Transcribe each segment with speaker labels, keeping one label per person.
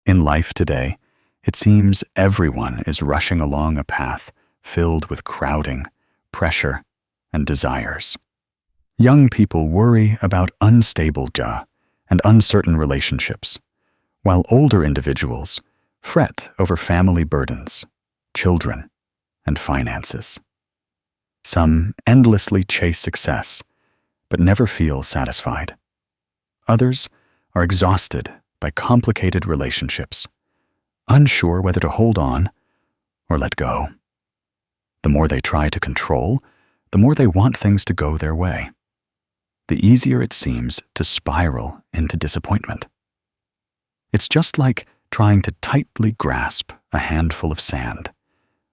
Speaker 1: In life today, it seems everyone is rushing along a path filled with crowding, pressure, and desires. Young people worry about unstable jobs and uncertain relationships, while older individuals fret over family burdens, children, and finances. Some endlessly chase success, but never feel satisfied. Others are exhausted by complicated relationships, unsure whether to hold on or let go. The more they try to control, the more they want things to go their way. The easier it seems to spiral into disappointment. It's just like trying to tightly grasp a handful of sand.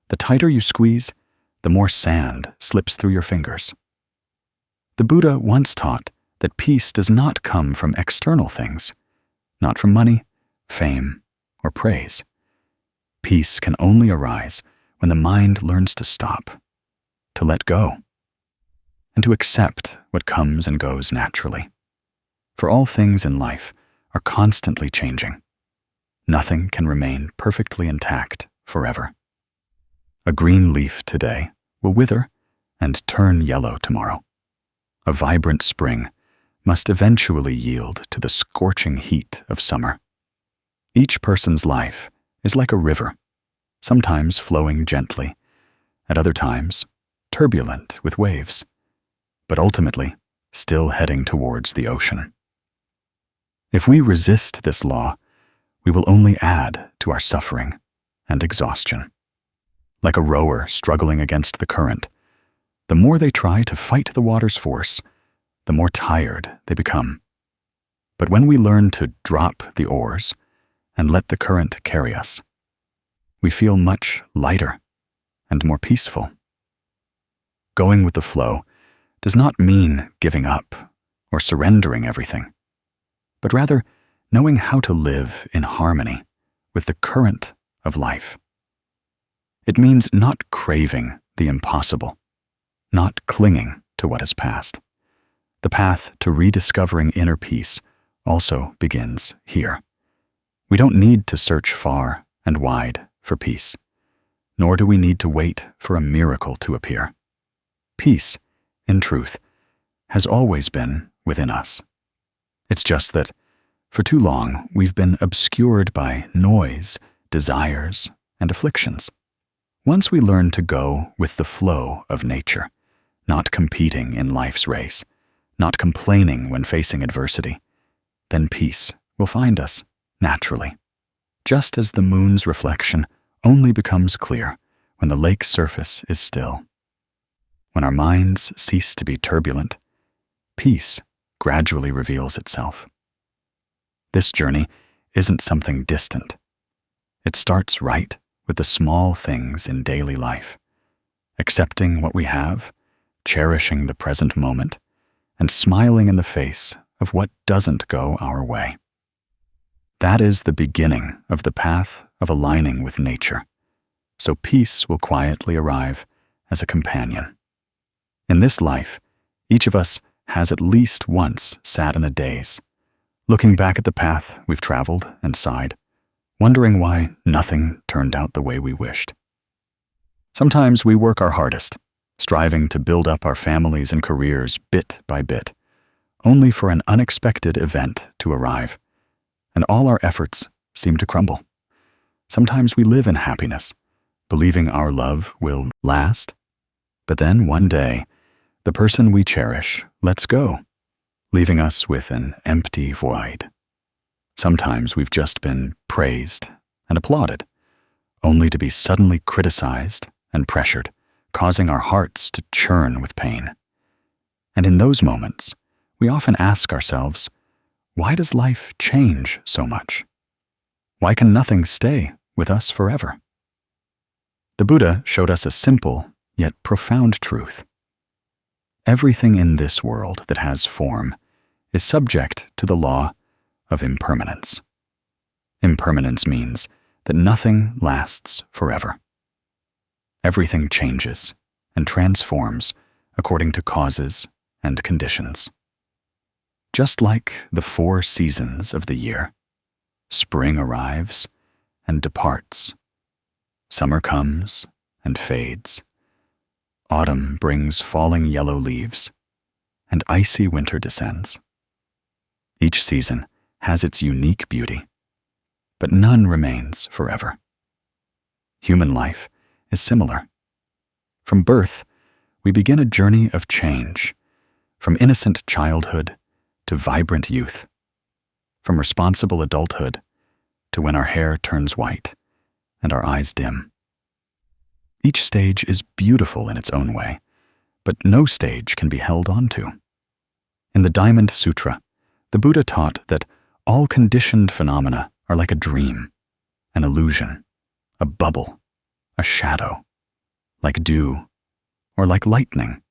Speaker 1: The tighter you squeeze, the more sand slips through your fingers. The Buddha once taught that peace does not come from external things, not from money, fame, or praise. Peace can only arise when the mind learns to stop, to let go, and to accept what comes and goes naturally. For all things in life are constantly changing. Nothing can remain perfectly intact forever. A green leaf today will wither and turn yellow tomorrow. A vibrant spring must eventually yield to the scorching heat of summer. Each person's life is like a river, sometimes flowing gently, at other times turbulent with waves, but ultimately still heading towards the ocean. If we resist this law, we will only add to our suffering and exhaustion. Like a rower struggling against the current, the more they try to fight the water's force, the more tired they become. But when we learn to drop the oars and let the current carry us, we feel much lighter and more peaceful. Going with the flow does not mean giving up or surrendering everything, but rather knowing how to live in harmony with the current of life. It means not craving the impossible, not clinging to what has passed. The path to rediscovering inner peace also begins here. We don't need to search far and wide for peace, nor do we need to wait for a miracle to appear. Peace, in truth, has always been within us. It's just that, for too long, we've been obscured by noise, desires, and afflictions. Once we learn to go with the flow of nature, not competing in life's race, not complaining when facing adversity, then peace will find us naturally. Just as the moon's reflection only becomes clear when the lake's surface is still. When our minds cease to be turbulent, peace gradually reveals itself. This journey isn't something distant. It starts right with the small things in daily life, accepting what we have, cherishing the present moment, and smiling in the face of what doesn't go our way. That is the beginning of the path of aligning with nature, so peace will quietly arrive as a companion. In this life, each of us has at least once sat in a daze, looking back at the path we've traveled and sighed, wondering why nothing turned out the way we wished. Sometimes we work our hardest, striving to build up our families and careers bit by bit, only for an unexpected event to arrive, and all our efforts seem to crumble. Sometimes we live in happiness, believing our love will last, but then one day, the person we cherish lets go, leaving us with an empty void. Sometimes we've just been praised and applauded, only to be suddenly criticized and pressured, causing our hearts to churn with pain. And in those moments, we often ask ourselves, why does life change so much? Why can nothing stay with us forever? The Buddha showed us a simple yet profound truth. Everything in this world that has form is subject to the law of impermanence. Impermanence means that nothing lasts forever. Everything changes and transforms according to causes and conditions. Just like the 4 seasons of the year, spring arrives and departs. Summer comes and fades. Autumn brings falling yellow leaves, and icy winter descends. Each season has its unique beauty, but none remains forever. Human life is similar. From birth, we begin a journey of change, from innocent childhood to vibrant youth, from responsible adulthood to when our hair turns white and our eyes dim. Each stage is beautiful in its own way, but no stage can be held onto. In the Diamond Sutra, the Buddha taught that all conditioned phenomena are like a dream, an illusion, a bubble, a shadow, like dew, or like lightning.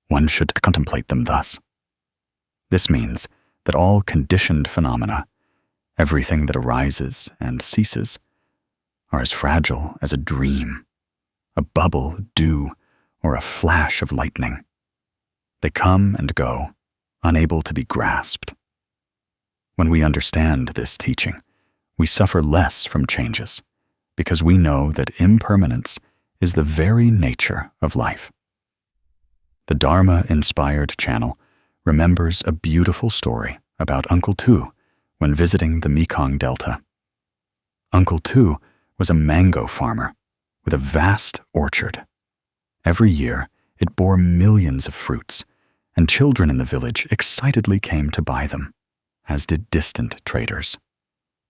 Speaker 1: One should contemplate them thus. This means that all conditioned phenomena, everything that arises and ceases, are as fragile as a dream, a bubble, dew, or a flash of lightning. They come and go, unable to be grasped. When we understand this teaching, we suffer less from changes, because we know that impermanence is the very nature of life. The Dharma-inspired channel remembers a beautiful story about Uncle Tu when visiting the Mekong Delta. Uncle Tu was a mango farmer with a vast orchard. Every year, it bore millions of fruits, and children in the village excitedly came to buy them, as did distant traders.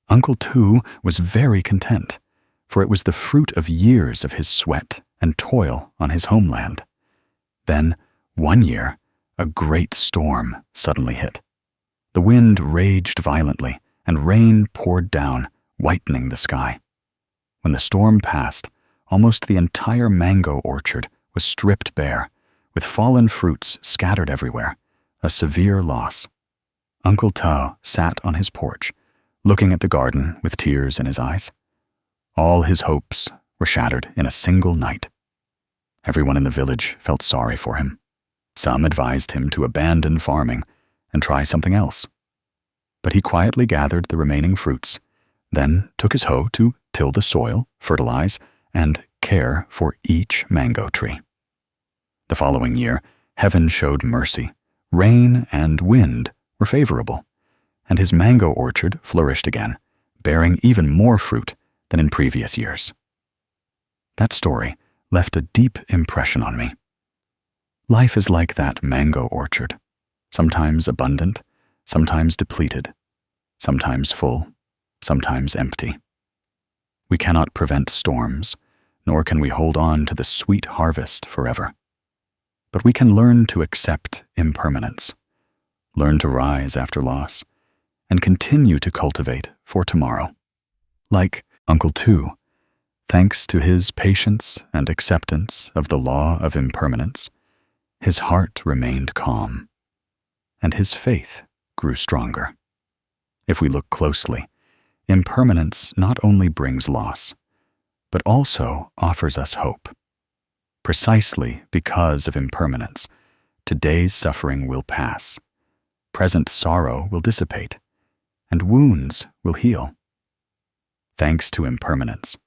Speaker 1: Uncle Tu was very content, for it was the fruit of years of his sweat and toil on his homeland. Then, one year, a great storm suddenly hit. The wind raged violently, and rain poured down, whitening the sky. When the storm passed, almost the entire mango orchard was stripped bare, with fallen fruits scattered everywhere, a severe loss. Uncle Tu sat on his porch, looking at the garden with tears in his eyes. All his hopes were shattered in a single night. Everyone in the village felt sorry for him. Some advised him to abandon farming and try something else. But he quietly gathered the remaining fruits, then took his hoe to till the soil, fertilize, and care for each mango tree. The following year, heaven showed mercy. Rain and wind were favorable, and his mango orchard flourished again, bearing even more fruit than in previous years. That story left a deep impression on me. Life is like that mango orchard, sometimes abundant, sometimes depleted, sometimes full, sometimes empty. We cannot prevent storms, nor can we hold on to the sweet harvest forever. But we can learn to accept impermanence, learn to rise after loss, and continue to cultivate for tomorrow. Like Uncle Tu, thanks to his patience and acceptance of the law of impermanence, his heart remained calm, and his faith grew stronger. If we look closely, impermanence not only brings loss, but also offers us hope. Precisely because of impermanence, today's suffering will pass, present sorrow will dissipate, and wounds will heal. Thanks to impermanence,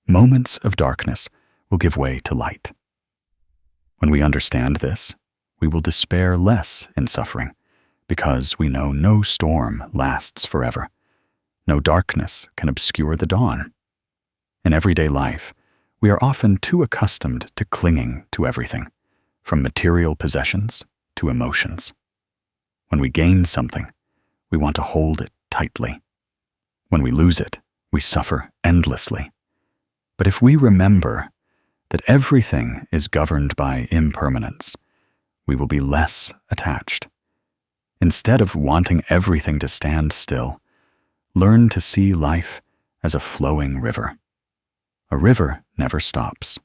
Speaker 1: moments of darkness will give way to light. When we understand this, we will despair less in suffering, because we know no storm lasts forever. No darkness can obscure the dawn. In everyday life, we are often too accustomed to clinging to everything, from material possessions to emotions. When we gain something, we want to hold it tightly. When we lose it, we suffer endlessly. But if we remember that everything is governed by impermanence, we will be less attached. Instead of wanting everything to stand still, learn to see life as a flowing river. A river never stops.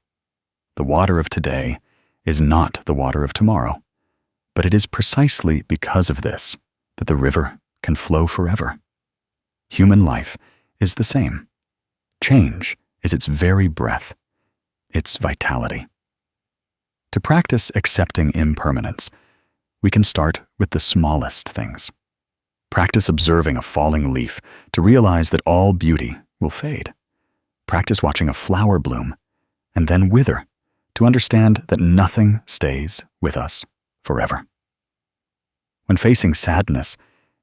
Speaker 1: The water of today is not the water of tomorrow, but it is precisely because of this that the river can flow forever. Human life is the same. Change is its very breath, its vitality. To practice accepting impermanence, we can start with the smallest things. Practice observing a falling leaf to realize that all beauty will fade. Practice watching a flower bloom and then wither to understand that nothing stays with us forever. When facing sadness,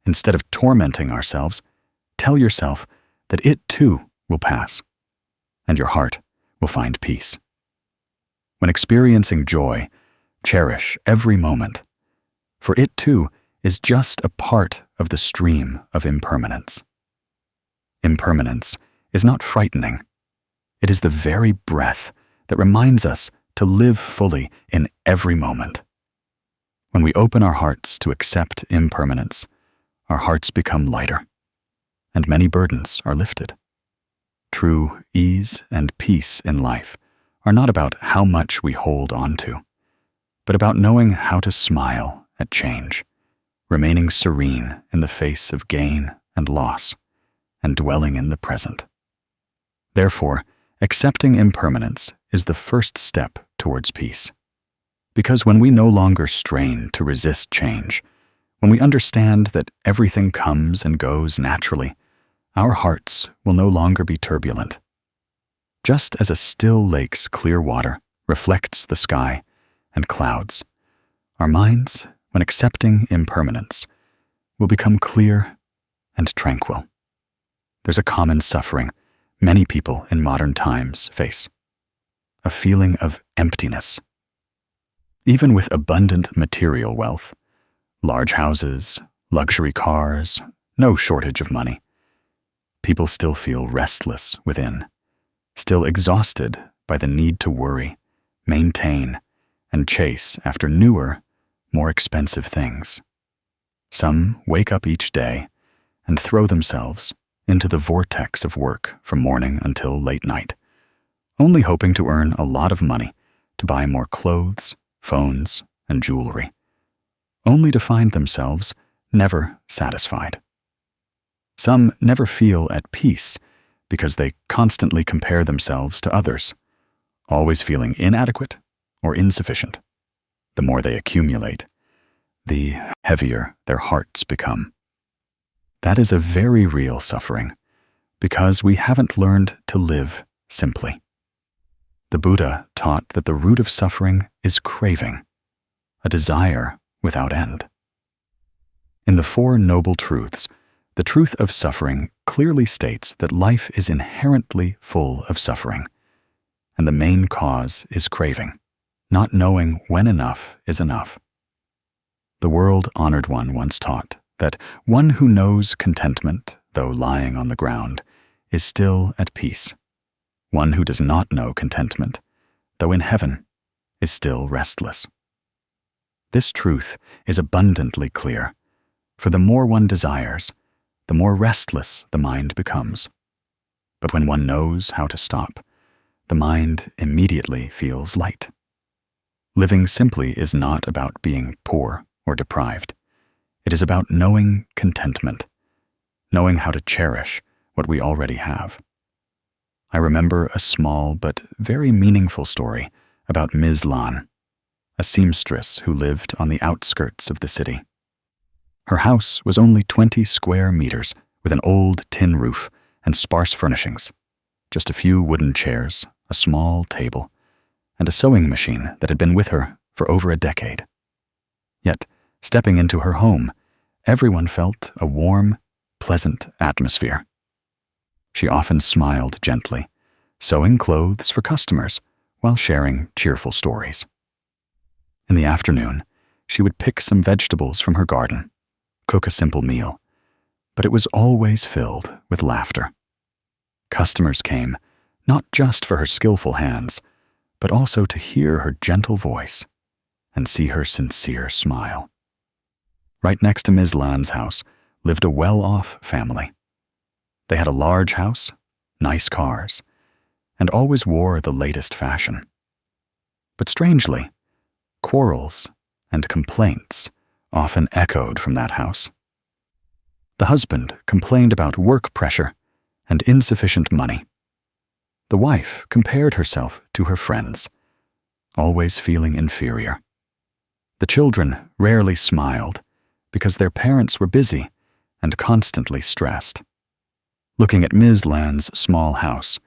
Speaker 1: instead of tormenting ourselves, tell yourself that it too will pass, and your heart will find peace. When experiencing joy, cherish every moment, for it too is just a part of the stream of impermanence. Impermanence is not frightening. It is the very breath that reminds us to live fully in every moment. When we open our hearts to accept impermanence, our hearts become lighter, and many burdens are lifted. True ease and peace in life are not about how much we hold on to, but about knowing how to smile at change, remaining serene in the face of gain and loss, and dwelling in the present. Therefore, accepting impermanence is the first step towards peace. Because when we no longer strain to resist change, when we understand that everything comes and goes naturally, our hearts will no longer be turbulent. Just as a still lake's clear water reflects the sky and clouds, our minds, when accepting impermanence, will become clear and tranquil. There's a common suffering many people in modern times face: a feeling of emptiness. Even with abundant material wealth, large houses, luxury cars, no shortage of money, people still feel restless within, still exhausted by the need to worry, maintain, and chase after newer, more expensive things. Some wake up each day and throw themselves into the vortex of work from morning until late night, only hoping to earn a lot of money to buy more clothes, phones, and jewelry, only to find themselves never satisfied. Some never feel at peace because they constantly compare themselves to others, always feeling inadequate or insufficient. The more they accumulate, the heavier their hearts become. That is a very real suffering, because we haven't learned to live simply. The Buddha taught that the root of suffering is craving, a desire without end. In the Four Noble Truths, the truth of suffering clearly states that life is inherently full of suffering, and the main cause is craving, not knowing when enough is enough. The world-honored one once taught that one who knows contentment, though lying on the ground, is still at peace. One who does not know contentment, though in heaven, is still restless. This truth is abundantly clear, for the more one desires, the more restless the mind becomes. But when one knows how to stop, the mind immediately feels light. Living simply is not about being poor or deprived. It is about knowing contentment, knowing how to cherish what we already have. I remember a small but very meaningful story about Ms. Lan, a seamstress who lived on the outskirts of the city. Her house was only 20 square meters with an old tin roof and sparse furnishings, just a few wooden chairs, a small table, and a sewing machine that had been with her for over a decade. Yet, stepping into her home, everyone felt a warm, pleasant atmosphere. She often smiled gently, sewing clothes for customers while sharing cheerful stories. In the afternoon, she would pick some vegetables from her garden, cook a simple meal, but it was always filled with laughter. Customers came, not just for her skillful hands, but also to hear her gentle voice and see her sincere smile. Right next to Ms. Lan's house lived a well-off family. They had a large house, nice cars, and always wore the latest fashion. But strangely, quarrels and complaints often echoed from that house. The husband complained about work pressure and insufficient money. The wife compared herself to her friends, always feeling inferior. The children rarely smiled because their parents were busy and constantly stressed. Looking at Ms. Land's small house,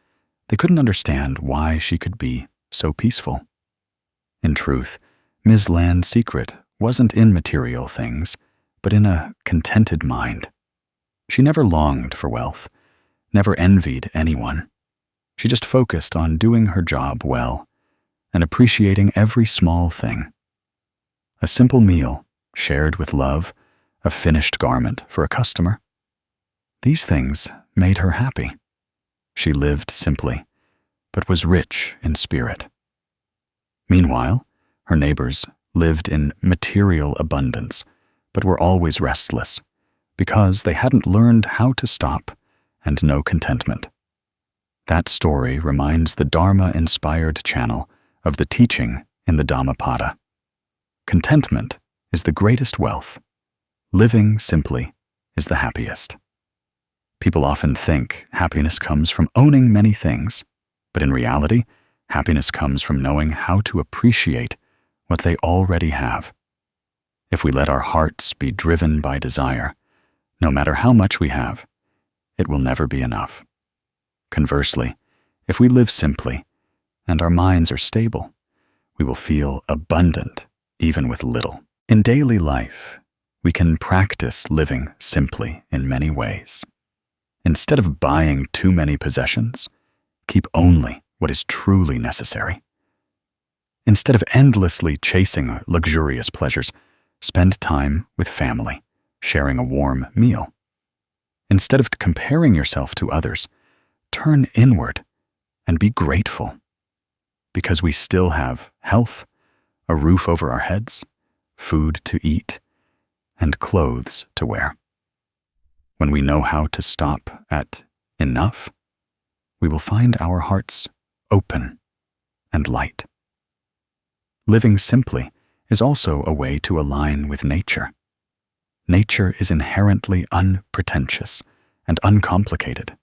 Speaker 1: they couldn't understand why she could be so peaceful. In truth, Ms. Land's secret wasn't in material things, but in a contented mind. She never longed for wealth, never envied anyone. She just focused on doing her job well and appreciating every small thing. A simple meal shared with love, a finished garment for a customer. These things made her happy. She lived simply, but was rich in spirit. Meanwhile, her neighbors lived in material abundance, but were always restless, because they hadn't learned how to stop and know contentment. That story reminds the Dharma-inspired channel of the teaching in the Dhammapada. Contentment is the greatest wealth. Living simply is the happiest. People often think happiness comes from owning many things, but in reality, happiness comes from knowing how to appreciate what they already have. If we let our hearts be driven by desire, no matter how much we have, it will never be enough. Conversely, if we live simply and our minds are stable, we will feel abundant even with little. In daily life, we can practice living simply in many ways. Instead of buying too many possessions, keep only what is truly necessary. Instead of endlessly chasing luxurious pleasures, spend time with family, sharing a warm meal. Instead of comparing yourself to others, turn inward and be grateful, because we still have health, a roof over our heads, food to eat, and clothes to wear. When we know how to stop at enough, we will find our hearts open and light. Living simply is also a way to align with nature. Nature is inherently unpretentious and uncomplicated.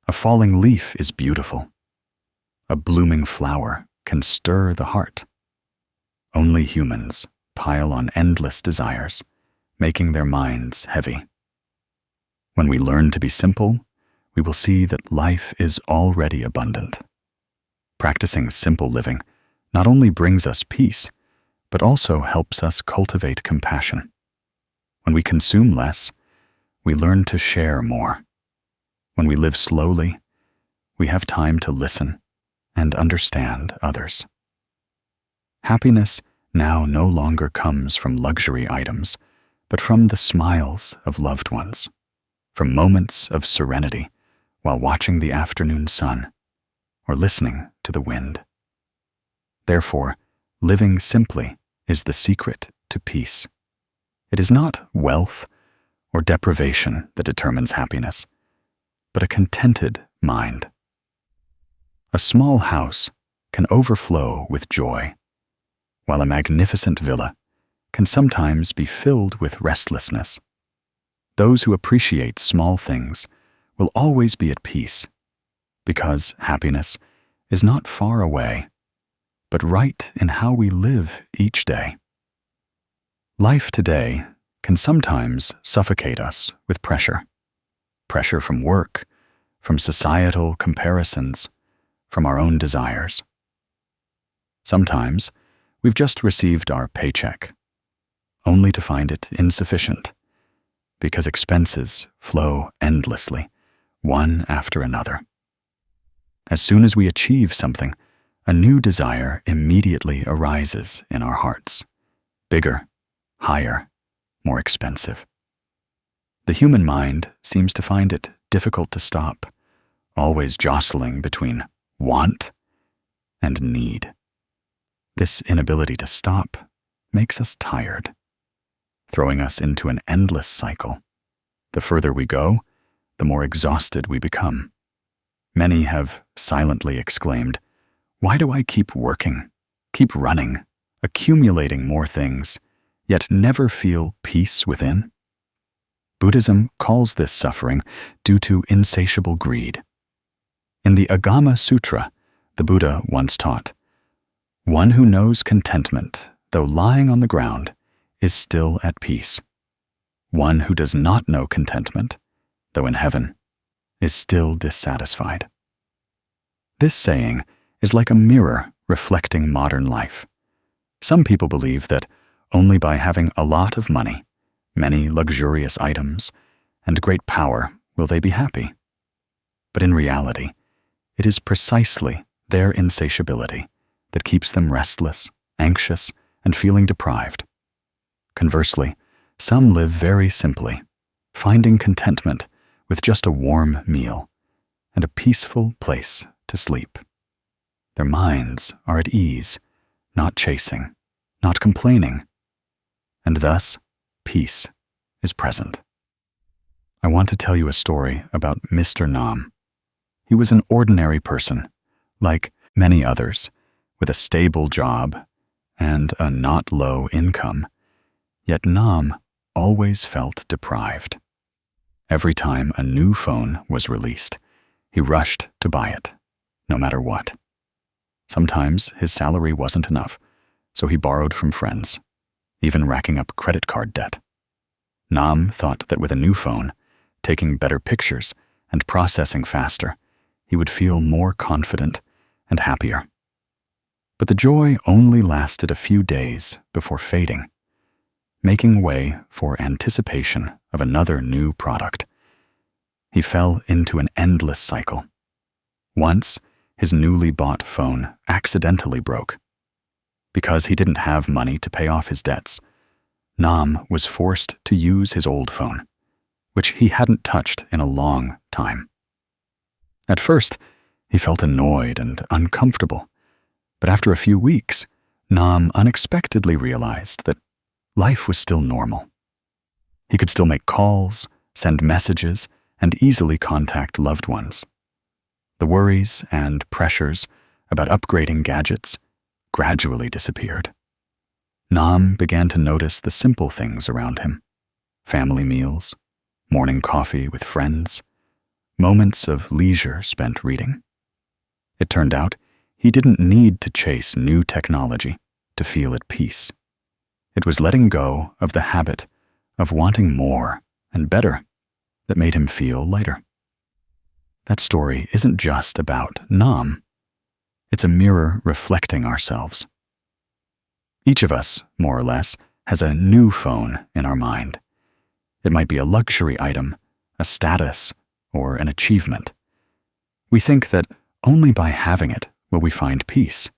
Speaker 1: A falling leaf is beautiful. A blooming flower can stir the heart. Only humans pile on endless desires, making their minds heavy. When we learn to be simple, we will see that life is already abundant. Practicing simple living not only brings us peace, but also helps us cultivate compassion. When we consume less, we learn to share more. When we live slowly, we have time to listen and understand others. Happiness now no longer comes from luxury items, but from the smiles of loved ones, from moments of serenity while watching the afternoon sun or listening to the wind. Therefore, living simply is the secret to peace. It is not wealth or deprivation that determines happiness, but a contented mind. A small house can overflow with joy, while a magnificent villa can sometimes be filled with restlessness. Those who appreciate small things will always be at peace, because happiness is not far away, but right in how we live each day. Life today can sometimes suffocate us with pressure. Pressure from work, from societal comparisons, from our own desires. Sometimes we've just received our paycheck, only to find it insufficient, because expenses flow endlessly, one after another. As soon as we achieve something, a new desire immediately arises in our hearts, bigger, higher, more expensive. The human mind seems to find it difficult to stop, always jostling between want and need. This inability to stop makes us tired, throwing us into an endless cycle. The further we go, the more exhausted we become. Many have silently exclaimed, "Why do I keep working, keep running, accumulating more things, yet never feel peace within?" Buddhism calls this suffering due to insatiable greed. In the Agama Sutra, the Buddha once taught, "One who knows contentment, though lying on the ground, is still at peace. One who does not know contentment, though in heaven, is still dissatisfied. This saying is like a mirror reflecting modern life. Some people believe that only by having a lot of money, many luxurious items, and great power will they be happy. But in reality, it is precisely their insatiability that keeps them restless, anxious, and feeling deprived. Conversely, some live very simply, finding contentment with just a warm meal and a peaceful place to sleep. Their minds are at ease, not chasing, not complaining, and thus peace is present. I want to tell you a story about Mr. Nam. He was an ordinary person, like many others, with a stable job and a not low income. Yet Nam always felt deprived. Every time a new phone was released, he rushed to buy it, no matter what. Sometimes his salary wasn't enough, so he borrowed from friends, even racking up credit card debt. Nam thought that with a new phone, taking better pictures and processing faster, he would feel more confident and happier. But the joy only lasted a few days before fading, making way for anticipation of another new product. He fell into an endless cycle. Once, his newly bought phone accidentally broke. Because he didn't have money to pay off his debts, Nam was forced to use his old phone, which he hadn't touched in a long time. At first, he felt annoyed and uncomfortable, but after a few weeks, Nam unexpectedly realized that life was still normal. He could still make calls, send messages, and easily contact loved ones. The worries and pressures about upgrading gadgets gradually disappeared. Nam began to notice the simple things around him: family meals, morning coffee with friends, moments of leisure spent reading. It turned out he didn't need to chase new technology to feel at peace. It was letting go of the habit of wanting more and better that made him feel lighter. That story isn't just about Nam. It's a mirror reflecting ourselves. Each of us, more or less, has a new phone in our mind. It might be a luxury item, a status, or an achievement. We think that only by having it will we find peace.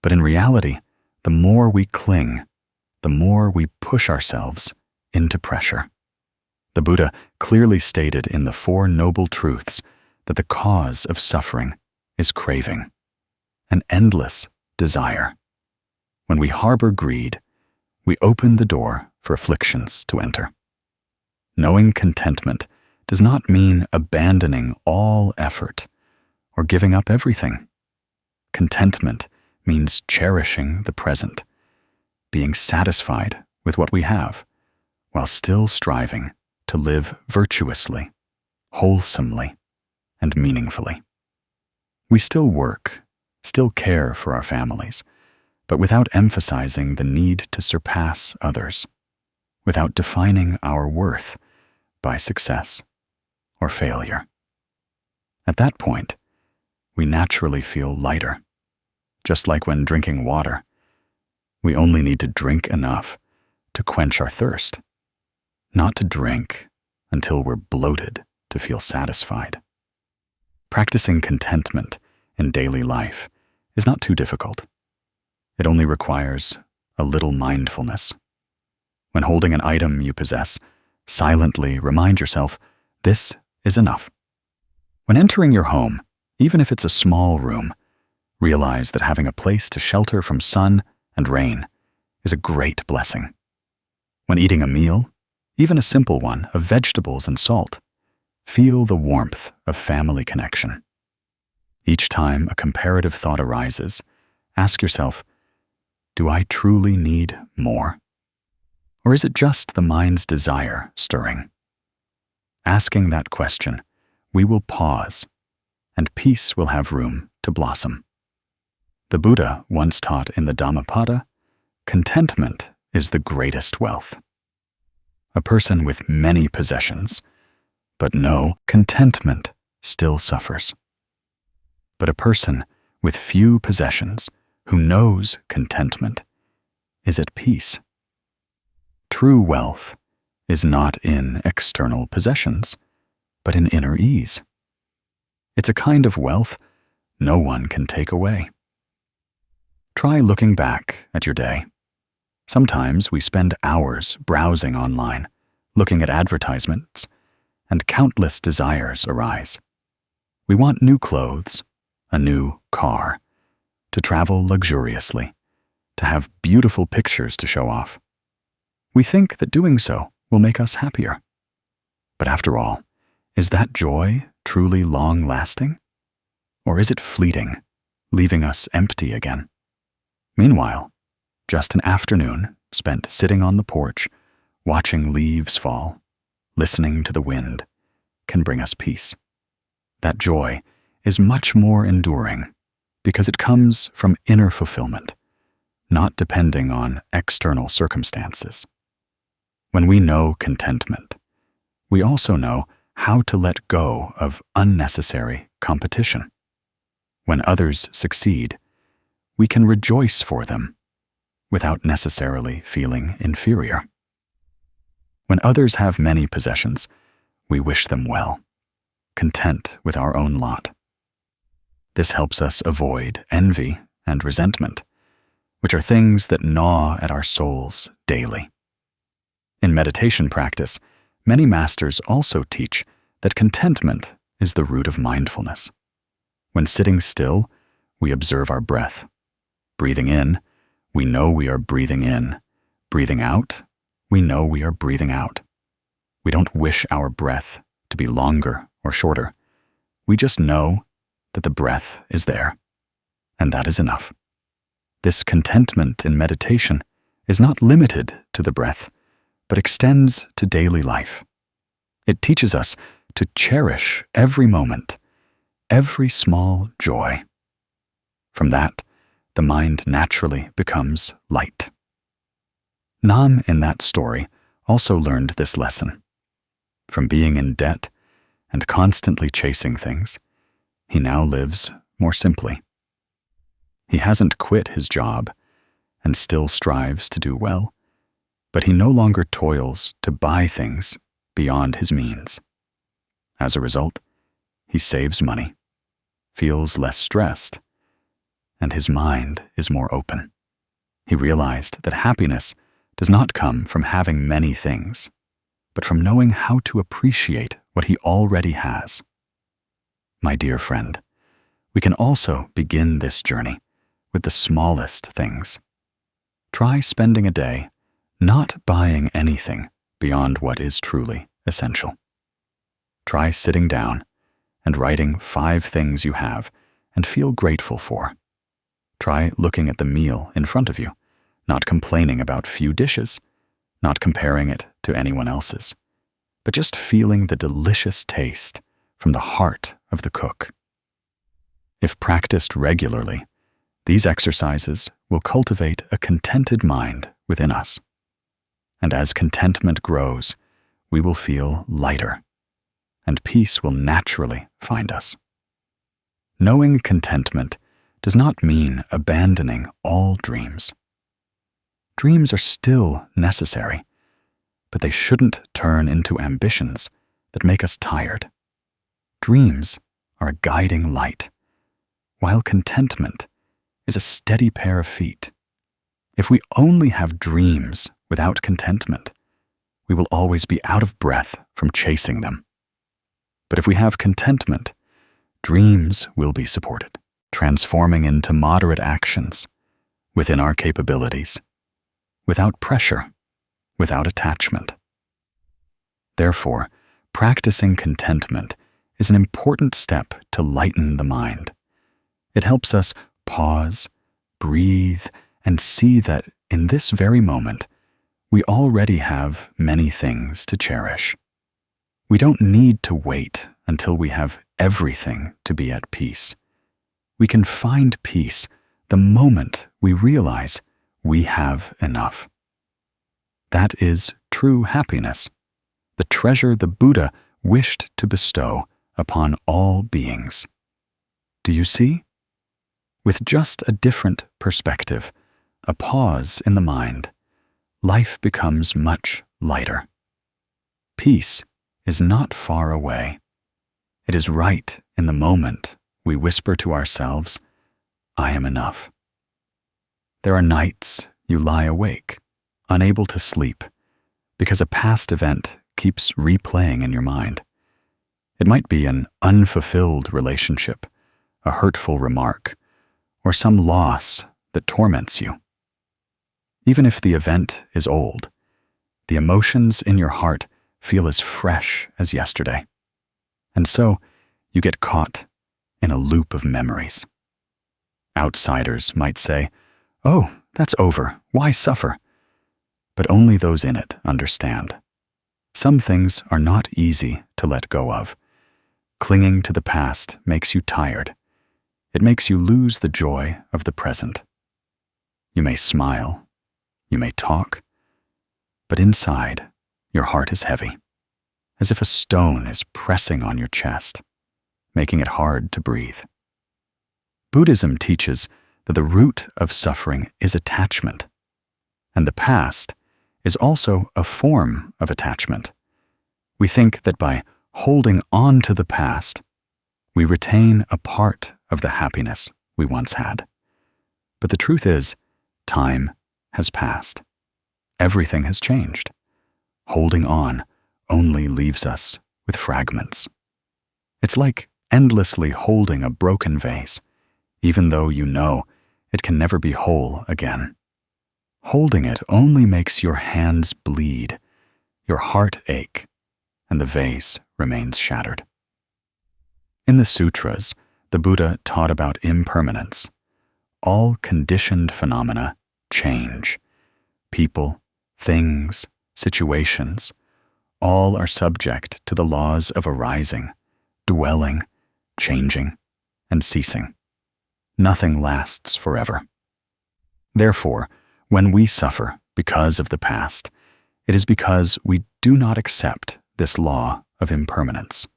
Speaker 1: But in reality, the more we cling, the more we push ourselves into pressure. The Buddha clearly stated in the Four Noble Truths that the cause of suffering is craving, an endless desire. When we harbor greed, we open the door for afflictions to enter. Knowing contentment does not mean abandoning all effort or giving up everything. Contentment means cherishing the present, being satisfied with what we have, while still striving to live virtuously, wholesomely, and meaningfully. We still work, still care for our families, but without emphasizing the need to surpass others, without defining our worth by success or failure. At that point, we naturally feel lighter, just like when drinking water. We only need to drink enough to quench our thirst, not to drink until we're bloated to feel satisfied. Practicing contentment in daily life is not too difficult. It only requires a little mindfulness. When holding an item you possess, silently remind yourself, this is enough. When entering your home, even if it's a small room, realize that having a place to shelter from sun and rain is a great blessing. When eating a meal, even a simple one of vegetables and salt, feel the warmth of family connection. Each time a comparative thought arises, ask yourself, do I truly need more? Or is it just the mind's desire stirring? Asking that question, we will pause, and peace will have room to blossom. The Buddha once taught in the Dhammapada, contentment is the greatest wealth. A person with many possessions, but no contentment, still suffers. But a person with few possessions, who knows contentment, is at peace. True wealth is not in external possessions, but in inner ease. It's a kind of wealth no one can take away. Try looking back at your day. Sometimes we spend hours browsing online, looking at advertisements, and countless desires arise. We want new clothes, a new car, to travel luxuriously, to have beautiful pictures to show off. We think that doing so will make us happier. But after all, is that joy truly long-lasting? Or is it fleeting, leaving us empty again? Meanwhile, just an afternoon spent sitting on the porch, watching leaves fall, listening to the wind, can bring us peace. That joy is much more enduring because it comes from inner fulfillment, not depending on external circumstances. When we know contentment, we also know how to let go of unnecessary competition. When others succeed, we can rejoice for them without necessarily feeling inferior. When others have many possessions, we wish them well, content with our own lot. This helps us avoid envy and resentment, which are things that gnaw at our souls daily. In meditation practice, many masters also teach that contentment is the root of mindfulness. When sitting still, we observe our breath. Breathing in, we know we are breathing in. Breathing out, we know we are breathing out. We don't wish our breath to be longer or shorter. We just know that the breath is there, and that is enough. This contentment in meditation is not limited to the breath, but extends to daily life. It teaches us to cherish every moment, every small joy. From that, the mind naturally becomes light. Nam, in that story, also learned this lesson. From being in debt and constantly chasing things, he now lives more simply. He hasn't quit his job and still strives to do well, but he no longer toils to buy things beyond his means. As a result, he saves money, feels less stressed, and his mind is more open. He realized that happiness does not come from having many things, but from knowing how to appreciate what he already has. My dear friend, we can also begin this journey with the smallest things. Try spending a day not buying anything beyond what is truly essential. Try sitting down and writing 5 things you have and feel grateful for. Try looking at the meal in front of you, not complaining about few dishes, not comparing it to anyone else's, but just feeling the delicious taste from the heart of the cook. If practiced regularly, these exercises will cultivate a contented mind within us. And as contentment grows, we will feel lighter, and peace will naturally find us. Knowing contentment does not mean abandoning all dreams. Dreams are still necessary, but they shouldn't turn into ambitions that make us tired. Dreams are a guiding light, while contentment is a steady pair of feet. If we only have dreams without contentment, we will always be out of breath from chasing them. But if we have contentment, dreams will be supported, transforming into moderate actions within our capabilities, without pressure, without attachment. Therefore, practicing contentment is an important step to lighten the mind. It helps us pause, breathe, and see that in this very moment, we already have many things to cherish. We don't need to wait until we have everything to be at peace. We can find peace the moment we realize we have enough. That is true happiness, the treasure the Buddha wished to bestow upon all beings. Do you see? With just a different perspective, a pause in the mind, life becomes much lighter. Peace is not far away. It is right in the moment we whisper to ourselves, "I am enough." There are nights you lie awake, unable to sleep, because a past event keeps replaying in your mind. It might be an unfulfilled relationship, a hurtful remark, or some loss that torments you. Even if the event is old, the emotions in your heart feel as fresh as yesterday. And so you get caught in a loop of memories. Outsiders might say, "Oh, that's over. Why suffer?" But only those in it understand. Some things are not easy to let go of. Clinging to the past makes you tired. It makes you lose the joy of the present. You may smile, you may talk, but inside, your heart is heavy, as if a stone is pressing on your chest, making it hard to breathe. Buddhism teaches that the root of suffering is attachment, and the past is also a form of attachment. We think that by holding on to the past, we retain a part of the happiness we once had. But the truth is, time has passed. Everything has changed. Holding on only leaves us with fragments. It's like endlessly holding a broken vase, even though you know it can never be whole again. Holding it only makes your hands bleed, your heart ache, and the vase remains shattered. In the sutras, the Buddha taught about impermanence. All conditioned phenomena change. People, things, situations, all are subject to the laws of arising, dwelling, changing, and ceasing. Nothing lasts forever. Therefore, when we suffer because of the past, it is because we do not accept this law of impermanence.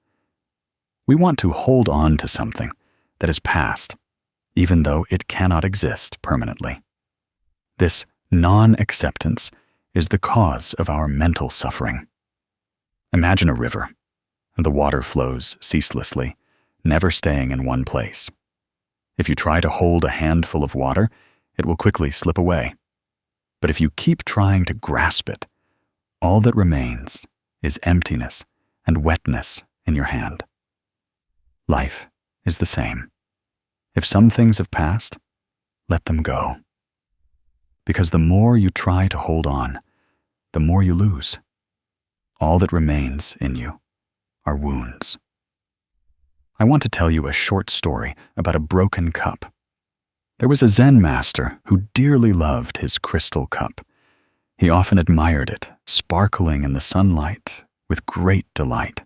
Speaker 1: We want to hold on to something that is past, even though it cannot exist permanently. This non-acceptance is the cause of our mental suffering. Imagine a river, and the water flows ceaselessly, never staying in one place. If you try to hold a handful of water, it will quickly slip away. But if you keep trying to grasp it, all that remains is emptiness and wetness in your hand. Life is the same. If some things have passed, let them go. Because the more you try to hold on, the more you lose. All that remains in you are wounds. I want to tell you a short story about a broken cup. There was a Zen master who dearly loved his crystal cup. He often admired it, sparkling in the sunlight with great delight.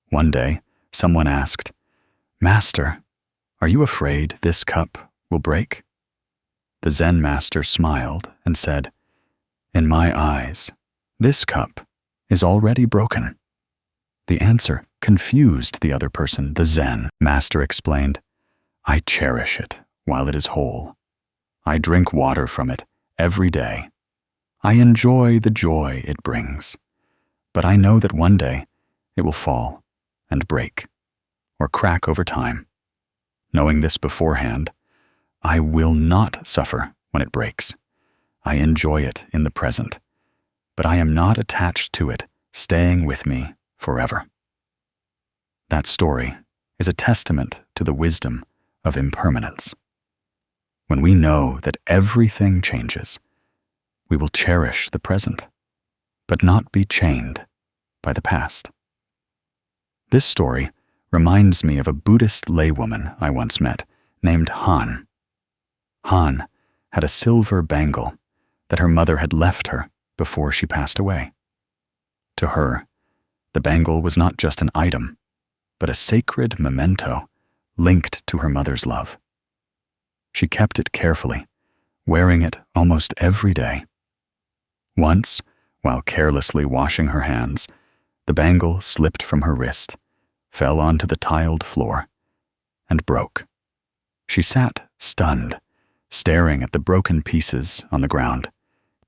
Speaker 1: One day, someone asked, "Master, are you afraid this cup will break?" The Zen master smiled and said, "In my eyes, this cup is already broken." The answer confused the other person. The Zen master explained, "I cherish it while it is whole. I drink water from it every day. I enjoy the joy it brings. But I know that one day it will fall and break or crack over time. Knowing this beforehand, I will not suffer when it breaks. I enjoy it in the present, but I am not attached to it, staying with me forever." That story is a testament to the wisdom of impermanence. When we know that everything changes, we will cherish the present, but not be chained by the past. This story reminds me of a Buddhist laywoman I once met named Han. Han had a silver bangle that her mother had left her before she passed away. To her, the bangle was not just an item, but a sacred memento linked to her mother's love. She kept it carefully, wearing it almost every day. Once, While carelessly washing her hands, the bangle slipped from her wrist, fell onto the tiled floor, and broke. She sat stunned, staring at the broken pieces on the ground,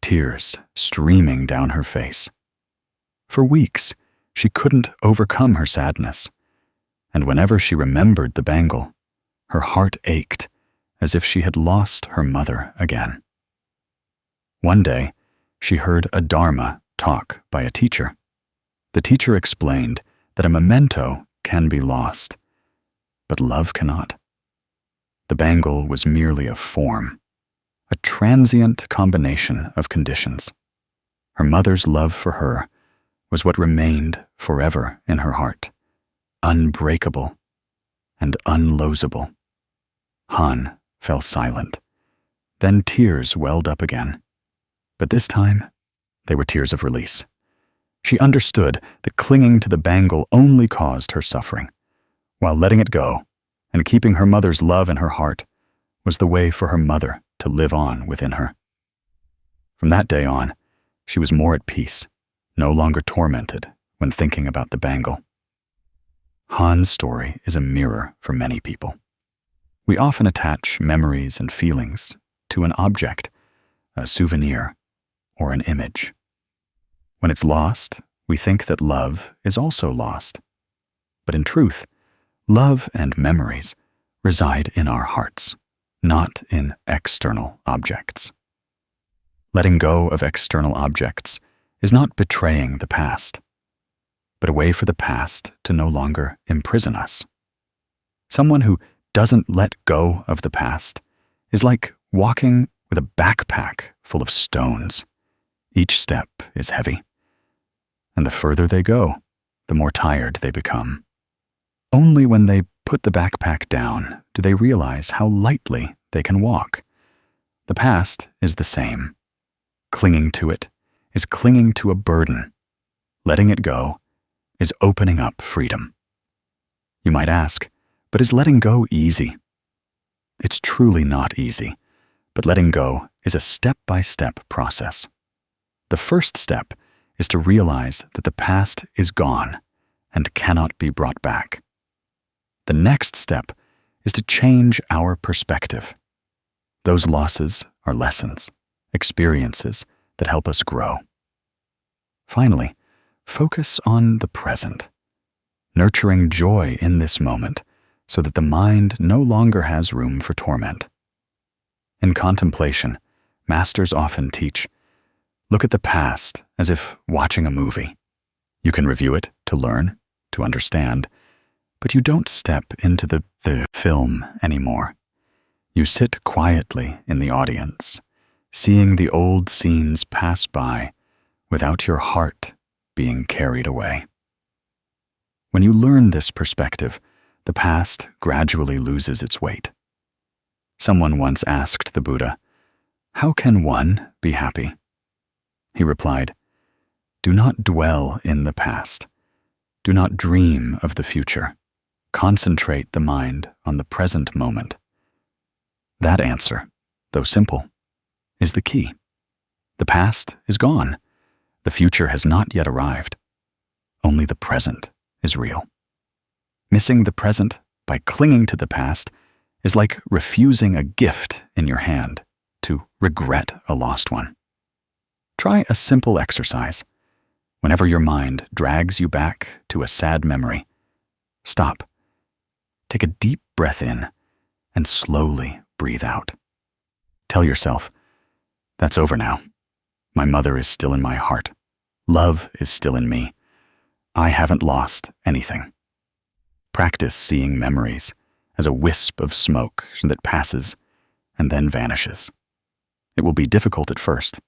Speaker 1: tears streaming down her face. For weeks, she couldn't overcome her sadness, and whenever she remembered the bangle, her heart ached as if she had lost her mother again. One day, she heard a Dharma talk by a teacher. The teacher explained that a memento can be lost, but love cannot. The bangle was merely a form, a transient combination of conditions. Her mother's love for her was what remained forever in her heart, unbreakable and unlosable. Han fell silent. Then tears welled up again. But this time, they were tears of release. She understood that clinging to the bangle only caused her suffering, while letting it go and keeping her mother's love in her heart was the way for her mother to live on within her. From that day on, she was more at peace, no longer tormented when thinking about the bangle. Han's story is a mirror for many people. We often attach memories and feelings to an object, a souvenir, or an image. When it's lost, we think that love is also lost. But in truth, love and memories reside in our hearts, not in external objects. Letting go of external objects is not betraying the past, but a way for the past to no longer imprison us. Someone who doesn't let go of the past is like walking with a backpack full of stones. Each step is heavy, and the further they go, the more tired they become. Only when they put the backpack down do they realize how lightly they can walk. The past is the same. Clinging to it is clinging to a burden. Letting it go is opening up freedom. You might ask, but is letting go easy? It's truly not easy, but letting go is a step-by-step process. The first step is to realize that the past is gone and cannot be brought back. The next step is to change our perspective. Those losses are lessons, experiences that help us grow. Finally, focus on the present, nurturing joy in this moment so that the mind no longer has room for torment. In contemplation, masters often teach, look at the past as if watching a movie. You can review it to learn, to understand, but you don't step into the film anymore. You sit quietly in the audience, seeing the old scenes pass by without your heart being carried away. When you learn this perspective, the past gradually loses its weight. Someone once asked the Buddha, "How can one be happy?" He replied, "Do not dwell in the past. Do not dream of the future. Concentrate the mind on the present moment." That answer, though simple, is the key. The past is gone. The future has not yet arrived. Only the present is real. Missing the present by clinging to the past is like refusing a gift in your hand, to regret a lost one. Try a simple exercise. Whenever your mind drags you back to a sad memory, stop. Take a deep breath in and slowly breathe out. Tell yourself, that's over now. My mother is still in my heart. Love is still in me. I haven't lost anything. Practice seeing memories as a wisp of smoke that passes and then vanishes. It will be difficult at first,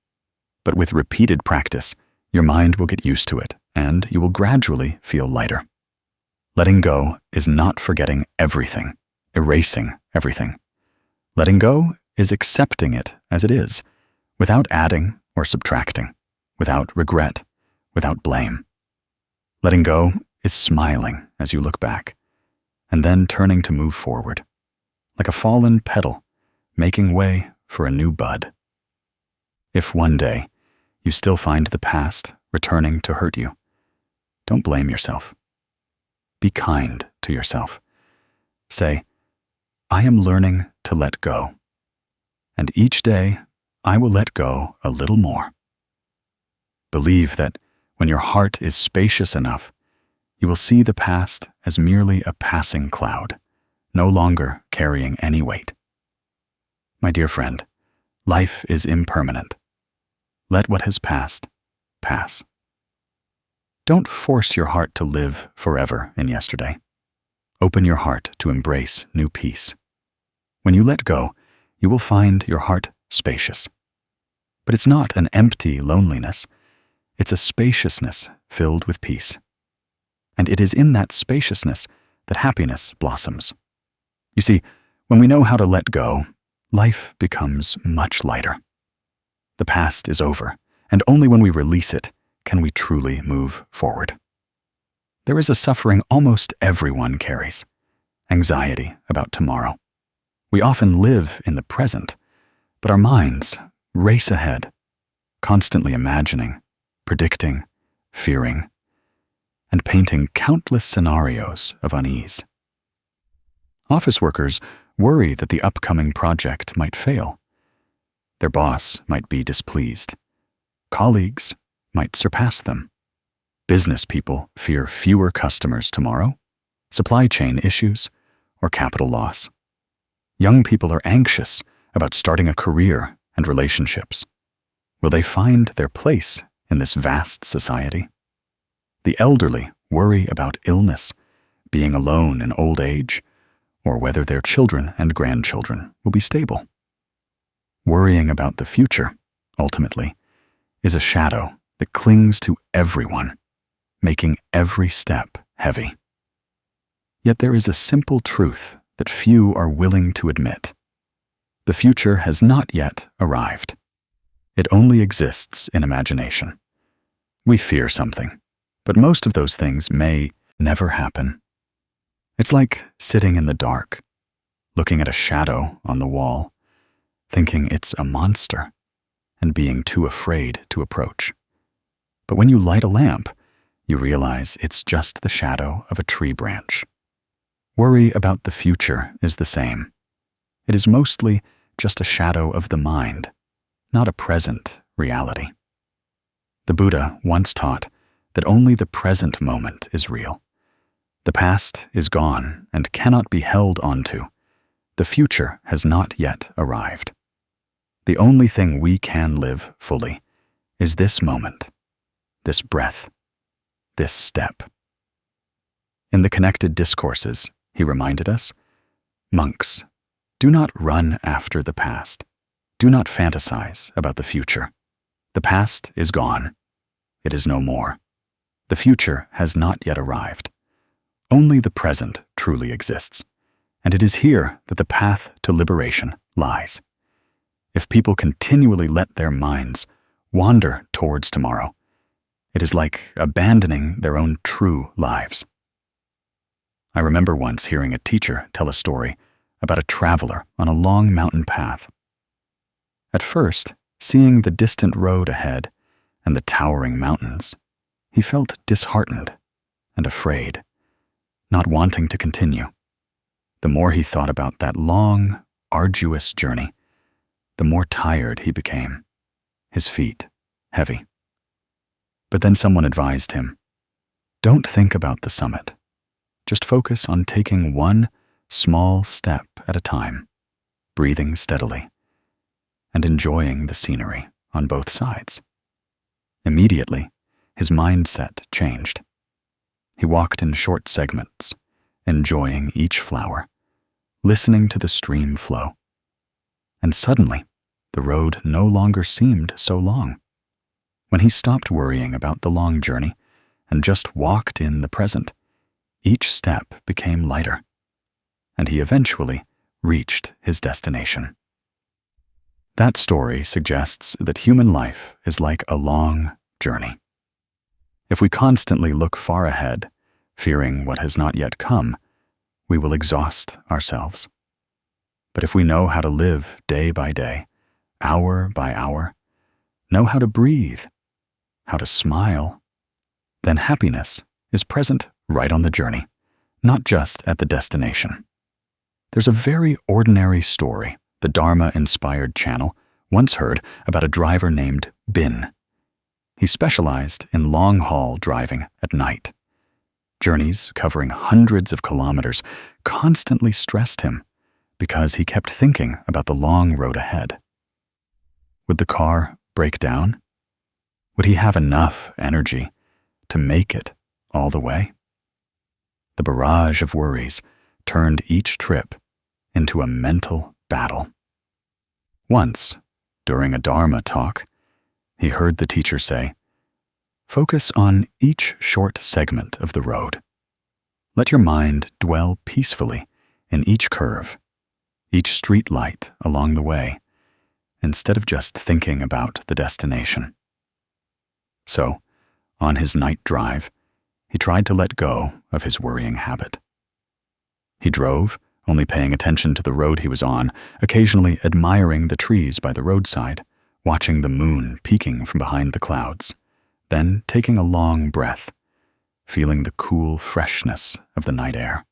Speaker 1: but with repeated practice, your mind will get used to it and you will gradually feel lighter. Letting go is not forgetting everything, erasing everything. Letting go is accepting it as it is, without adding or subtracting, without regret, without blame. Letting go is smiling as you look back, and then turning to move forward, like a fallen petal, making way for a new bud. If one day you still find the past returning to hurt you, don't blame yourself. Be kind to yourself. Say, I am learning to let go. And each day, I will let go a little more. Believe that when your heart is spacious enough, you will see the past as merely a passing cloud, no longer carrying any weight. My dear friend, life is impermanent. Let what has passed, pass. Don't force your heart to live forever in yesterday. Open your heart to embrace new peace. When you let go, you will find your heart spacious. But it's not an empty loneliness. It's a spaciousness filled with peace. And it is in that spaciousness that happiness blossoms. You see, when we know how to let go, life becomes much lighter. The past is over, and only when we release it can we truly move forward. There is a suffering almost everyone carries, anxiety about tomorrow. We often live in the present, but our minds race ahead, constantly imagining, predicting, fearing, and painting countless scenarios of unease. Office workers worry that the upcoming project might fail. Their boss might be displeased. Colleagues might surpass them. Business people fear fewer customers tomorrow, supply chain issues, or capital loss. Young people are anxious about starting a career and relationships. Will they find their place in this vast society? The elderly worry about illness, being alone in old age, or whether their children and grandchildren will be stable. Worrying about the future, ultimately, is a shadow that clings to everyone, making every step heavy. Yet there is a simple truth that few are willing to admit. The future has not yet arrived. It only exists in imagination. We fear something, but most of those things may never happen. It's like sitting in the dark, looking at a shadow on the wall, thinking it's a monster, and being too afraid to approach. But when you light a lamp, you realize it's just the shadow of a tree branch. Worry about the future is the same. It is mostly just a shadow of the mind, not a present reality. The Buddha once taught that only the present moment is real. The past is gone and cannot be held onto. The future has not yet arrived. The only thing we can live fully is this moment, this breath, this step. In the connected discourses, he reminded us, monks, do not run after the past. Do not fantasize about the future. The past is gone. It is no more. The future has not yet arrived. Only the present truly exists, and it is here that the path to liberation lies. If people continually let their minds wander towards tomorrow, it is like abandoning their own true lives. I remember once hearing a teacher tell a story about a traveler on a long mountain path. At first, seeing the distant road ahead and the towering mountains, he felt disheartened and afraid, not wanting to continue. The more he thought about that long, arduous journey, the more tired he became, his feet heavy. But then someone advised him, don't think about the summit. Just focus on taking one small step at a time, breathing steadily, and enjoying the scenery on both sides. Immediately, his mindset changed. He walked in short segments, enjoying each flower, listening to the stream flow. And suddenly, the road no longer seemed so long. When he stopped worrying about the long journey and just walked in the present, each step became lighter, and he eventually reached his destination. That story suggests that human life is like a long journey. If we constantly look far ahead, fearing what has not yet come, we will exhaust ourselves. But if we know how to live day by day, hour by hour, know how to breathe, how to smile, then happiness is present right on the journey, not just at the destination. There's a very ordinary story the Dharma-inspired channel once heard about a driver named Bin. He specialized in long-haul driving at night. Journeys covering hundreds of kilometers constantly stressed him because he kept thinking about the long road ahead. Would the car break down? Would he have enough energy to make it all the way? The barrage of worries turned each trip into a mental battle. Once, during a Dharma talk, he heard the teacher say, "Focus on each short segment of the road. Let your mind dwell peacefully in each curve, each street light along the way, instead of just thinking about the destination." So, on his night drive, he tried to let go of his worrying habit. He drove, only paying attention to the road he was on, occasionally admiring the trees by the roadside, watching the moon peeking from behind the clouds, then taking a long breath, feeling the cool freshness of the night air.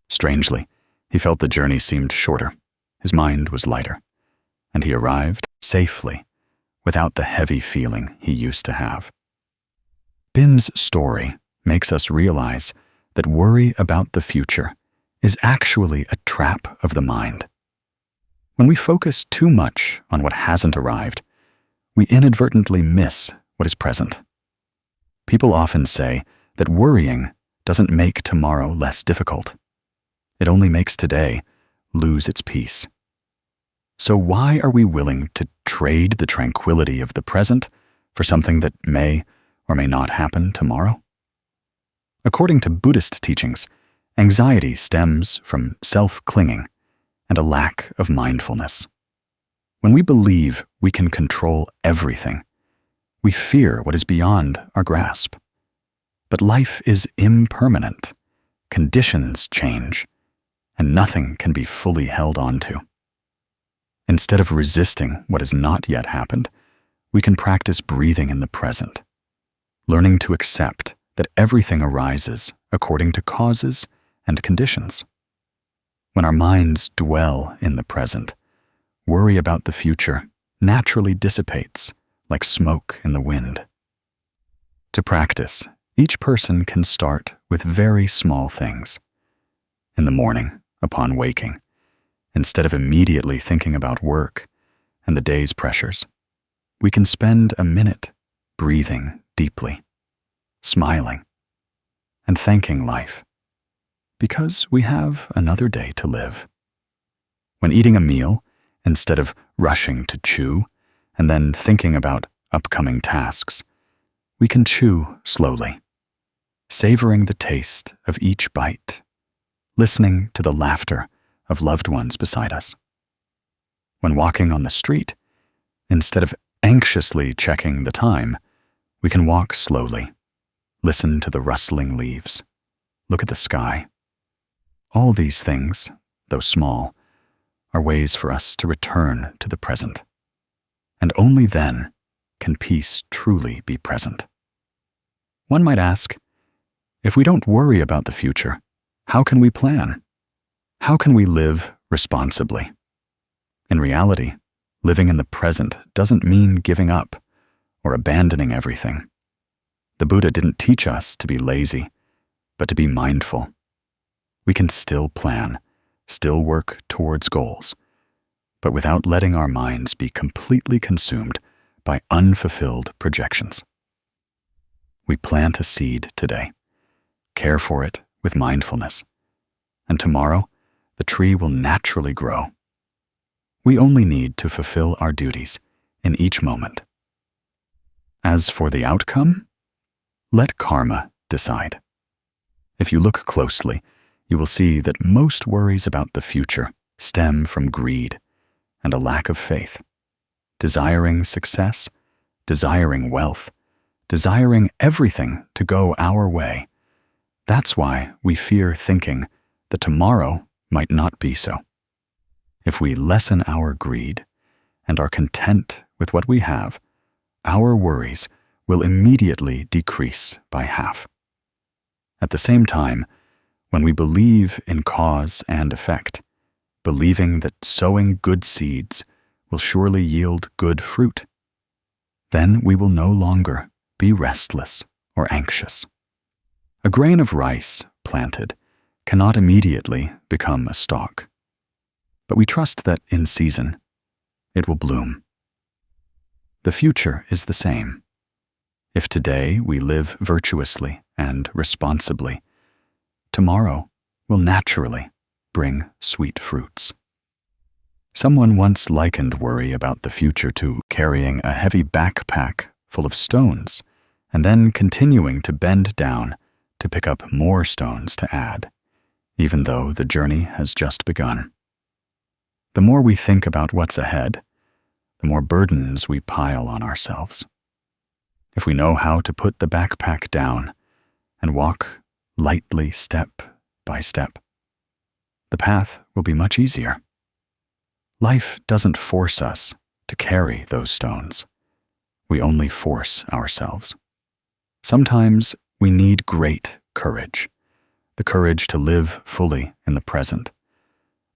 Speaker 1: Strangely, he felt the journey seemed shorter, his mind was lighter, and he arrived safely without the heavy feeling he used to have. Bin's story makes us realize that worry about the future is actually a trap of the mind. When we focus too much on what hasn't arrived, we inadvertently miss what is present. People often say that worrying doesn't make tomorrow less difficult. It only makes today lose its peace. So why are we willing to trade the tranquility of the present for something that may or may not happen tomorrow? According to Buddhist teachings, anxiety stems from self-clinging and a lack of mindfulness. When we believe we can control everything, we fear what is beyond our grasp. But life is impermanent, conditions change, and nothing can be fully held onto. Instead of resisting what has not yet happened, we can practice breathing in the present, learning to accept that everything arises according to causes and conditions. When our minds dwell in the present, worry about the future naturally dissipates like smoke in the wind. To practice, each person can start with very small things. In the morning, upon waking, instead of immediately thinking about work and the day's pressures, we can spend a minute breathing deeply, smiling, and thanking life, because we have another day to live. When eating a meal, instead of rushing to chew and then thinking about upcoming tasks, we can chew slowly, savoring the taste of each bite, listening to the laughter of loved ones beside us. When walking on the street, instead of anxiously checking the time, we can walk slowly, listen to the rustling leaves, look at the sky. All these things, though small, are ways for us to return to the present. And only then can peace truly be present. One might ask, if we don't worry about the future, how can we plan? How can we live responsibly? In reality, living in the present doesn't mean giving up or abandoning everything. The Buddha didn't teach us to be lazy, but to be mindful. We can still plan, still work towards goals, but without letting our minds be completely consumed by unfulfilled projections. We plant a seed today, care for it with mindfulness, and tomorrow the tree will naturally grow. We only need to fulfill our duties in each moment. As for the outcome, let karma decide. If you look closely, you will see that most worries about the future stem from greed and a lack of faith, desiring success, desiring wealth, desiring everything to go our way. That's why we fear thinking that tomorrow might not be so. If we lessen our greed and are content with what we have, our worries will immediately decrease by half. At the same time, when we believe in cause and effect, believing that sowing good seeds will surely yield good fruit, then we will no longer be restless or anxious. A grain of rice planted cannot immediately become a stalk, but we trust that in season it will bloom. The future is the same. If today we live virtuously and responsibly, tomorrow will naturally bring sweet fruits. Someone once likened worry about the future to carrying a heavy backpack full of stones and then continuing to bend down to pick up more stones to add, even though the journey has just begun. The more we think about what's ahead, the more burdens we pile on ourselves. If we know how to put the backpack down and walk lightly step by step, the path will be much easier. Life doesn't force us to carry those stones. We only force ourselves. Sometimes we need great courage, the courage to live fully in the present,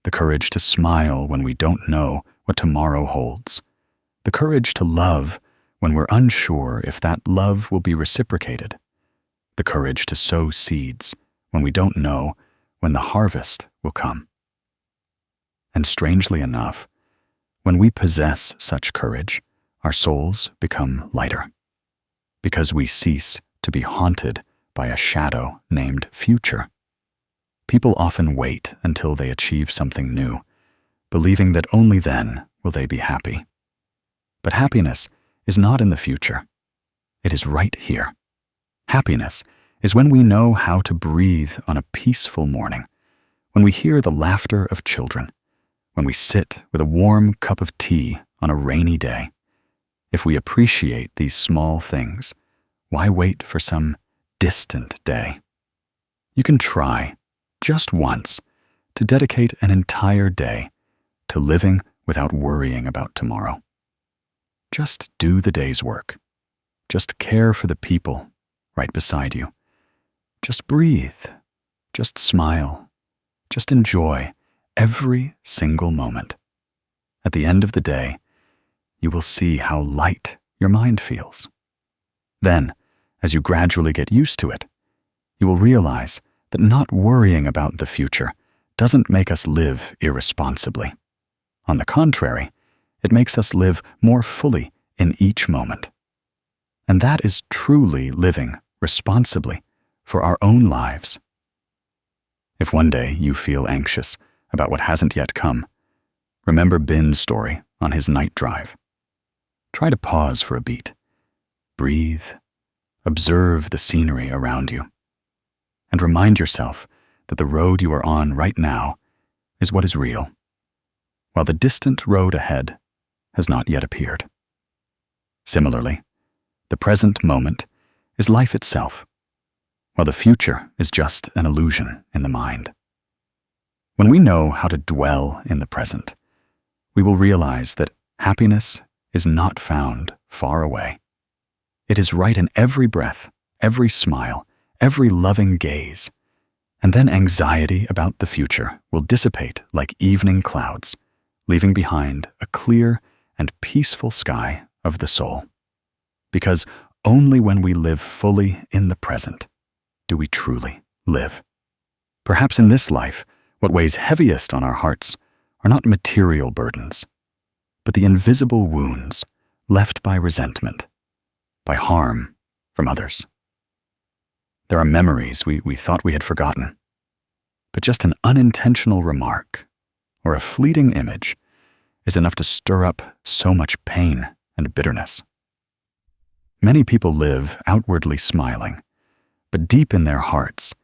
Speaker 1: the courage to smile when we don't know what tomorrow holds, the courage to love when we're unsure if that love will be reciprocated, the courage to sow seeds when we don't know when the harvest will come. And strangely enough, when we possess such courage, our souls become lighter, because we cease to be haunted by a shadow named future. People often wait until they achieve something new, believing that only then will they be happy. But happiness is not in the future. It is right here. Happiness is when we know how to breathe on a peaceful morning, when we hear the laughter of children, when we sit with a warm cup of tea on a rainy day. If we appreciate these small things, why wait for some distant day? You can try, just once, to dedicate an entire day to living without worrying about tomorrow. Just do the day's work. Just care for the people right beside you. Just breathe. Just smile. Just enjoy every single moment. At the end of the day, you will see how light your mind feels. Then, as you gradually get used to it, you will realize that not worrying about the future doesn't make us live irresponsibly. On the contrary, it makes us live more fully in each moment. And that is truly living responsibly for our own lives. If one day you feel anxious about what hasn't yet come, remember Bin's story on his night drive. Try to pause for a beat. Breathe. Observe the scenery around you. And remind yourself that the road you are on right now is what is real, while the distant road ahead has not yet appeared. Similarly, the present moment is life itself, while the future is just an illusion in the mind. When we know how to dwell in the present, we will realize that happiness is not found far away. It is right in every breath, every smile, every loving gaze, and then anxiety about the future will dissipate like evening clouds, leaving behind a clear and peaceful sky of the soul. Because only when we live fully in the present do we truly live. Perhaps in this life, what weighs heaviest on our hearts are not material burdens, but the invisible wounds left by resentment, by harm from others. There are memories we thought we had forgotten, but just an unintentional remark or a fleeting image is enough to stir up so much pain and bitterness. Many people live outwardly smiling, but deep in their hearts,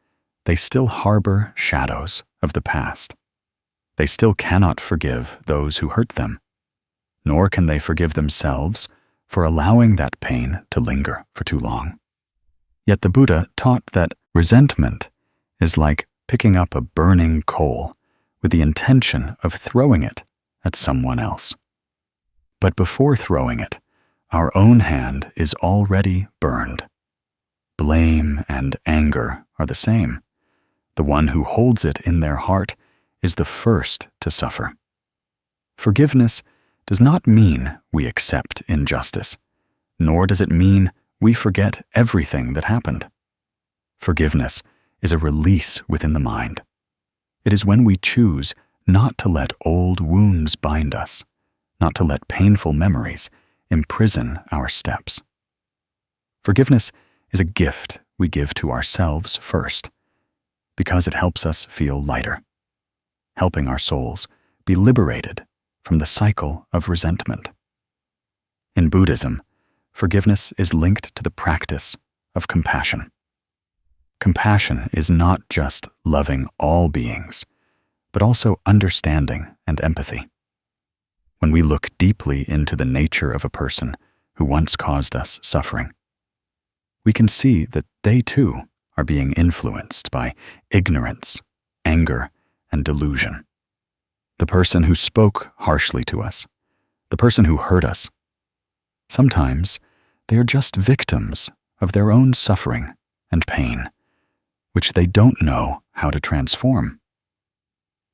Speaker 1: they still harbor shadows of the past. They still cannot forgive those who hurt them, nor can they forgive themselves for allowing that pain to linger for too long. Yet the Buddha taught that resentment is like picking up a burning coal with the intention of throwing it at someone else. But before throwing it, our own hand is already burned. Blame and anger are the same. The one who holds it in their heart is the first to suffer. Forgiveness does not mean we accept injustice, nor does it mean we forget everything that happened. Forgiveness is a release within the mind. It is when we choose not to let old wounds bind us, not to let painful memories imprison our steps. Forgiveness is a gift we give to ourselves first, because it helps us feel lighter, helping our souls be liberated from the cycle of resentment. In Buddhism, forgiveness is linked to the practice of compassion. Compassion is not just loving all beings, but also understanding and empathy. When we look deeply into the nature of a person who once caused us suffering, we can see that they too are being influenced by ignorance, anger, and delusion. The person who spoke harshly to us, the person who hurt us, sometimes they are just victims of their own suffering and pain, which they don't know how to transform.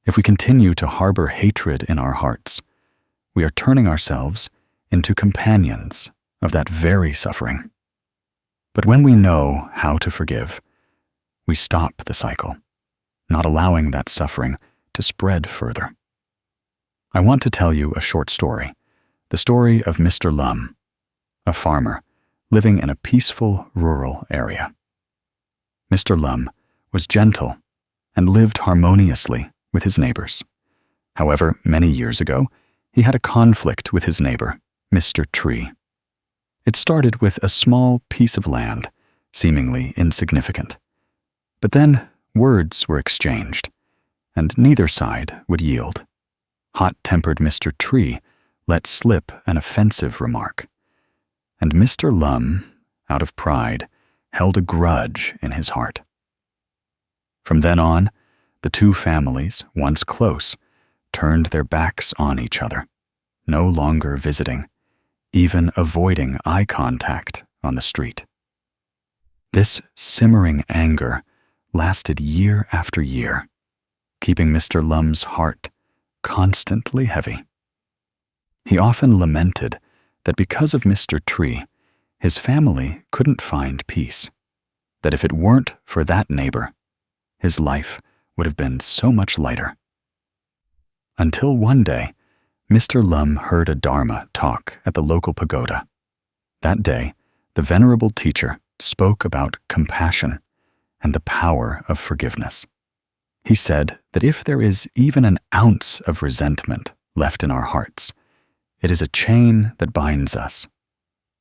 Speaker 1: If we continue to harbor hatred in our hearts, we are turning ourselves into companions of that very suffering. But when we know how to forgive, we stop the cycle, not allowing that suffering to spread further. I want to tell you a short story, the story of Mr. Lum, a farmer living in a peaceful rural area. Mr. Lum was gentle and lived harmoniously with his neighbors. However, many years ago, he had a conflict with his neighbor, Mr. Tree. It started with a small piece of land, seemingly insignificant. But then words were exchanged, and neither side would yield. Hot-tempered Mr. Tree let slip an offensive remark, and Mr. Lum, out of pride, held a grudge in his heart. From then on, the two families, once close, turned their backs on each other, no longer visiting, even avoiding eye contact on the street. This simmering anger lasted year after year, keeping Mr. Lum's heart constantly heavy. He often lamented that because of Mr. Tree, his family couldn't find peace, that if it weren't for that neighbor, his life would have been so much lighter. Until one day, Mr. Lum heard a Dharma talk at the local pagoda. That day, the venerable teacher spoke about compassion and the power of forgiveness. He said that if there is even an ounce of resentment left in our hearts, it is a chain that binds us.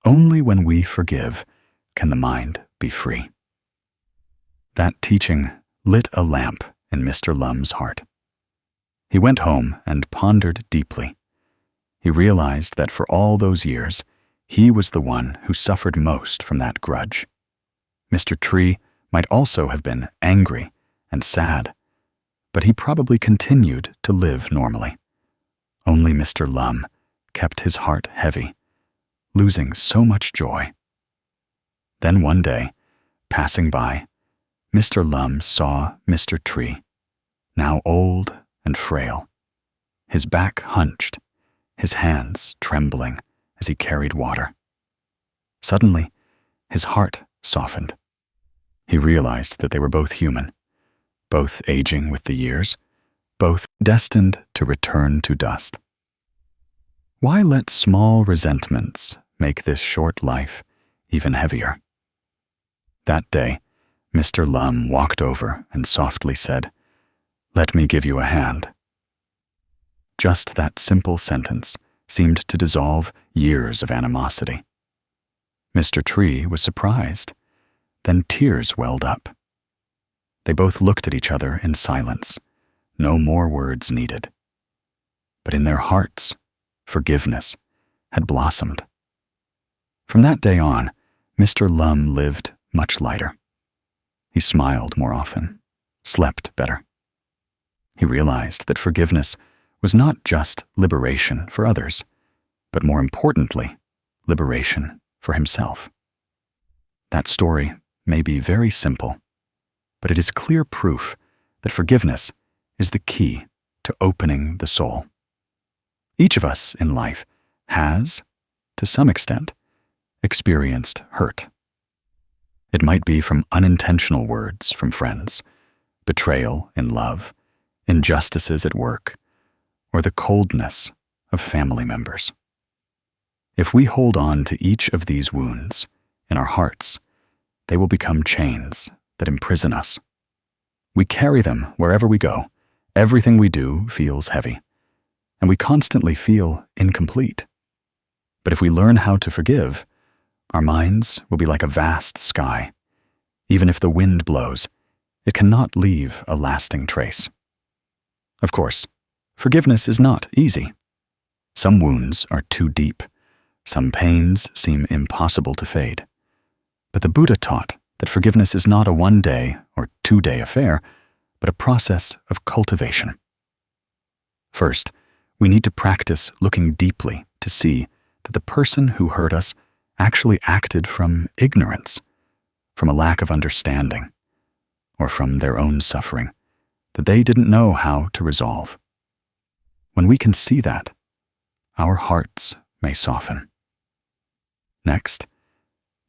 Speaker 1: Only when we forgive can the mind be free. That teaching lit a lamp in Mr. Lum's heart. He went home and pondered deeply. He realized that for all those years, he was the one who suffered most from that grudge. Mr. Tree might also have been angry and sad, but he probably continued to live normally. Only Mr. Lum kept his heart heavy, losing so much joy. Then one day, passing by, Mr. Lum saw Mr. Tree, now old and frail, his back hunched, his hands trembling as he carried water. Suddenly, his heart softened. He realized that they were both human, both aging with the years, both destined to return to dust. Why let small resentments make this short life even heavier? That day, Mr. Lum walked over and softly said, "Let me give you a hand." Just that simple sentence seemed to dissolve years of animosity. Mr. Tree was surprised. Then tears welled up. They both looked at each other in silence, no more words needed. But in their hearts, forgiveness had blossomed. From that day on, Mr. Lum lived much lighter. He smiled more often, slept better. He realized that forgiveness was not just liberation for others, but more importantly, liberation for himself. That story may be very simple, but it is clear proof that forgiveness is the key to opening the soul. Each of us in life has, to some extent, experienced hurt. It might be from unintentional words from friends, betrayal in love, injustices at work, or the coldness of family members. If we hold on to each of these wounds in our hearts, they will become chains that imprison us. We carry them wherever we go. Everything we do feels heavy, and we constantly feel incomplete. But if we learn how to forgive, our minds will be like a vast sky. Even if the wind blows, it cannot leave a lasting trace. Of course, forgiveness is not easy. Some wounds are too deep. Some pains seem impossible to fade. But the Buddha taught that forgiveness is not a one-day or two-day affair, but a process of cultivation. First, we need to practice looking deeply to see that the person who hurt us actually acted from ignorance, from a lack of understanding, or from their own suffering that they didn't know how to resolve. When we can see that, our hearts may soften. Next,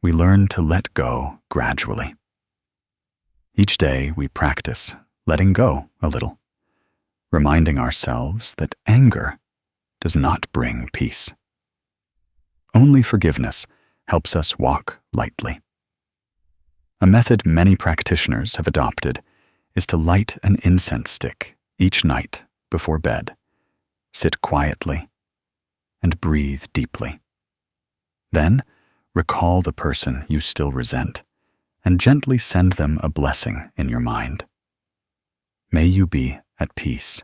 Speaker 1: we learn to let go gradually. Each day we practice letting go a little, reminding ourselves that anger does not bring peace. Only forgiveness helps us walk lightly. A method many practitioners have adopted is to light an incense stick each night before bed, sit quietly, and breathe deeply. Then, recall the person you still resent and gently send them a blessing in your mind. May you be at peace.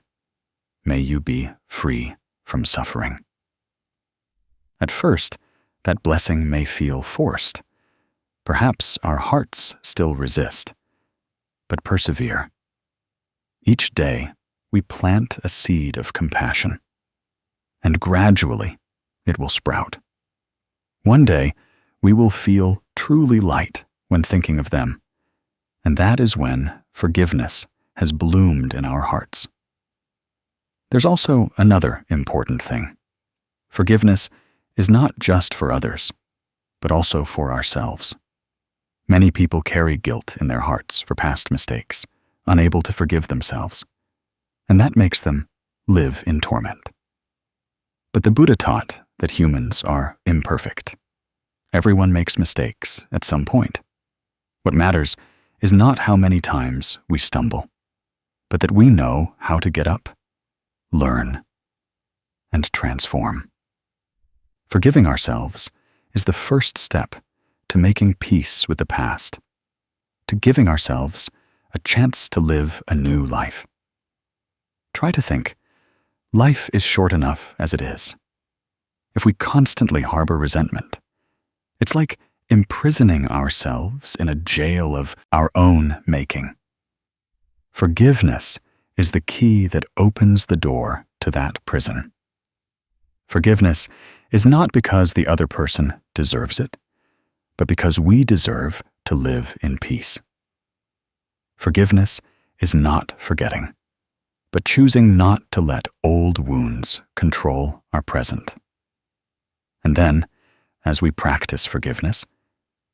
Speaker 1: May you be free from suffering. At first, that blessing may feel forced. Perhaps our hearts still resist, but persevere. Each day, we plant a seed of compassion, and gradually it will sprout. One day, we will feel truly light when thinking of them, and that is when forgiveness has bloomed in our hearts. There's also another important thing. Forgiveness is not just for others, but also for ourselves. Many people carry guilt in their hearts for past mistakes, unable to forgive themselves, and that makes them live in torment. But the Buddha taught that humans are imperfect. Everyone makes mistakes at some point. What matters is not how many times we stumble, but that we know how to get up, learn, and transform. Forgiving ourselves is the first step to making peace with the past, to giving ourselves a chance to live a new life. Try to think, life is short enough as it is. If we constantly harbor resentment, it's like imprisoning ourselves in a jail of our own making. Forgiveness is the key that opens the door to that prison. Forgiveness is not because the other person deserves it, but because we deserve to live in peace. Forgiveness is not forgetting, but choosing not to let old wounds control our present. And then, as we practice forgiveness,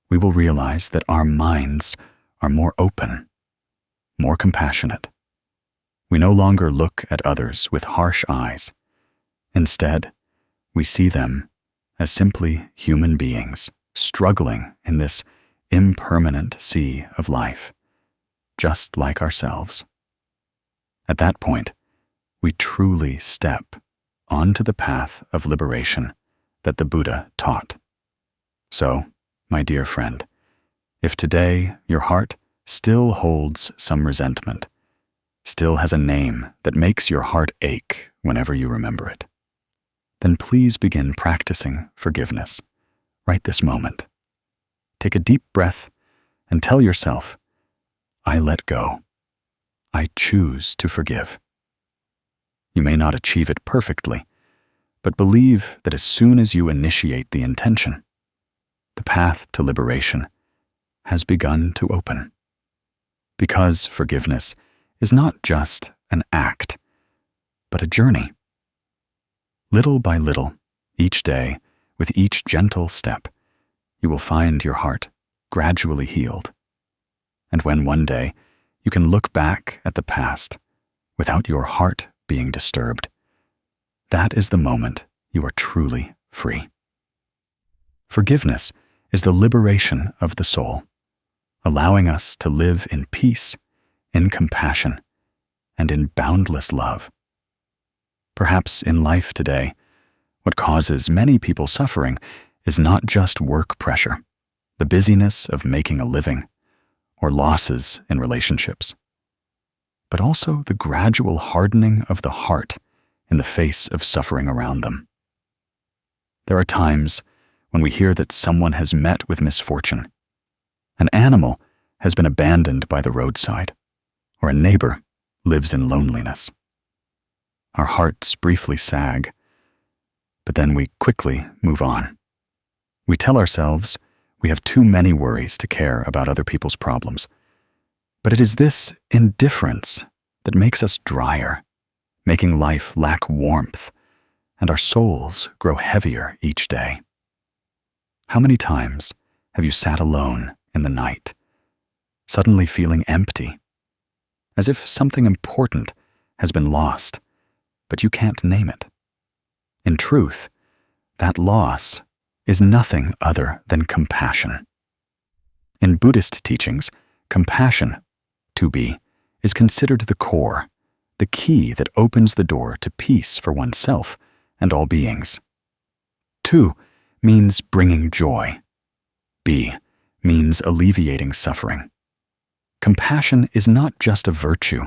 Speaker 1: we will realize that our minds are more open, more compassionate. We no longer look at others with harsh eyes. Instead, we see them as simply human beings struggling in this impermanent sea of life, just like ourselves. At that point, we truly step onto the path of liberation that the Buddha taught. So, my dear friend, if today your heart still holds some resentment, still has a name that makes your heart ache whenever you remember it, then please begin practicing forgiveness right this moment. Take a deep breath and tell yourself, I let go. I choose to forgive. You may not achieve it perfectly, but believe that as soon as you initiate the intention, the path to liberation has begun to open. Because forgiveness is not just an act, but a journey. Little by little, each day, with each gentle step, you will find your heart gradually healed. And when one day you can look back at the past without your heart being disturbed, that is the moment you are truly free. Forgiveness is the liberation of the soul, allowing us to live in peace, in compassion, and in boundless love. Perhaps in life today, what causes many people suffering is not just work pressure, the busyness of making a living, or losses in relationships, but also the gradual hardening of the heart in the face of suffering around them. There are times when we hear that someone has met with misfortune, an animal has been abandoned by the roadside, or a neighbor lives in loneliness. Our hearts briefly sag, but then we quickly move on. We tell ourselves we have too many worries to care about other people's problems. But it is this indifference that makes us drier, making life lack warmth, and our souls grow heavier each day. How many times have you sat alone in the night, suddenly feeling empty, as if something important has been lost, but you can't name it? In truth, that loss is nothing other than compassion. In Buddhist teachings, compassion, to be, is considered the core, the key that opens the door to peace for oneself and all beings. To means bringing joy. Be means alleviating suffering. Compassion is not just a virtue,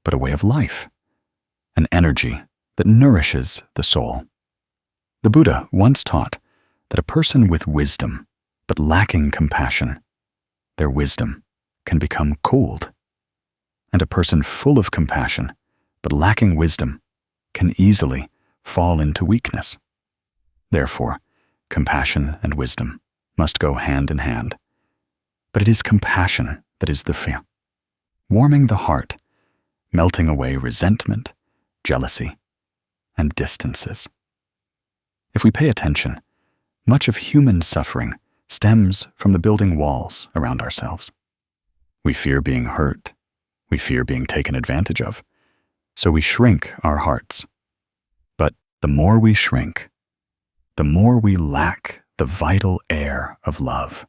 Speaker 1: but a way of life, an energy that nourishes the soul. The Buddha once taught that a person with wisdom, but lacking compassion, their wisdom can become cold. And a person full of compassion, but lacking wisdom, can easily fall into weakness. Therefore, compassion and wisdom must go hand in hand. But it is compassion that is the fear, warming the heart, melting away resentment, jealousy, and distances. If we pay attention, much of human suffering stems from the building walls around ourselves. We fear being hurt. We fear being taken advantage of. So we shrink our hearts. But the more we shrink, the more we lack the vital air of love,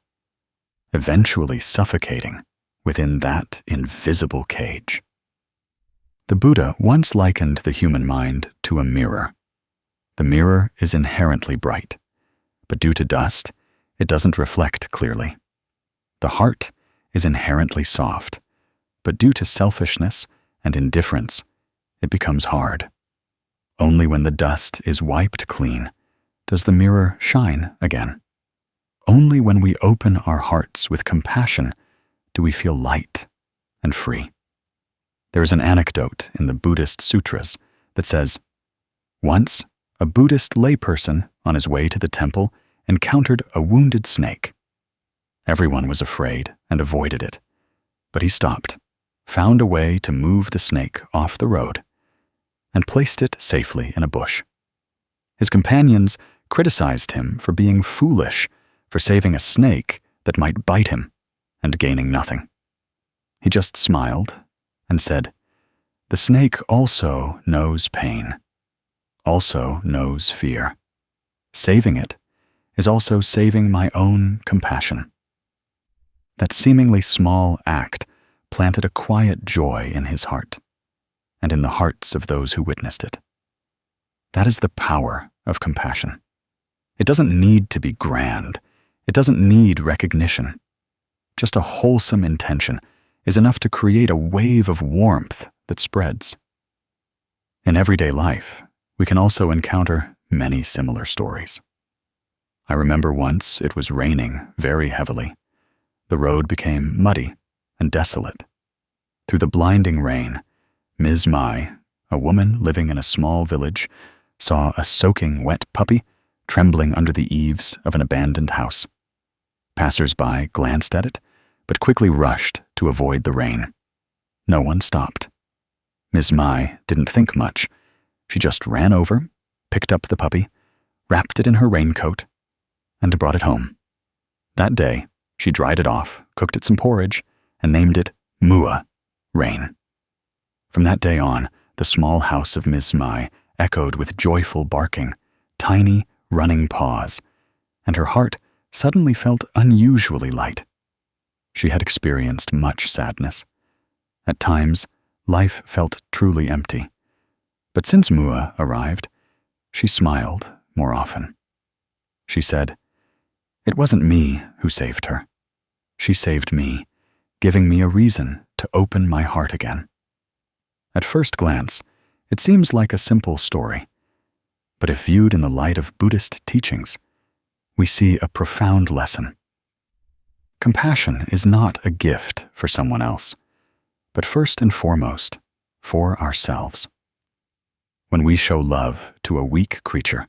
Speaker 1: eventually suffocating within that invisible cage. The Buddha once likened the human mind to a mirror. The mirror is inherently bright, but due to dust, it doesn't reflect clearly. The heart is inherently soft, but due to selfishness and indifference, it becomes hard. Only when the dust is wiped clean does the mirror shine again. Only when we open our hearts with compassion do we feel light and free. There is an anecdote in the Buddhist sutras that says, once a Buddhist layperson on his way to the temple encountered a wounded snake. Everyone was afraid and avoided it, but he stopped, found a way to move the snake off the road, and placed it safely in a bush. His companions criticized him for being foolish, for saving a snake that might bite him and gaining nothing. He just smiled and said, "The snake also knows pain, also knows fear. Saving it is also saving my own compassion." That seemingly small act planted a quiet joy in his heart and in the hearts of those who witnessed it. That is the power of compassion. It doesn't need to be grand. It doesn't need recognition. Just a wholesome intention is enough to create a wave of warmth that spreads. In everyday life, we can also encounter many similar stories. I remember once it was raining very heavily. The road became muddy and desolate. Through the blinding rain, Ms. Mai, a woman living in a small village, saw a soaking wet puppy trembling under the eaves of an abandoned house. Passers-by glanced at it, but quickly rushed to avoid the rain. No one stopped. Ms. Mai didn't think much. She just ran over, picked up the puppy, wrapped it in her raincoat, and brought it home. That day, she dried it off, cooked it some porridge, and named it Mua, rain. From that day on, the small house of Ms. Mai echoed with joyful barking, tiny, running paws, and her heart suddenly felt unusually light. She had experienced much sadness. At times, life felt truly empty. But since Mua arrived, she smiled more often. She said, "It wasn't me who saved her. She saved me, giving me a reason to open my heart again." At first glance, it seems like a simple story. But if viewed in the light of Buddhist teachings, we see a profound lesson. Compassion is not a gift for someone else, but first and foremost, for ourselves. When we show love to a weak creature,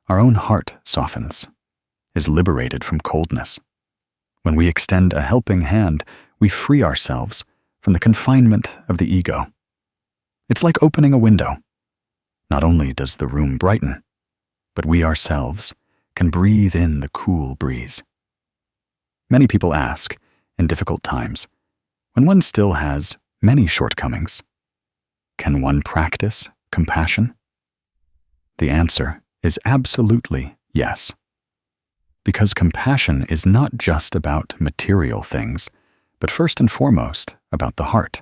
Speaker 1: our own heart softens, is liberated from coldness. When we extend a helping hand, we free ourselves from the confinement of the ego. It's like opening a window. Not only does the room brighten, but we ourselves can breathe in the cool breeze. Many people ask, in difficult times, when one still has many shortcomings, can one practice compassion? The answer is absolutely yes. Because compassion is not just about material things, but first and foremost about the heart.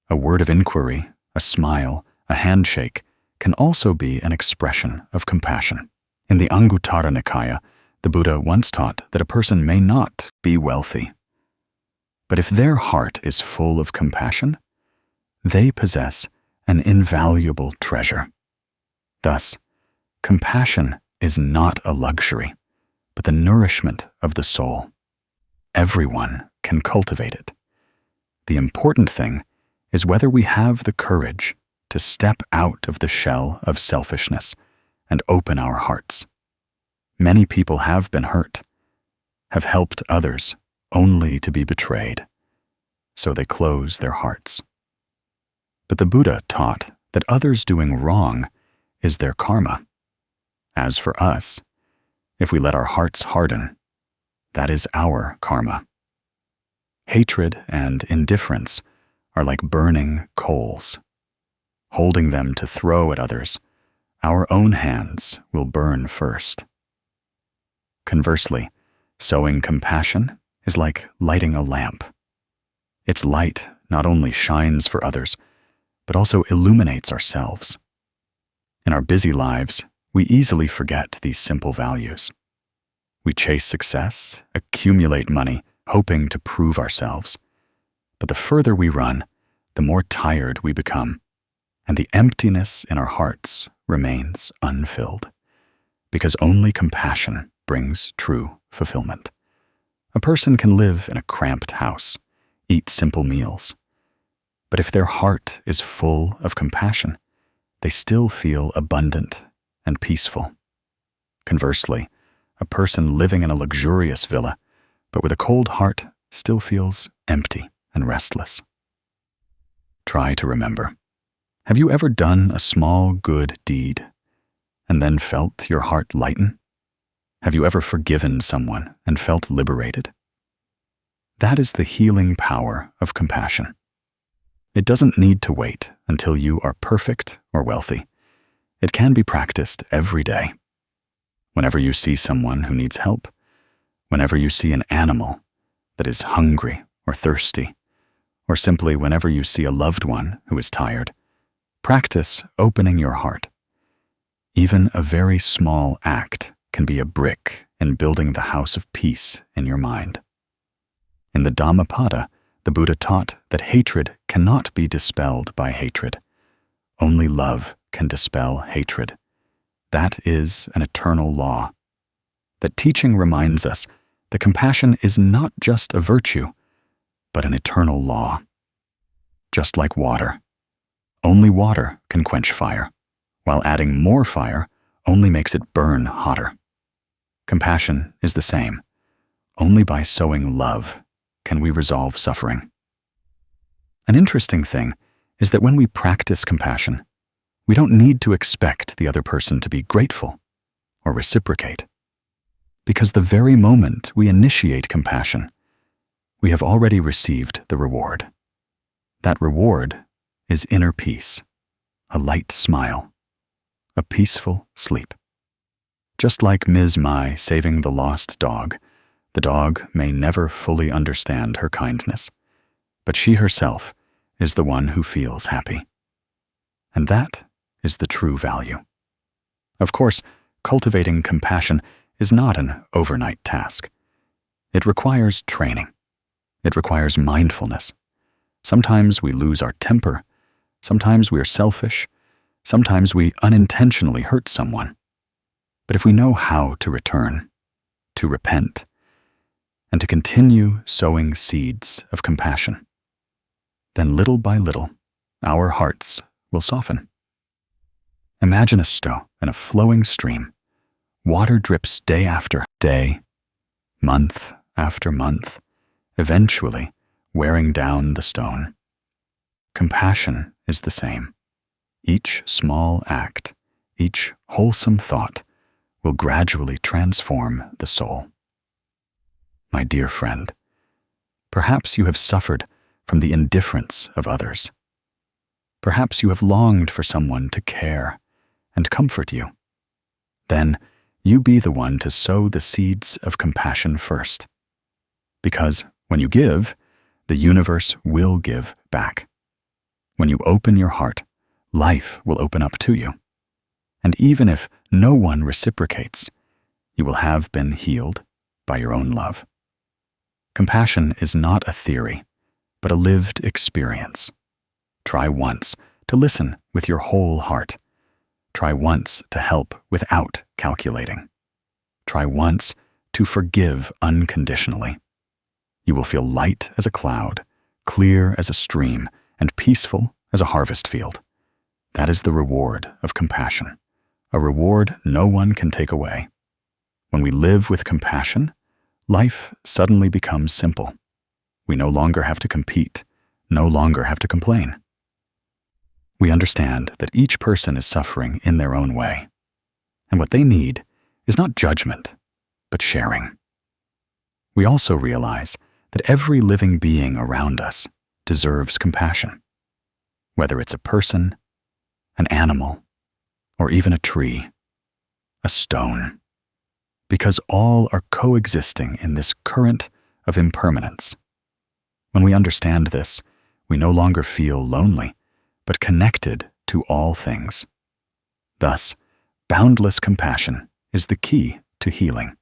Speaker 1: A word of inquiry, a smile, a handshake can also be an expression of compassion. In the Anguttara Nikaya, the Buddha once taught that a person may not be wealthy, but if their heart is full of compassion, they possess an invaluable treasure. Thus, compassion is not a luxury, but the nourishment of the soul. Everyone can cultivate it. The important thing is whether we have the courage to step out of the shell of selfishness and open our hearts. Many people have been hurt, have helped others only to be betrayed, so they close their hearts. But the Buddha taught that others doing wrong is their karma. As for us, if we let our hearts harden, that is our karma. Hatred and indifference are like burning coals. Holding them to throw at others, our own hands will burn first. Conversely, sowing compassion is like lighting a lamp. Its light not only shines for others, but also illuminates ourselves. In our busy lives, we easily forget these simple values. We chase success, accumulate money, hoping to prove ourselves. But the further we run, the more tired we become, and the emptiness in our hearts remains unfilled, because only compassion brings true fulfillment. A person can live in a cramped house, eat simple meals, but if their heart is full of compassion, they still feel abundant and peaceful. Conversely, a person living in a luxurious villa, but with a cold heart, still feels empty and restless. Try to remember. Have you ever done a small good deed and then felt your heart lighten? Have you ever forgiven someone and felt liberated? That is the healing power of compassion. It doesn't need to wait until you are perfect or wealthy. It can be practiced every day. Whenever you see someone who needs help, whenever you see an animal that is hungry or thirsty, or simply whenever you see a loved one who is tired, practice opening your heart. Even a very small act can be a brick in building the house of peace in your mind. In the Dhammapada, the Buddha taught that hatred cannot be dispelled by hatred. Only love can dispel hatred. That is an eternal law. That teaching reminds us that compassion is not just a virtue, but an eternal law. Just like water, only water can quench fire, while adding more fire only makes it burn hotter. Compassion is the same. Only by sowing love can we resolve suffering. An interesting thing is that when we practice compassion, we don't need to expect the other person to be grateful or reciprocate. Because the very moment we initiate compassion, we have already received the reward. That reward is inner peace, a light smile, a peaceful sleep. Just like Ms. Mai saving the lost dog, the dog may never fully understand her kindness, but she herself is the one who feels happy. And that is the true value. Of course, cultivating compassion is not an overnight task. It requires training. It requires mindfulness. Sometimes we lose our temper. Sometimes we are selfish. Sometimes we unintentionally hurt someone. But if we know how to return, to repent, and to continue sowing seeds of compassion, then little by little, our hearts will soften. Imagine a snow in a flowing stream. Water drips day after day, month after month, eventually wearing down the stone. Compassion is the same. Each small act, each wholesome thought will gradually transform the soul. My dear friend, perhaps you have suffered from the indifference of others. Perhaps you have longed for someone to care and comfort you. Then you be the one to sow the seeds of compassion first. Because when you give, the universe will give back. When you open your heart, life will open up to you. And even if no one reciprocates, you will have been healed by your own love. Compassion is not a theory, but a lived experience. Try once to listen with your whole heart. Try once to help without calculating. Try once to forgive unconditionally. You will feel light as a cloud, clear as a stream, and peaceful as a harvest field. That is the reward of compassion, a reward no one can take away. When we live with compassion, life suddenly becomes simple. We no longer have to compete, no longer have to complain. We understand that each person is suffering in their own way, and what they need is not judgment, but sharing. We also realize that every living being around us deserves compassion, whether it's a person, an animal, or even a tree, a stone, because all are coexisting in this current of impermanence. When we understand this, we no longer feel lonely, but connected to all things. Thus, boundless compassion is the key to healing.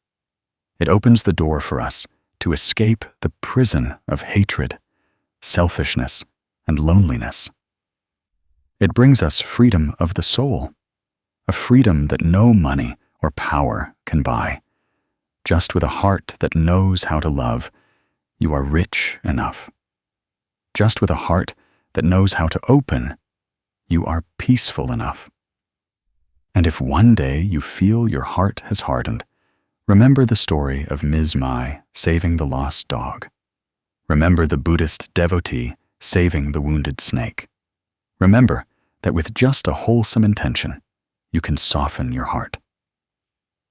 Speaker 1: It opens the door for us to escape the prison of hatred, selfishness, and loneliness. It brings us freedom of the soul, a freedom that no money or power can buy. Just with a heart that knows how to love, you are rich enough. Just with a heart that knows how to open, you are peaceful enough. And if one day you feel your heart has hardened, remember the story of Ms. Mai saving the lost dog. Remember the Buddhist devotee saving the wounded snake. Remember that with just a wholesome intention, you can soften your heart.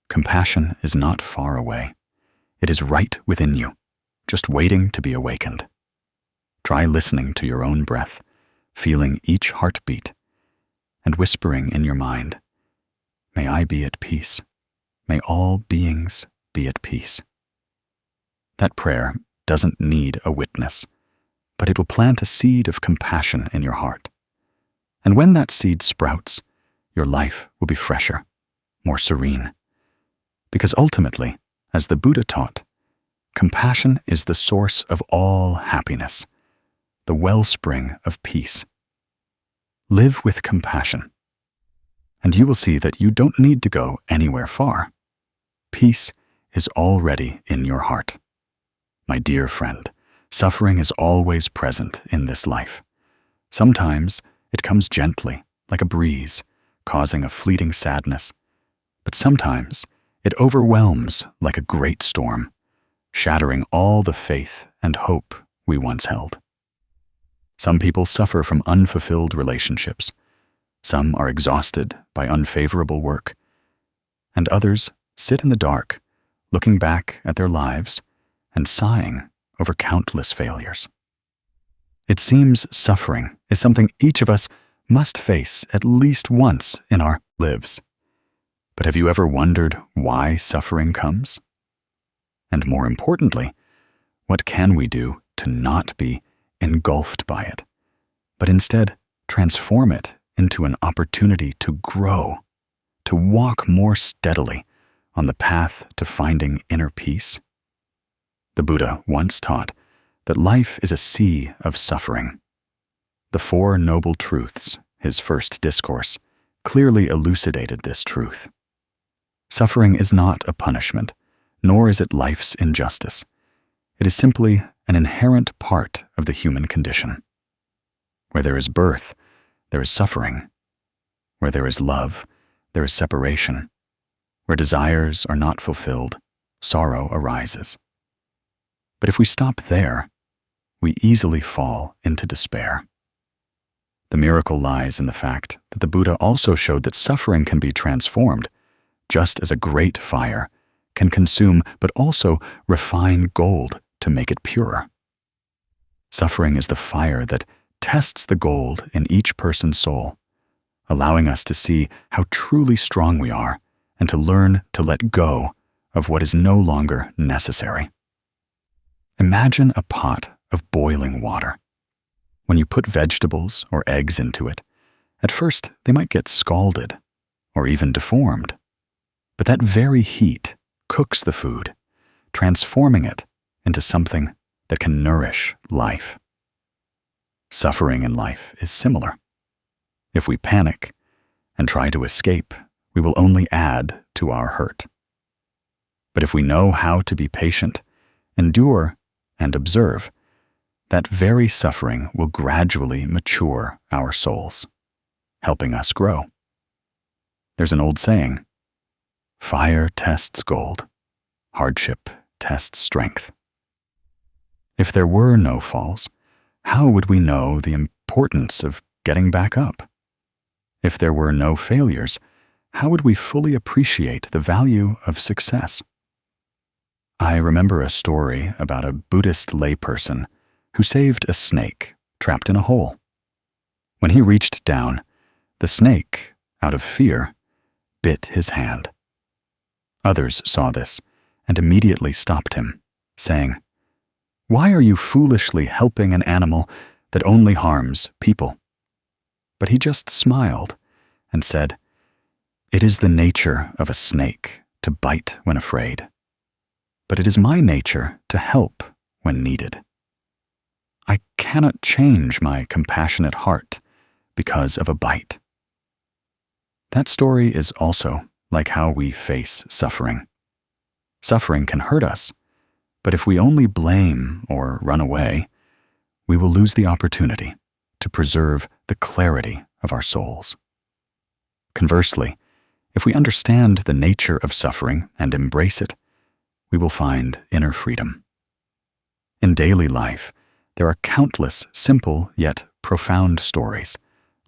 Speaker 1: Compassion is not far away. It is right within you, just waiting to be awakened. Try listening to your own breath, feeling each heartbeat, and whispering in your mind, "May I be at peace. May all beings be at peace." That prayer doesn't need a witness, but it will plant a seed of compassion in your heart. And when that seed sprouts, your life will be fresher, more serene. Because ultimately, as the Buddha taught, compassion is the source of all happiness, the wellspring of peace. Live with compassion, and you will see that you don't need to go anywhere far. Peace is already in your heart. My dear friend, suffering is always present in this life. Sometimes it comes gently, like a breeze, causing a fleeting sadness, but sometimes it overwhelms like a great storm, shattering all the faith and hope we once held. Some people suffer from unfulfilled relationships. Some are exhausted by unfavorable work, and others sit in the dark, looking back at their lives and sighing over countless failures. It seems suffering is something each of us must face at least once in our lives. But have you ever wondered why suffering comes? And more importantly, what can we do to not be engulfed by it, but instead transform it into an opportunity to grow, to walk more steadily on the path to finding inner peace? The Buddha once taught that life is a sea of suffering. The Four Noble Truths, his first discourse, clearly elucidated this truth. Suffering is not a punishment, nor is it life's injustice. It is simply an inherent part of the human condition. Where there is birth, there is suffering. Where there is love, there is separation. Where desires are not fulfilled, sorrow arises. But if we stop there, we easily fall into despair. The miracle lies in the fact that the Buddha also showed that suffering can be transformed, just as a great fire can consume but also refine gold to make it purer. Suffering is the fire that tests the gold in each person's soul, allowing us to see how truly strong we are and to learn to let go of what is no longer necessary. Imagine a pot of boiling water. When you put vegetables or eggs into it, at first they might get scalded or even deformed. But that very heat cooks the food, transforming it into something that can nourish life. Suffering in life is similar. If we panic and try to escape, we will only add to our hurt. But if we know how to be patient, endure, and observe, that very suffering will gradually mature our souls, helping us grow. There's an old saying, "Fire tests gold, hardship tests strength." If there were no falls, how would we know the importance of getting back up? If there were no failures, how would we fully appreciate the value of success? I remember a story about a Buddhist layperson who saved a snake trapped in a hole. When he reached down, the snake, out of fear, bit his hand. Others saw this and immediately stopped him, saying, "Why are you foolishly helping an animal that only harms people?" But he just smiled and said, "It is the nature of a snake to bite when afraid, but it is my nature to help when needed. I cannot change my compassionate heart because of a bite." That story is also like how we face suffering. Suffering can hurt us, but if we only blame or run away, we will lose the opportunity to preserve the clarity of our souls. Conversely, if we understand the nature of suffering and embrace it, we will find inner freedom. In daily life, there are countless simple yet profound stories,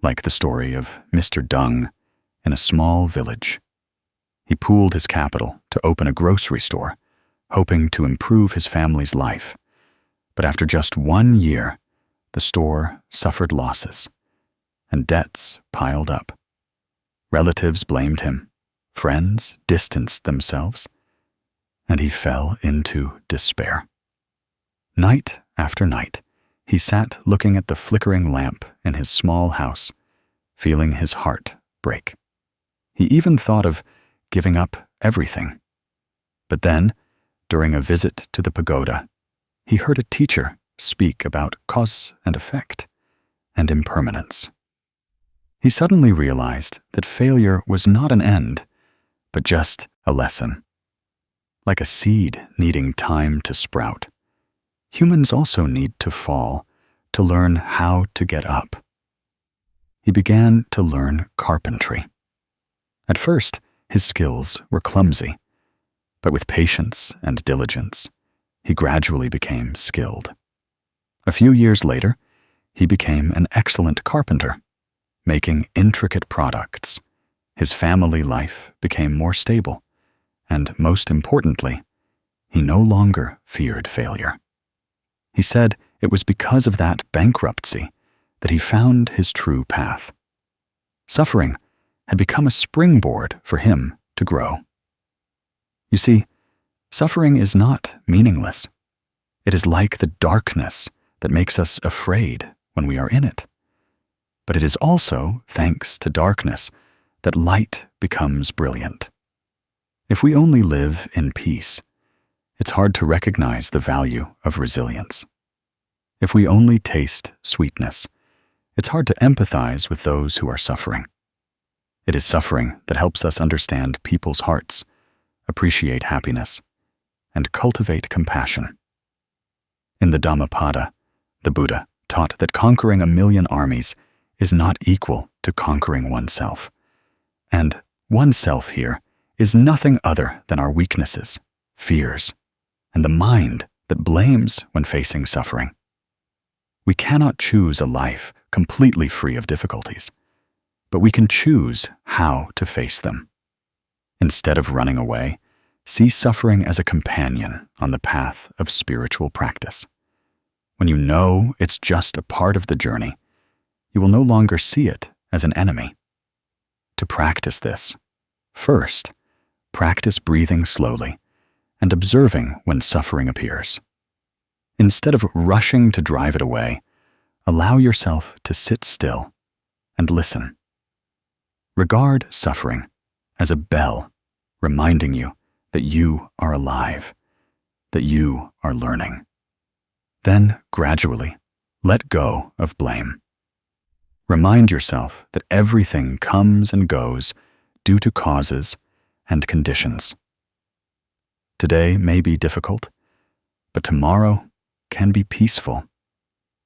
Speaker 1: like the story of Mr. Dung in a small village. He pooled his capital to open a grocery store, hoping to improve his family's life. But after just 1 year, the store suffered losses, and debts piled up. Relatives blamed him, friends distanced themselves, and he fell into despair. Night after night, he sat looking at the flickering lamp in his small house, feeling his heart break. He even thought of giving up everything. But then, during a visit to the pagoda, he heard a teacher speak about cause and effect and impermanence. He suddenly realized that failure was not an end, but just a lesson. Like a seed needing time to sprout, humans also need to fall to learn how to get up. He began to learn carpentry, At first, his skills were clumsy, but with patience and diligence, he gradually became skilled. A few years later, he became an excellent carpenter, making intricate products. His family life became more stable, and most importantly, he no longer feared failure. He said it was because of that bankruptcy that he found his true path. Suffering had become a springboard for him to grow. You see, suffering is not meaningless. It is like the darkness that makes us afraid when we are in it. But it is also thanks to darkness that light becomes brilliant. If we only live in peace, it's hard to recognize the value of resilience. If we only taste sweetness, it's hard to empathize with those who are suffering. It is suffering that helps us understand people's hearts, appreciate happiness, and cultivate compassion. In the Dhammapada, the Buddha taught that conquering 1,000,000 armies is not equal to conquering oneself. And oneself here is nothing other than our weaknesses, fears, and the mind that blames when facing suffering. We cannot choose a life completely free of difficulties, but we can choose how to face them. Instead of running away, see suffering as a companion on the path of spiritual practice. When you know it's just a part of the journey, you will no longer see it as an enemy. To practice this, first, practice breathing slowly and observing when suffering appears. Instead of rushing to drive it away, allow yourself to sit still and listen. Regard suffering as a bell reminding you that you are alive, that you are learning. Then, gradually, let go of blame. Remind yourself that everything comes and goes due to causes and conditions. Today may be difficult, but tomorrow can be peaceful,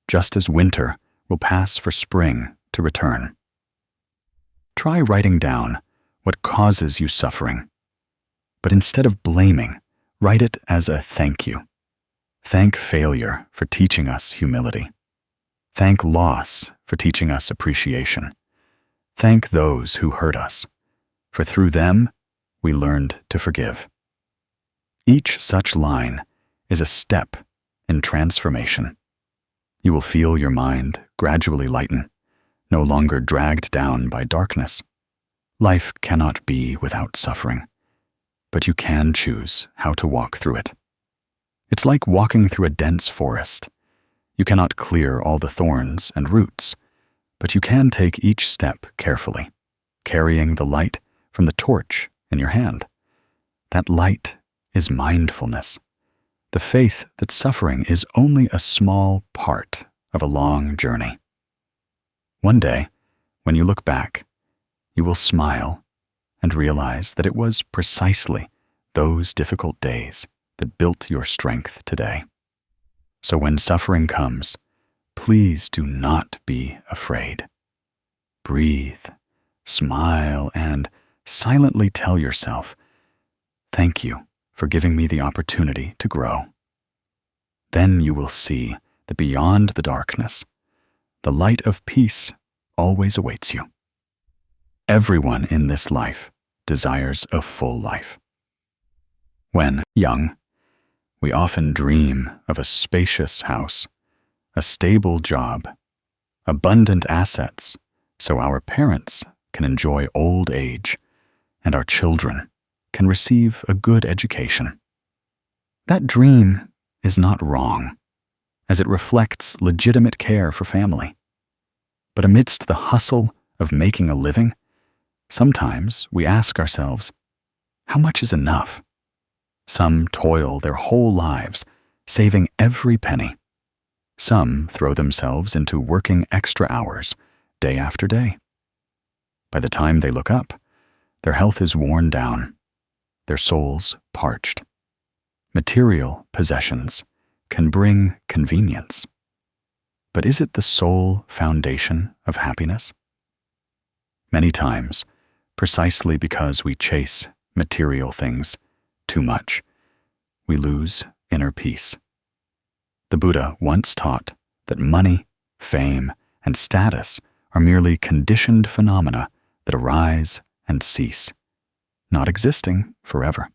Speaker 1: just as winter will pass for spring to return. Try writing down what causes you suffering, but instead of blaming, write it as a thank you. Thank failure for teaching us humility. Thank loss for teaching us appreciation. Thank those who hurt us, for through them we learned to forgive. Each such line is a step in transformation. You will feel your mind gradually lighten, no longer dragged down by darkness. Life cannot be without suffering, but you can choose how to walk through it. It's like walking through a dense forest. You cannot clear all the thorns and roots, but you can take each step carefully, carrying the light from the torch in your hand. That light is mindfulness, the faith that suffering is only a small part of a long journey. One day, when you look back, you will smile and realize that it was precisely those difficult days that built your strength today. So when suffering comes, please do not be afraid. Breathe, smile, and silently tell yourself, "Thank you for giving me the opportunity to grow." Then you will see that beyond the darkness, the light of peace always awaits you. Everyone in this life desires a full life. When young, we often dream of a spacious house, a stable job, abundant assets, so our parents can enjoy old age and our children can receive a good education. That dream is not wrong, as it reflects legitimate care for family. But amidst the hustle of making a living, sometimes we ask ourselves, how much is enough? Some toil their whole lives, saving every penny. Some throw themselves into working extra hours, day after day. By the time they look up, their health is worn down, their souls parched. Material possessions can bring convenience. But is it the sole foundation of happiness? Many times, precisely because we chase material things too much. We lose inner peace. The Buddha once taught that money, fame, and status are merely conditioned phenomena that arise and cease, not existing forever.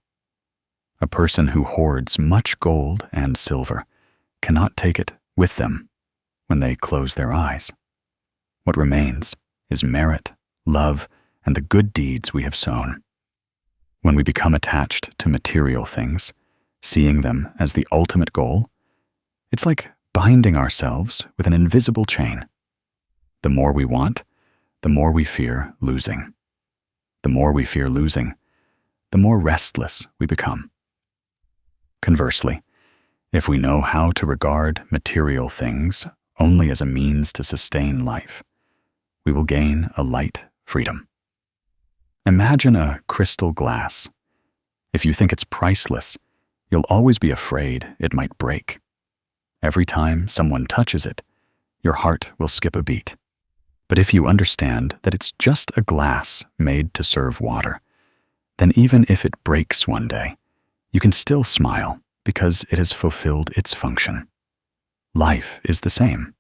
Speaker 1: A person who hoards much gold and silver cannot take it with them when they close their eyes. What remains is merit, love, and the good deeds we have sown. When we become attached to material things, seeing them as the ultimate goal, it's like binding ourselves with an invisible chain. The more we want, the more we fear losing. The more we fear losing, the more restless we become. Conversely, if we know how to regard material things only as a means to sustain life, we will gain a light freedom. Imagine a crystal glass. If you think it's priceless, you'll always be afraid it might break. Every time someone touches it, your heart will skip a beat. But if you understand that it's just a glass made to serve water, then even if it breaks one day, you can still smile because it has fulfilled its function. Life is the same.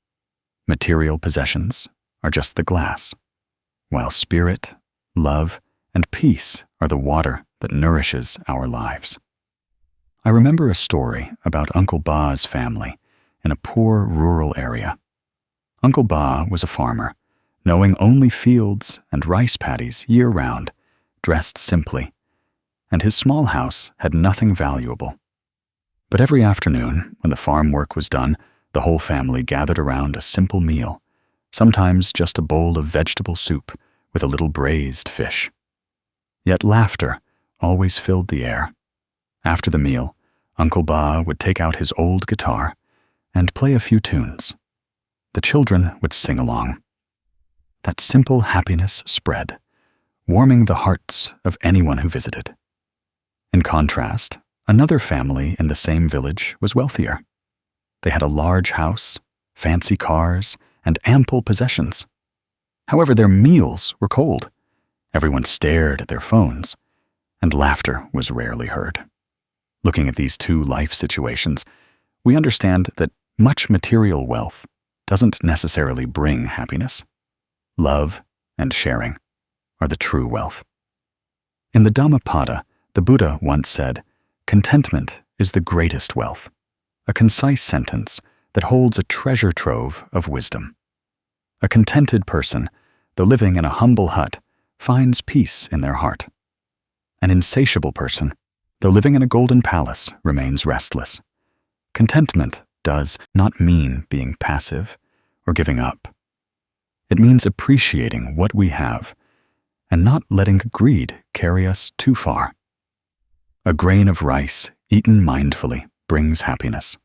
Speaker 1: Material possessions are just the glass, while spirit, love, and peace are the water that nourishes our lives. I remember a story about Uncle Ba's family in a poor rural area. Uncle Ba was a farmer, knowing only fields and rice paddies year-round, dressed simply, and his small house had nothing valuable. But every afternoon, when the farm work was done, the whole family gathered around a simple meal, sometimes just a bowl of vegetable soup with a little braised fish. Yet laughter always filled the air. After the meal, Uncle Ba would take out his old guitar and play a few tunes. The children would sing along. That simple happiness spread, warming the hearts of anyone who visited. In contrast, another family in the same village was wealthier. They had a large house, fancy cars, and ample possessions. However, their meals were cold. Everyone stared at their phones, and laughter was rarely heard. Looking at these two life situations, we understand that much material wealth doesn't necessarily bring happiness. Love and sharing are the true wealth. In the Dhammapada, the Buddha once said, "Contentment is the greatest wealth," a concise sentence that holds a treasure trove of wisdom. A contented person, though living in a humble hut, finds peace in their heart. An insatiable person, though living in a golden palace, remains restless. Contentment does not mean being passive or giving up. It means appreciating what we have and not letting greed carry us too far. A grain of rice eaten mindfully brings happiness.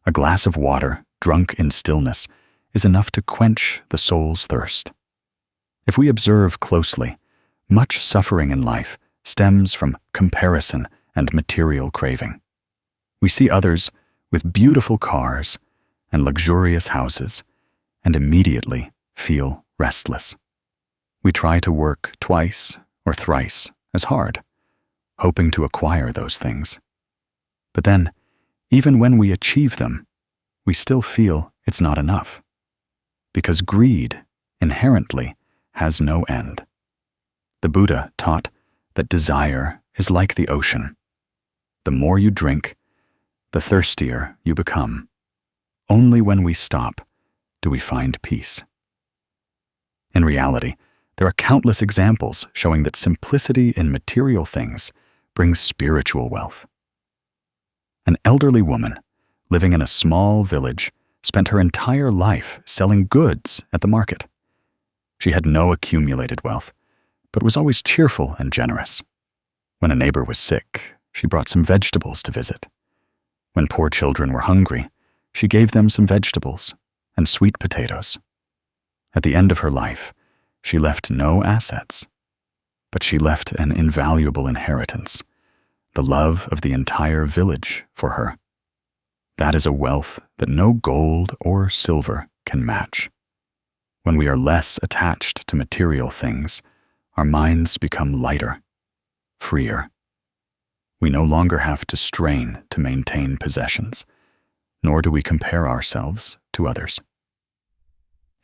Speaker 1: A glass of water drunk in stillness is enough to quench the soul's thirst. If we observe closely, much suffering in life stems from comparison and material craving. We see others with beautiful cars and luxurious houses and immediately feel restless. We try to work twice or thrice as hard, hoping to acquire those things. But then, even when we achieve them, we still feel it's not enough, because greed inherently has no end. The Buddha taught that desire is like the ocean. The more you drink, the thirstier you become. Only when we stop do we find peace. In reality, there are countless examples showing that simplicity in material things brings spiritual wealth. An elderly woman living in a small village spent her entire life selling goods at the market. She had no accumulated wealth, but was always cheerful and generous. When a neighbor was sick, she brought some vegetables to visit. When poor children were hungry, she gave them some vegetables and sweet potatoes. At the end of her life, she left no assets, but she left an invaluable inheritance, the love of the entire village for her. That is a wealth that no gold or silver can match. When we are less attached to material things, our minds become lighter, freer. We no longer have to strain to maintain possessions, nor do we compare ourselves to others.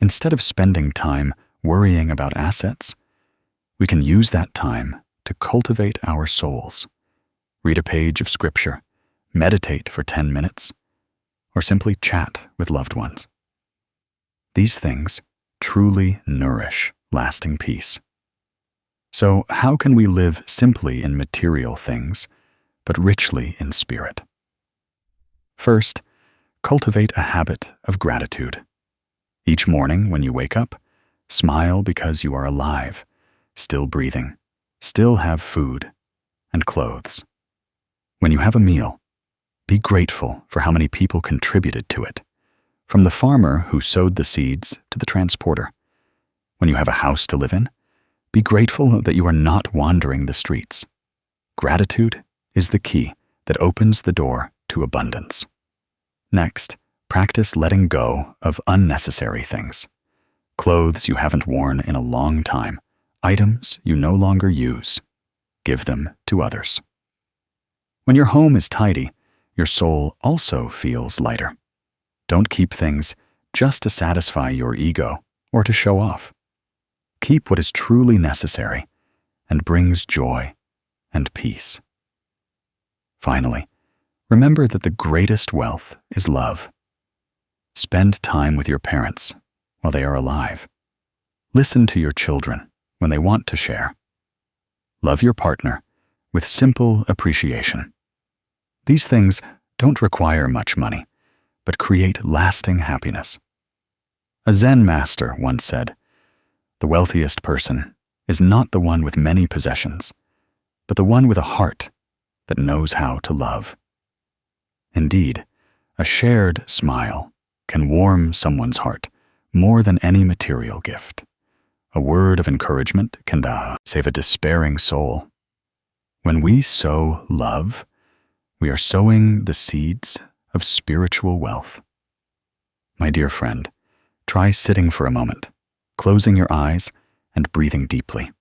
Speaker 1: Instead of spending time worrying about assets, we can use that time to cultivate our souls, read a page of scripture, meditate for 10 minutes, or simply chat with loved ones. These things truly nourish lasting peace. So how can we live simply in material things, but richly in spirit? First, cultivate a habit of gratitude. Each morning when you wake up, smile because you are alive, still breathing, still have food and clothes. When you have a meal, be grateful for how many people contributed to it, from the farmer who sowed the seeds to the transporter. When you have a house to live in, be grateful that you are not wandering the streets. Gratitude is the key that opens the door to abundance. Next, practice letting go of unnecessary things. Clothes you haven't worn in a long time, items you no longer use. Give them to others. When your home is tidy, your soul also feels lighter. Don't keep things just to satisfy your ego or to show off. Keep what is truly necessary and brings joy and peace. Finally, remember that the greatest wealth is love. Spend time with your parents while they are alive. Listen to your children when they want to share. Love your partner with simple appreciation. These things don't require much money, but create lasting happiness. A Zen master once said, "The wealthiest person is not the one with many possessions, but the one with a heart that knows how to love." Indeed, a shared smile can warm someone's heart more than any material gift. A word of encouragement can save a despairing soul. When we sow love, we are sowing the seeds of spiritual wealth. My dear friend, try sitting for a moment, closing your eyes and breathing deeply.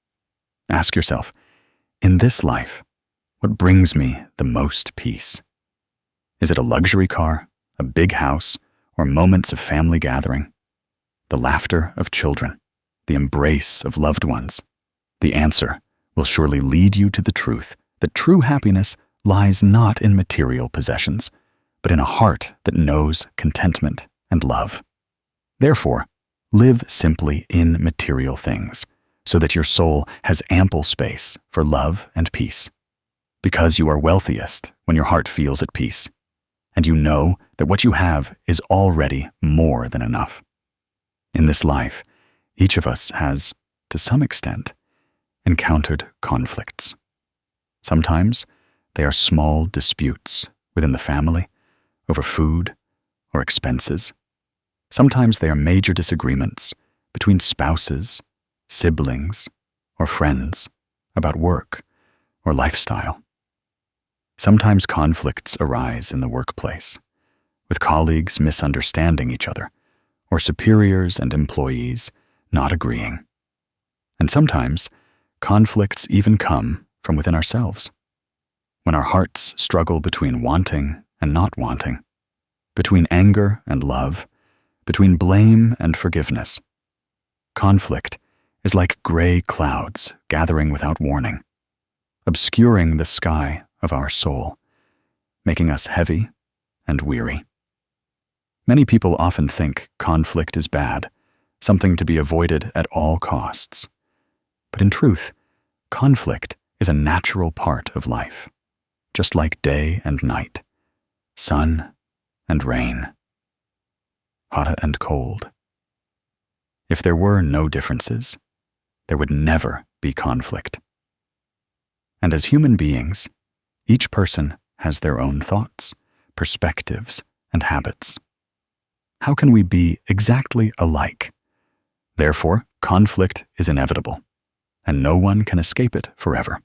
Speaker 1: Ask yourself, in this life, what brings me the most peace? Is it a luxury car, a big house, or moments of family gathering? The laughter of children, the embrace of loved ones? The answer will surely lead you to the truth that true happiness lies not in material possessions, but in a heart that knows contentment and love. Therefore, live simply in material things, so that your soul has ample space for love and peace. Because you are wealthiest when your heart feels at peace, and you know that what you have is already more than enough. In this life, each of us has, to some extent, encountered conflicts. Sometimes they are small disputes within the family over food or expenses. Sometimes they are major disagreements between spouses, siblings, or friends about work or lifestyle. Sometimes conflicts arise in the workplace, with colleagues misunderstanding each other, or superiors and employees not agreeing. And sometimes conflicts even come from within ourselves, when our hearts struggle between wanting and not wanting, between anger and love, between blame and forgiveness. Conflict is like gray clouds gathering without warning, obscuring the sky of our soul, making us heavy and weary. Many people often think conflict is bad, something to be avoided at all costs. But in truth, conflict is a natural part of life, just like day and night, sun and rain, hot and cold. If there were no differences, there would never be conflict. And as human beings, each person has their own thoughts, perspectives, and habits. How can we be exactly alike? Therefore, conflict is inevitable, and no one can escape it forever.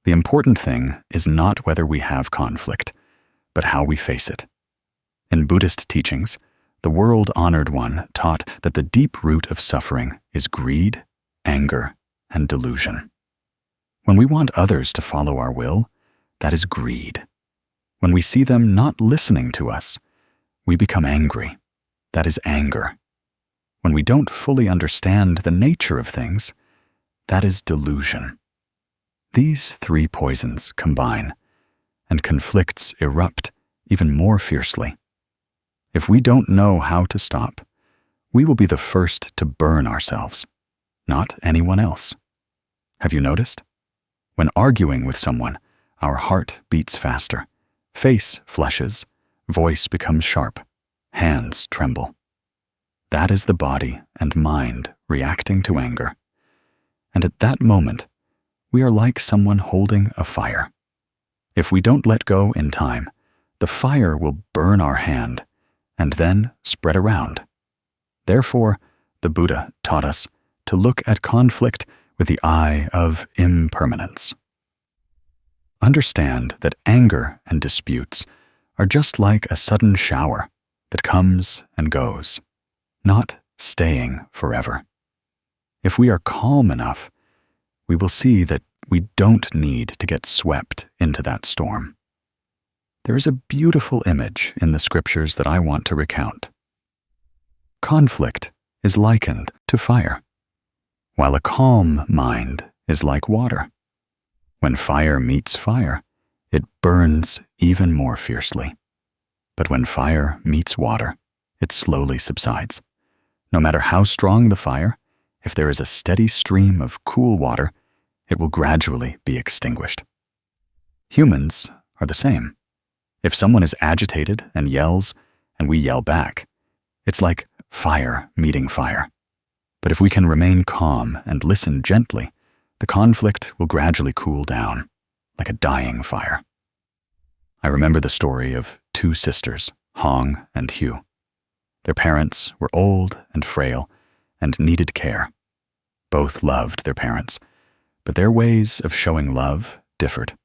Speaker 1: The important thing is not whether we have conflict, but how we face it. In Buddhist teachings, the world-honored one taught that the deep root of suffering is greed, anger, and delusion. When we want others to follow our will, that is greed. When we see them not listening to us, we become angry. That is anger. When we don't fully understand the nature of things, that is delusion. These three poisons combine, and conflicts erupt even more fiercely. If we don't know how to stop, we will be the first to burn ourselves, not anyone else. Have you noticed? When arguing with someone, our heart beats faster, face flushes, voice becomes sharp, hands tremble. That is the body and mind reacting to anger. And at that moment, we are like someone holding a fire. If we don't let go in time, the fire will burn our hand and then spread around. Therefore, the Buddha taught us to look at conflict with the eye of impermanence. Understand that anger and disputes are just like a sudden shower that comes and goes, not staying forever. If we are calm enough, we will see that we don't need to get swept into that storm. There is a beautiful image in the scriptures that I want to recount. Conflict is likened to fire, while a calm mind is like water. When fire meets fire, it burns even more fiercely. But when fire meets water, it slowly subsides. No matter how strong the fire, if there is a steady stream of cool water, it will gradually be extinguished. Humans are the same. If someone is agitated and yells, and we yell back, it's like fire meeting fire. But if we can remain calm and listen gently, the conflict will gradually cool down, like a dying fire. I remember the story of two sisters, Hong and Hugh. Their parents were old and frail and needed care. Both loved their parents, but their ways of showing love differed.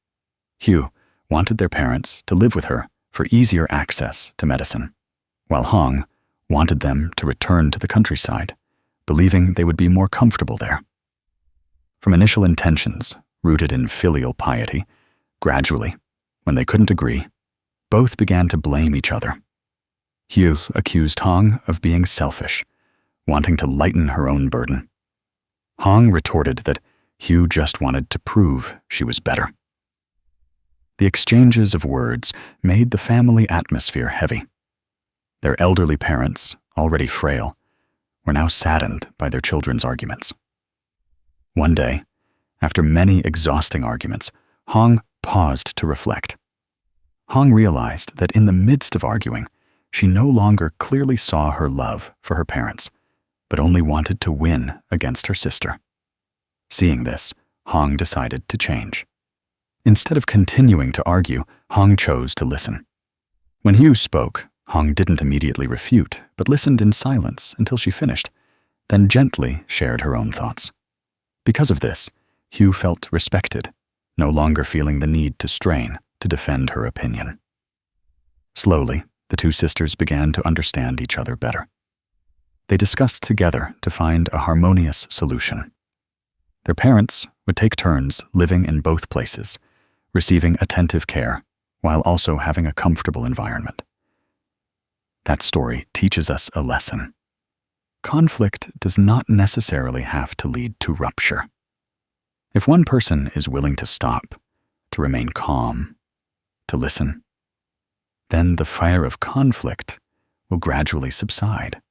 Speaker 1: Hugh wanted their parents to live with her for easier access to medicine, while Hong wanted them to return to the countryside, believing they would be more comfortable there. From initial intentions rooted in filial piety, gradually, when they couldn't agree, both began to blame each other. Hugh accused Hong of being selfish, wanting to lighten her own burden. Hong retorted that Hugh just wanted to prove she was better. The exchanges of words made the family atmosphere heavy. Their elderly parents, already frail, were now saddened by their children's arguments. One day, after many exhausting arguments, Hong paused to reflect. Hong realized that in the midst of arguing, she no longer clearly saw her love for her parents, but only wanted to win against her sister. Seeing this, Hong decided to change. Instead of continuing to argue, Hong chose to listen. When Hugh spoke, Hong didn't immediately refute, but listened in silence until she finished, then gently shared her own thoughts. Because of this, Hugh felt respected, no longer feeling the need to strain to defend her opinion. Slowly, the two sisters began to understand each other better. They discussed together to find a harmonious solution. Their parents would take turns living in both places, receiving attentive care, while also having a comfortable environment. That story teaches us a lesson. Conflict does not necessarily have to lead to rupture. If one person is willing to stop, to remain calm, to listen, then the fire of conflict will gradually subside.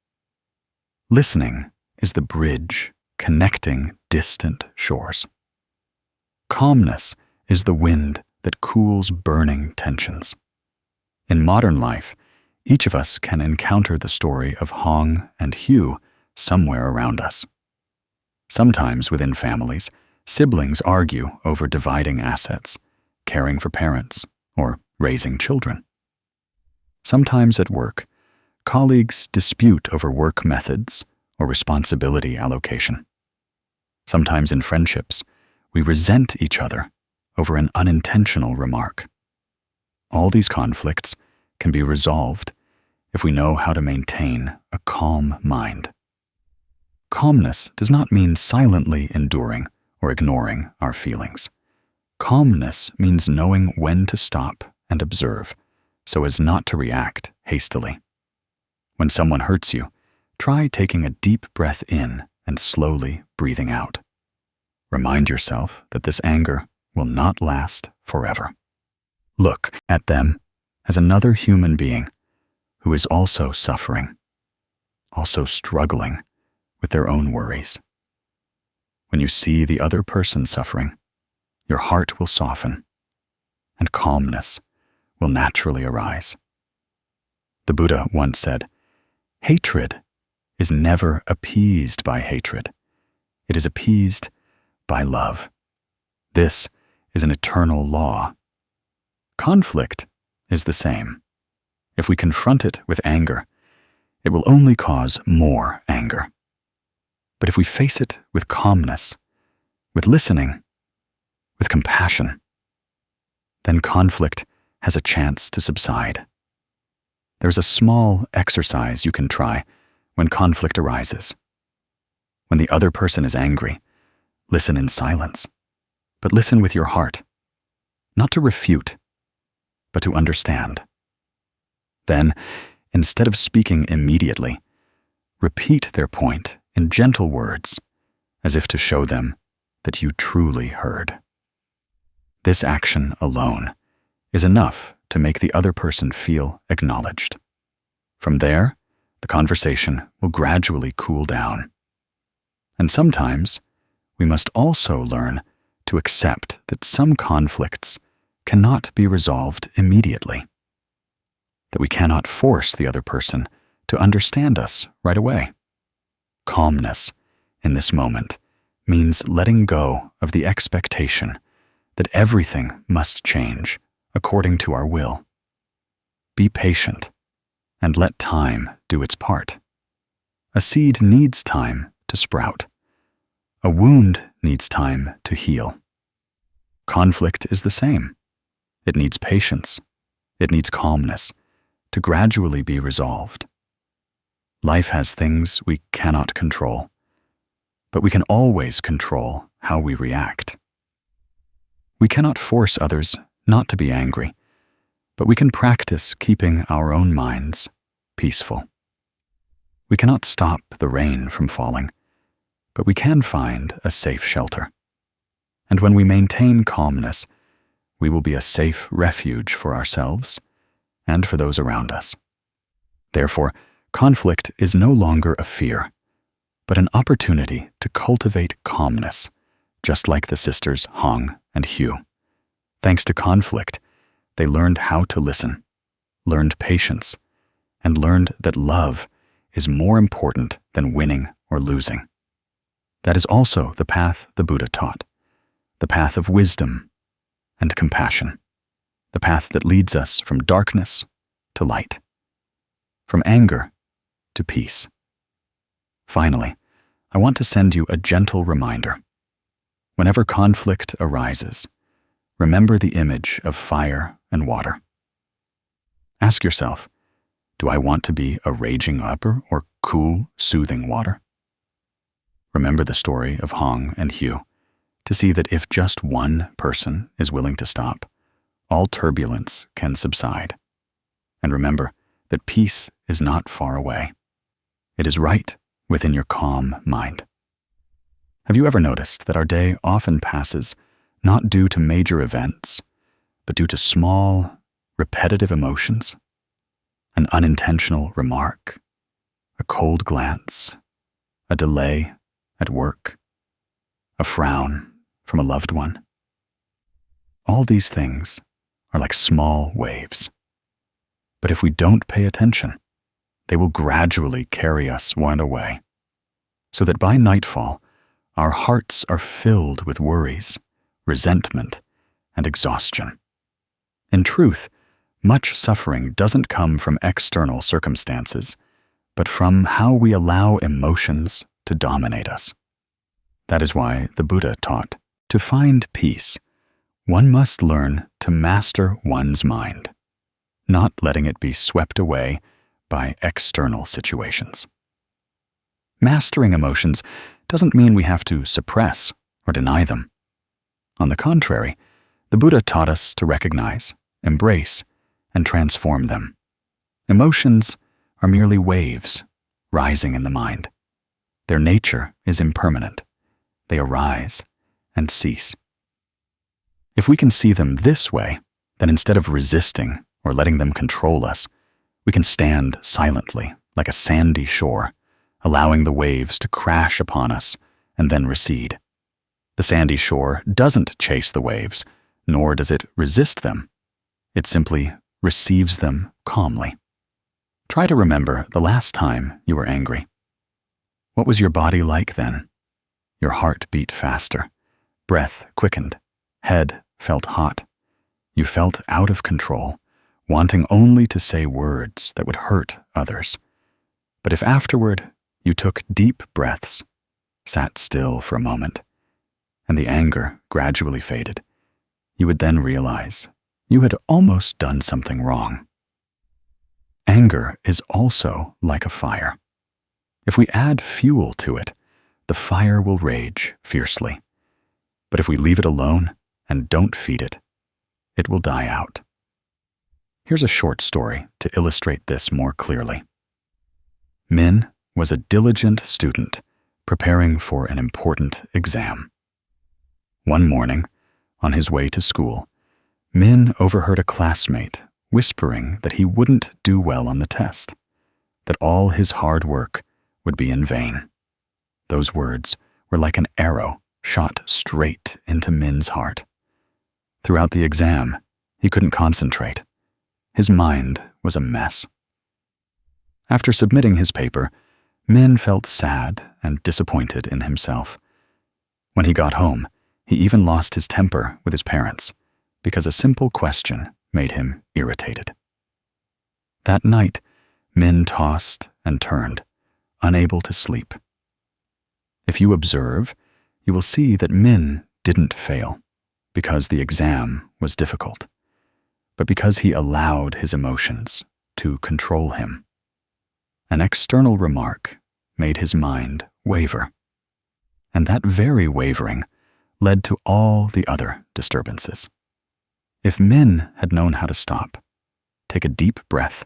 Speaker 1: Listening is the bridge connecting distant shores. Calmness is the wind that cools burning tensions. In modern life, each of us can encounter the story of Hong and Hugh somewhere around us. Sometimes within families, siblings argue over dividing assets, caring for parents, or raising children. Sometimes at work, colleagues dispute over work methods or responsibility allocation. Sometimes in friendships, we resent each other over an unintentional remark. All these conflicts can be resolved if we know how to maintain a calm mind. Calmness does not mean silently enduring or ignoring our feelings. Calmness means knowing when to stop and observe, so as not to react hastily. When someone hurts you, try taking a deep breath in and slowly breathing out. Remind yourself that this anger will not last forever. Look at them as another human being who is also suffering, also struggling with their own worries. When you see the other person suffering, your heart will soften, and calmness will naturally arise. The Buddha once said, "Hatred is never appeased by hatred. It is appeased by love. This is an eternal law." Conflict is the same. If we confront it with anger, it will only cause more anger. But if we face it with calmness, with listening, with compassion, then conflict has a chance to subside. There's a small exercise you can try when conflict arises. When the other person is angry, listen in silence, but listen with your heart, not to refute, but to understand. Then, instead of speaking immediately, repeat their point in gentle words, as if to show them that you truly heard. This action alone is enough to make the other person feel acknowledged. From there, the conversation will gradually cool down. And sometimes, we must also learn to accept that some conflicts cannot be resolved immediately, that we cannot force the other person to understand us right away. Calmness in this moment means letting go of the expectation that everything must change according to our will. Be patient and let time do its part. A seed needs time to sprout. A wound needs time to heal. Conflict is the same. It needs patience. It needs calmness to gradually be resolved. Life has things we cannot control, but we can always control how we react. We cannot force others not to be angry, but we can practice keeping our own minds peaceful. We cannot stop the rain from falling, but we can find a safe shelter. And when we maintain calmness, we will be a safe refuge for ourselves and for those around us. Therefore, conflict is no longer a fear, but an opportunity to cultivate calmness, just like the sisters Hong and Hugh. Thanks to conflict, they learned how to listen, learned patience, and learned that love is more important than winning or losing. That is also the path the Buddha taught, the path of wisdom and compassion, the path that leads us from darkness to light, from anger to peace. Finally, I want to send you a gentle reminder. Whenever conflict arises, remember the image of fire and water. Ask yourself, do I want to be a raging upper or cool, soothing water? Remember the story of Hong and Hugh to see that if just one person is willing to stop, all turbulence can subside. And remember that peace is not far away. It is right within your calm mind. Have you ever noticed that our day often passes not due to major events, but due to small, repetitive emotions? An unintentional remark, a cold glance, a delay at work, a frown from a loved one. All these things are like small waves. But if we don't pay attention, they will gradually carry us one away, so that by nightfall, our hearts are filled with worries, resentment, and exhaustion. In truth, much suffering doesn't come from external circumstances, but from how we allow emotions to dominate us. That is why the Buddha taught, to find peace, one must learn to master one's mind, not letting it be swept away by external situations. Mastering emotions doesn't mean we have to suppress or deny them. On the contrary, the Buddha taught us to recognize, embrace, and transform them. Emotions are merely waves rising in the mind. Their nature is impermanent. They arise and cease. If we can see them this way, then instead of resisting or letting them control us, we can stand silently like a sandy shore, allowing the waves to crash upon us and then recede. The sandy shore doesn't chase the waves, nor does it resist them. It simply receives them calmly. Try to remember the last time you were angry. What was your body like then? Your heart beat faster, breath quickened, head felt hot. You felt out of control, wanting only to say words that would hurt others. But if afterward you took deep breaths, sat still for a moment, and the anger gradually faded, you would then realize you had almost done something wrong. Anger is also like a fire. If we add fuel to it, the fire will rage fiercely. But if we leave it alone and don't feed it, it will die out. Here's a short story to illustrate this more clearly. Min was a diligent student preparing for an important exam. One morning, on his way to school, Min overheard a classmate whispering that he wouldn't do well on the test, that all his hard work would be in vain. Those words were like an arrow shot straight into Min's heart. Throughout the exam, he couldn't concentrate. His mind was a mess. After submitting his paper, Min felt sad and disappointed in himself. When he got home, he even lost his temper with his parents because a simple question made him irritated. That night, Min tossed and turned, unable to sleep. If you observe, you will see that Min didn't fail because the exam was difficult, but because he allowed his emotions to control him. An external remark made his mind waver, and that very wavering led to all the other disturbances. If Min had known how to stop, take a deep breath,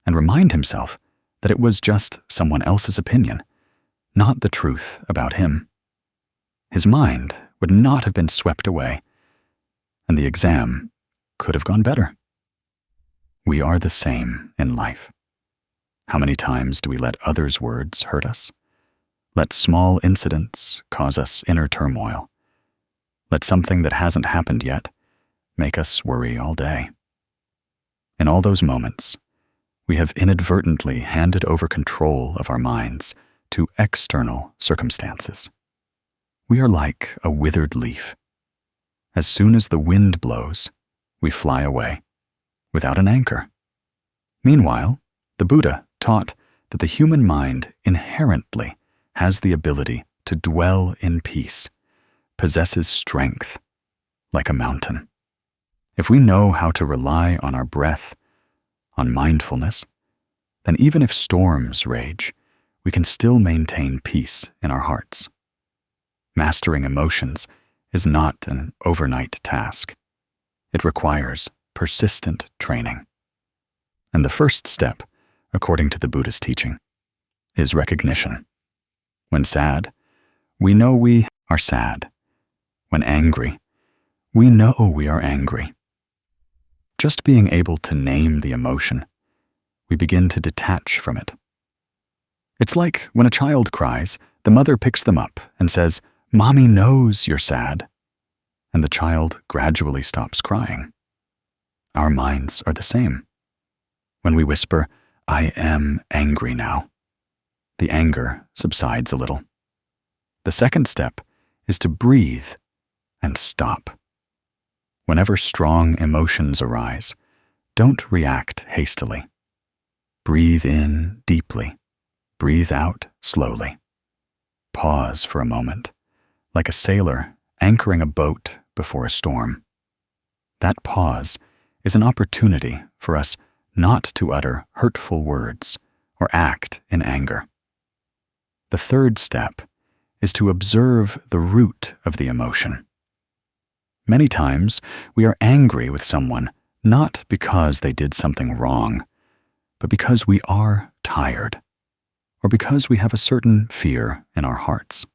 Speaker 1: and remind himself that it was just someone else's opinion, not the truth about him, his mind would not have been swept away, and the exam could have gone better. We are the same in life. How many times do we let others' words hurt us? Let small incidents cause us inner turmoil. Let something that hasn't happened yet make us worry all day. In all those moments, we have inadvertently handed over control of our minds to external circumstances. We are like a withered leaf. As soon as the wind blows, we fly away, without an anchor. Meanwhile, the Buddha taught that the human mind inherently has the ability to dwell in peace, possesses strength, like a mountain. If we know how to rely on our breath, on mindfulness, then even if storms rage, we can still maintain peace in our hearts. Mastering emotions is not an overnight task. It requires persistent training. And the first step, according to the Buddhist teaching, is recognition. When sad, we know we are sad. When angry, we know we are angry. Just being able to name the emotion, we begin to detach from it. It's like when a child cries, the mother picks them up and says, "Mommy knows you're sad," and the child gradually stops crying. Our minds are the same. When we whisper, "I am angry now," the anger subsides a little. The second step is to breathe and stop. Whenever strong emotions arise, don't react hastily. Breathe in deeply. Breathe out slowly. Pause for a moment, like a sailor anchoring a boat before a storm. That pause is an opportunity for us not to utter hurtful words or act in anger. The third step is to observe the root of the emotion. Many times, we are angry with someone not because they did something wrong, but because we are tired, or because we have a certain fear in our hearts.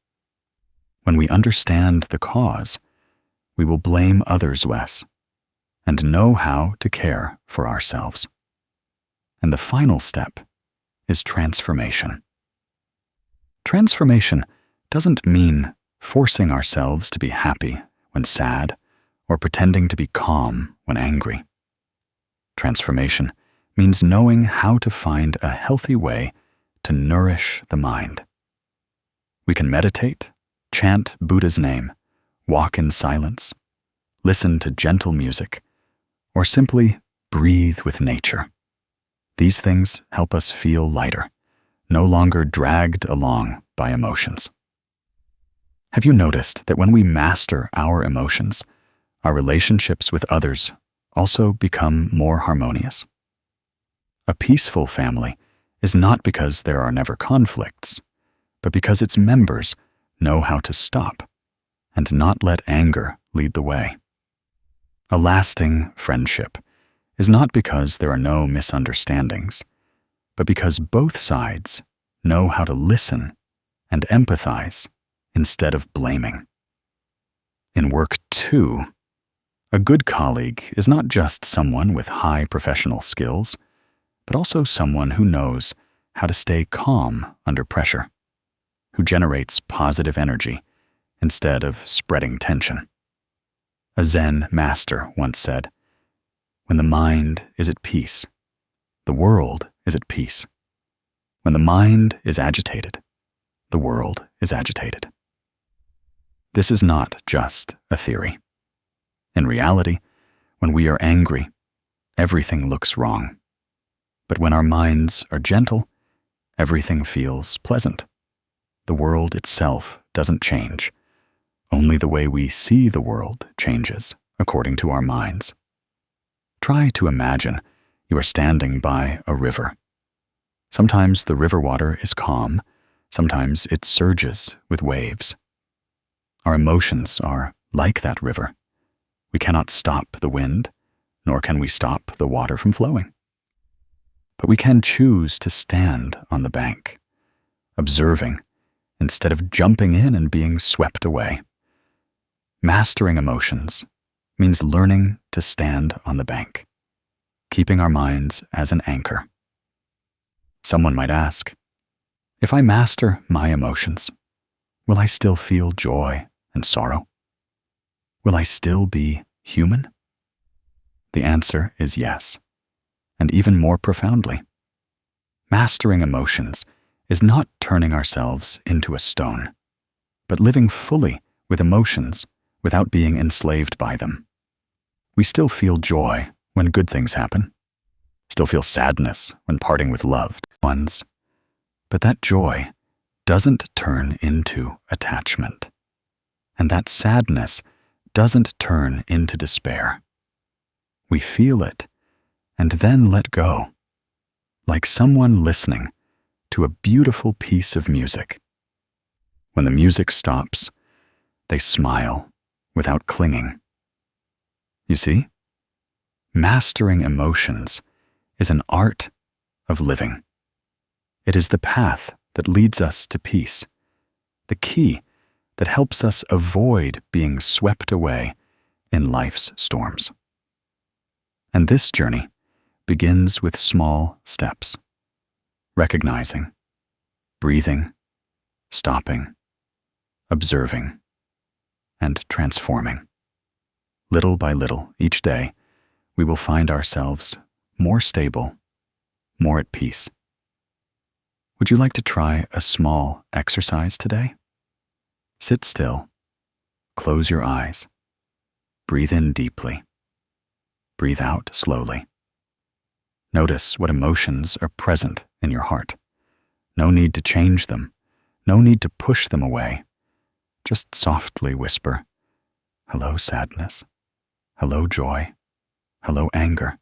Speaker 1: When we understand the cause, we will blame others less and know how to care for ourselves. And the final step is transformation. Transformation doesn't mean forcing ourselves to be happy when sad or pretending to be calm when angry. Transformation means knowing how to find a healthy way to nourish the mind. We can meditate, chant Buddha's name, walk in silence, listen to gentle music, or simply breathe with nature. These things help us feel lighter, no longer dragged along by emotions. Have you noticed that when we master our emotions, our relationships with others also become more harmonious? A peaceful family is not because there are never conflicts, but because its members know how to stop and not let anger lead the way. A lasting friendship is not because there are no misunderstandings, but because both sides know how to listen and empathize instead of blaming. In work, too, a good colleague is not just someone with high professional skills, but also someone who knows how to stay calm under pressure, who generates positive energy instead of spreading tension. A Zen master once said, "When the mind is at peace, the world is at peace. When the mind is agitated, the world is agitated." This is not just a theory. In reality, when we are angry, everything looks wrong. But when our minds are gentle, everything feels pleasant. The world itself doesn't change. Only the way we see the world changes according to our minds. Try to imagine you are standing by a river. Sometimes the river water is calm, sometimes it surges with waves. Our emotions are like that river. We cannot stop the wind, nor can we stop the water from flowing. But we can choose to stand on the bank, observing instead of jumping in and being swept away. Mastering emotions means learning to stand on the bank, keeping our minds as an anchor. Someone might ask, if I master my emotions, will I still feel joy and sorrow? Will I still be human? The answer is yes, and even more profoundly. Mastering emotions is not turning ourselves into a stone, but living fully with emotions without being enslaved by them. We still feel joy when good things happen, still feel sadness when parting with loved ones, but that joy doesn't turn into attachment, and that sadness doesn't turn into despair. We feel it and then let go, like someone listening to a beautiful piece of music. When the music stops, they smile without clinging. You see, mastering emotions is an art of living. It is the path that leads us to peace, the key that helps us avoid being swept away in life's storms. And this journey begins with small steps, recognizing, breathing, stopping, observing, and transforming. Little by little, each day, we will find ourselves more stable, more at peace. Would you like to try a small exercise today? Sit still, close your eyes, breathe in deeply, breathe out slowly. Notice what emotions are present in your heart. No need to change them, no need to push them away. Just softly whisper, "Hello, sadness. Hello, joy. Hello, anger."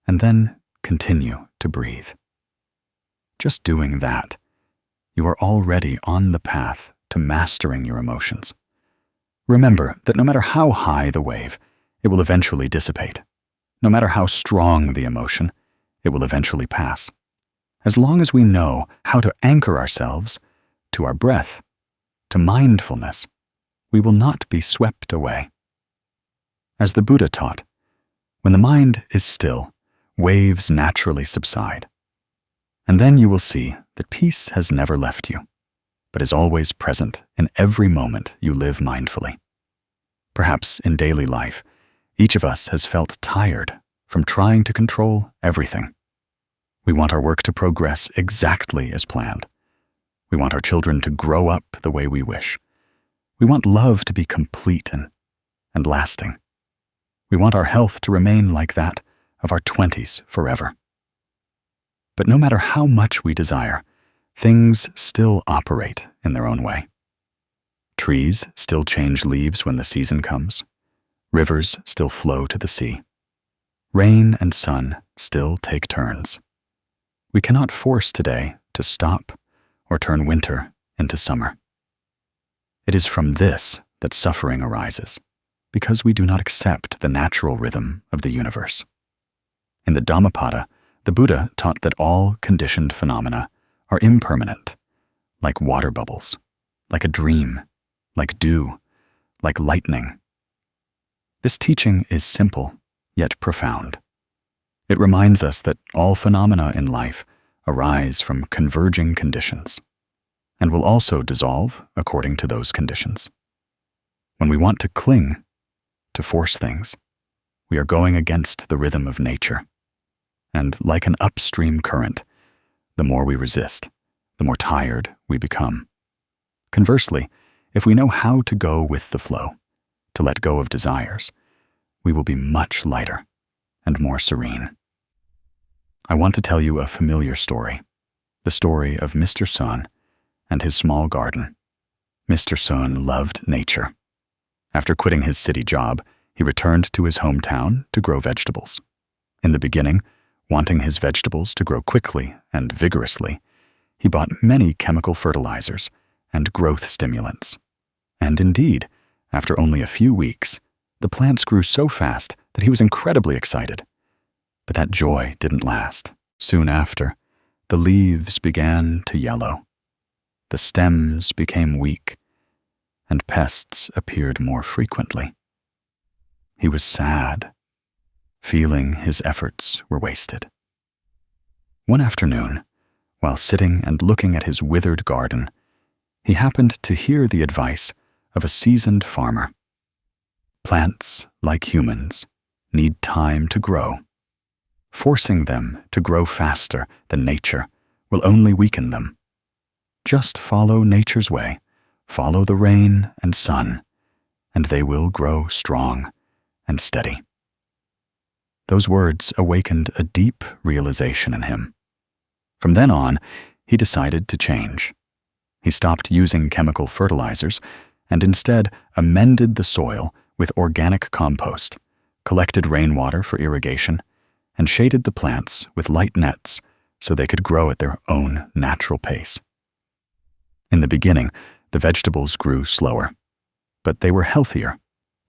Speaker 1: And then continue to breathe. Just doing that, you are already on the path to mastering your emotions. Remember that no matter how high the wave, it will eventually dissipate. No matter how strong the emotion, it will eventually pass. As long as we know how to anchor ourselves to our breath, to mindfulness, we will not be swept away. As the Buddha taught, when the mind is still, waves naturally subside. And then you will see that peace has never left you, but is always present in every moment you live mindfully. Perhaps in daily life, each of us has felt tired from trying to control everything. We want our work to progress exactly as planned. We want our children to grow up the way we wish. We want love to be complete and lasting. We want our health to remain like that of our 20s forever. But no matter how much we desire, things still operate in their own way. Trees still change leaves when the season comes. Rivers still flow to the sea. Rain and sun still take turns. We cannot force today to stop or turn winter into summer. It is from this that suffering arises, because we do not accept the natural rhythm of the universe. In the Dhammapada, the Buddha taught that all conditioned phenomena are impermanent, like water bubbles, like a dream, like dew, like lightning. This teaching is simple, yet profound. It reminds us that all phenomena in life arise from converging conditions, and will also dissolve according to those conditions. When we want to cling, to force things, we are going against the rhythm of nature. And like an upstream current, the more we resist, the more tired we become. Conversely, if we know how to go with the flow, to let go of desires, we will be much lighter and more serene. I want to tell you a familiar story, the story of Mr. Sun and his small garden. Mr. Sun loved nature. After quitting his city job, he returned to his hometown to grow vegetables. In the beginning, wanting his vegetables to grow quickly and vigorously, he bought many chemical fertilizers and growth stimulants. And indeed, after only a few weeks, the plants grew so fast that he was incredibly excited. But that joy didn't last. Soon after, the leaves began to yellow, the stems became weak, and pests appeared more frequently. He was sad, feeling his efforts were wasted. One afternoon, while sitting and looking at his withered garden, he happened to hear the advice of a seasoned farmer. Plants, like humans, need time to grow. Forcing them to grow faster than nature will only weaken them. Just follow nature's way, follow the rain and sun, and they will grow strong and steady. Those words awakened a deep realization in him. From then on, he decided to change. He stopped using chemical fertilizers and instead amended the soil with organic compost, collected rainwater for irrigation, and shaded the plants with light nets so they could grow at their own natural pace. In the beginning, the vegetables grew slower, but they were healthier,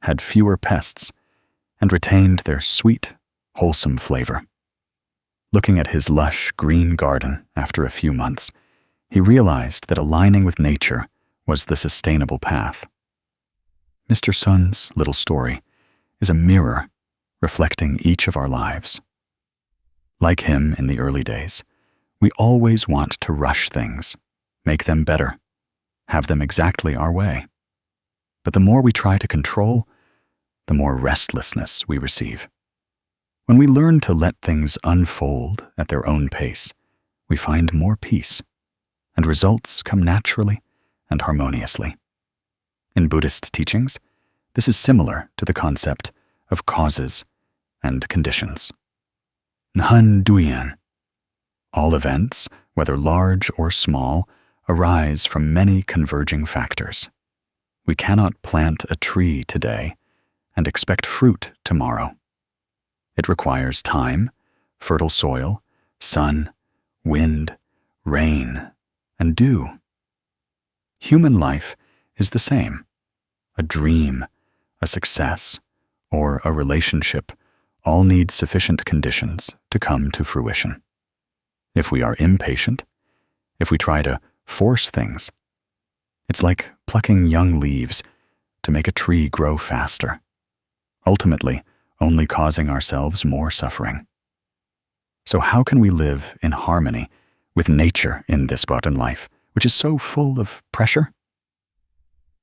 Speaker 1: had fewer pests, and retained their sweet, wholesome flavor. Looking at his lush green garden after a few months, he realized that aligning with nature was the sustainable path. Mr. Sun's little story is a mirror reflecting each of our lives. Like him in the early days, we always want to rush things, make them better, have them exactly our way. But the more we try to control, the more restlessness we receive. When we learn to let things unfold at their own pace, we find more peace, and results come naturally and harmoniously. In Buddhist teachings, this is similar to the concept of causes and conditions. Nhan Duyan. All events, whether large or small, arise from many converging factors. We cannot plant a tree today and expect fruit tomorrow. It requires time, fertile soil, sun, wind, rain, and dew. Human life is the same. A dream, a success, or a relationship all need sufficient conditions to come to fruition. If we are impatient, if we try to force things, it's like plucking young leaves to make a tree grow faster, ultimately only causing ourselves more suffering. So how can we live in harmony with nature in this modern life, which is so full of pressure?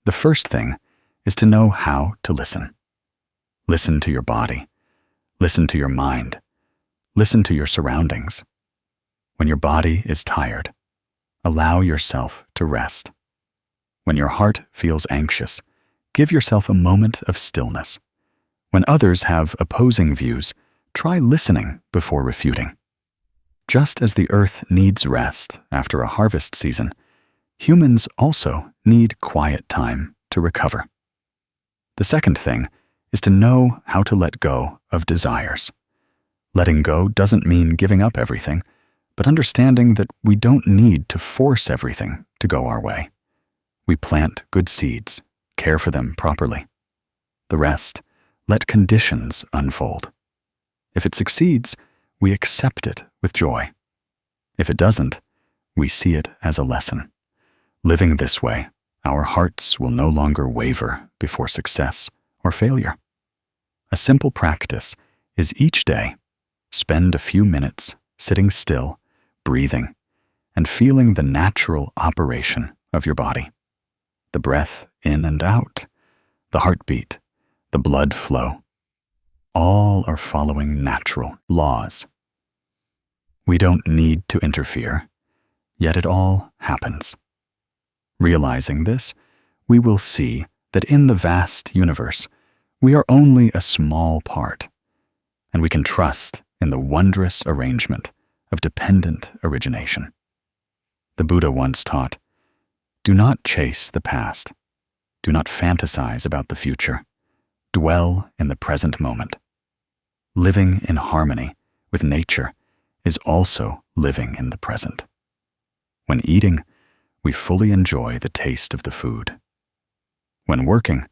Speaker 1: The first thing is to know how to listen. Listen to your body. Listen to your mind. Listen to your surroundings. When your body is tired, allow yourself to rest. When your heart feels anxious, give yourself a moment of stillness. When others have opposing views, try listening before refuting. Just as the earth needs rest after a harvest season, humans also need quiet time to recover. The second thing is to know how to let go of desires. Letting go doesn't mean giving up everything, but understanding that we don't need to force everything to go our way. We plant good seeds, care for them properly. The rest, let conditions unfold. If it succeeds, we accept it with joy. If it doesn't, we see it as a lesson. Living this way, our hearts will no longer waver before success or failure. A simple practice is each day, spend a few minutes sitting still, breathing, and feeling the natural operation of your body. The breath in and out, the heartbeat, the blood flow, all are following natural laws. We don't need to interfere, yet it all happens. Realizing this, we will see that in the vast universe, we are only a small part, and we can trust in the wondrous arrangement of dependent origination. The Buddha once taught, "Do not chase the past. Do not fantasize about the future. Dwell in the present moment." Living in harmony with nature is also living in the present. When eating, we fully enjoy the taste of the food. When working,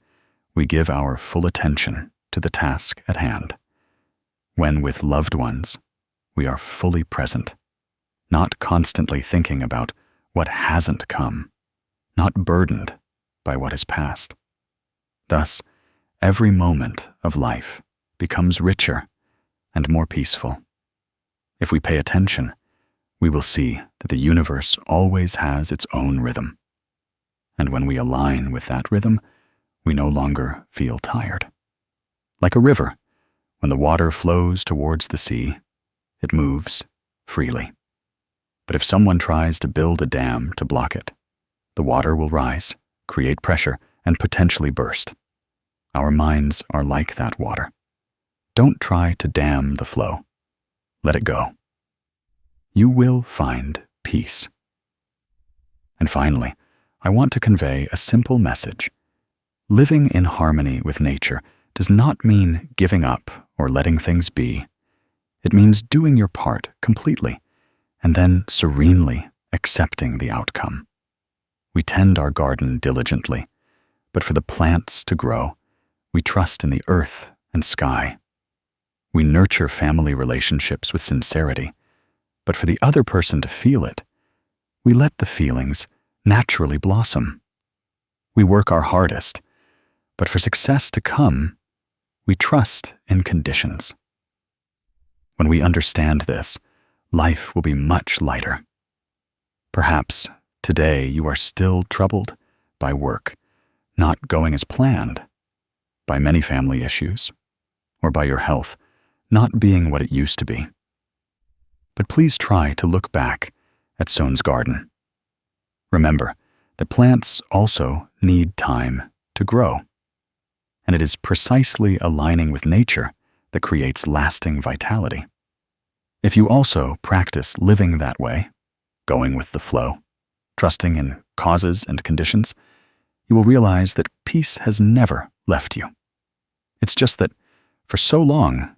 Speaker 1: we give our full attention to the task at hand. When with loved ones, we are fully present, not constantly thinking about what hasn't come, not burdened by what is past. Thus, every moment of life becomes richer and more peaceful. If we pay attention, we will see that the universe always has its own rhythm. And when we align with that rhythm, we no longer feel tired. Like a river, when the water flows towards the sea, it moves freely. But if someone tries to build a dam to block it, the water will rise, create pressure, and potentially burst. Our minds are like that water. Don't try to dam the flow. Let it go. You will find peace. And finally, I want to convey a simple message. Living in harmony with nature does not mean giving up or letting things be. It means doing your part completely and then serenely accepting the outcome. We tend our garden diligently, but for the plants to grow, we trust in the earth and sky. We nurture family relationships with sincerity, but for the other person to feel it, we let the feelings naturally blossom. We work our hardest, but for success to come, we trust in conditions. When we understand this, life will be much lighter. Perhaps today you are still troubled by work not going as planned, by many family issues, or by your health not being what it used to be. But please try to look back at Son's garden. Remember that plants also need time to grow, and it is precisely aligning with nature that creates lasting vitality. If you also practice living that way, going with the flow, trusting in causes and conditions, you will realize that peace has never left you. It's just that, for so long,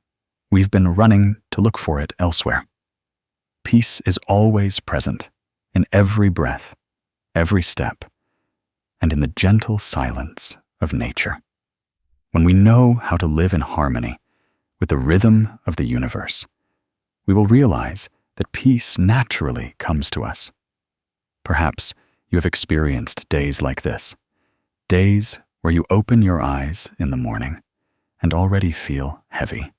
Speaker 1: we've been running to look for it elsewhere. Peace is always present, in every breath, every step, and in the gentle silence of nature. When we know how to live in harmony with the rhythm of the universe, we will realize that peace naturally comes to us. Perhaps you have experienced days like this, days where you open your eyes in the morning and already feel heavy,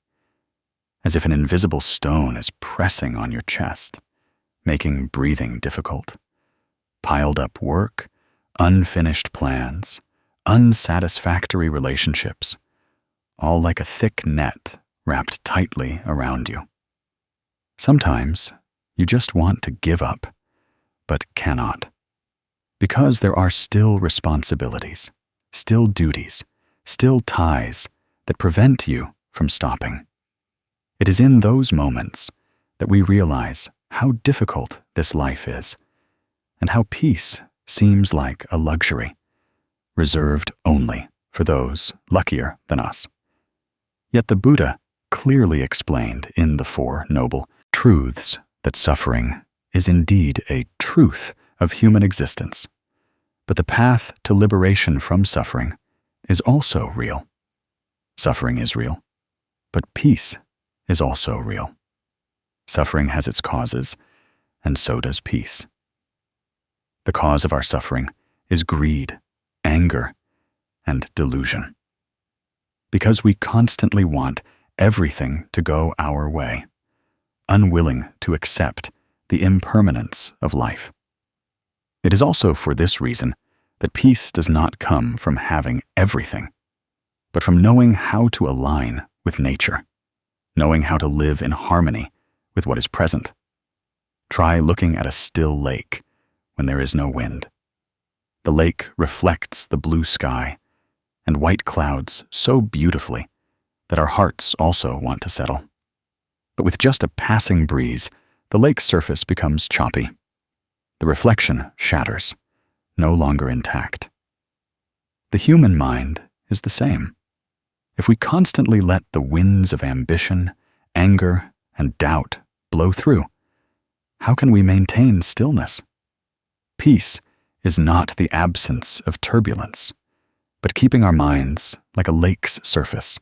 Speaker 1: as if an invisible stone is pressing on your chest, making breathing difficult. Piled up work, unfinished plans, unsatisfactory relationships, all like a thick net wrapped tightly around you. Sometimes you just want to give up, but cannot, because there are still responsibilities, still duties, still ties that prevent you from stopping. It is in those moments that we realize how difficult this life is, and how peace seems like a luxury, reserved only for those luckier than us. Yet the Buddha clearly explained in the Four Noble Truths that suffering is indeed a truth of human existence, but the path to liberation from suffering is also real. Suffering is real, but peace is also real. Suffering has its causes, and so does peace. The cause of our suffering is greed, anger, and delusion. Because we constantly want everything to go our way, unwilling to accept the impermanence of life. It is also for this reason that peace does not come from having everything, but from knowing how to align with nature, knowing how to live in harmony with what is present. Try looking at a still lake when there is no wind. The lake reflects the blue sky and white clouds so beautifully that our hearts also want to settle. But with just a passing breeze, the lake's surface becomes choppy. The reflection shatters, no longer intact. The human mind is the same. If we constantly let the winds of ambition, anger, and doubt blow through, how can we maintain stillness? Peace is not the absence of turbulence, but keeping our minds like a lake's surface,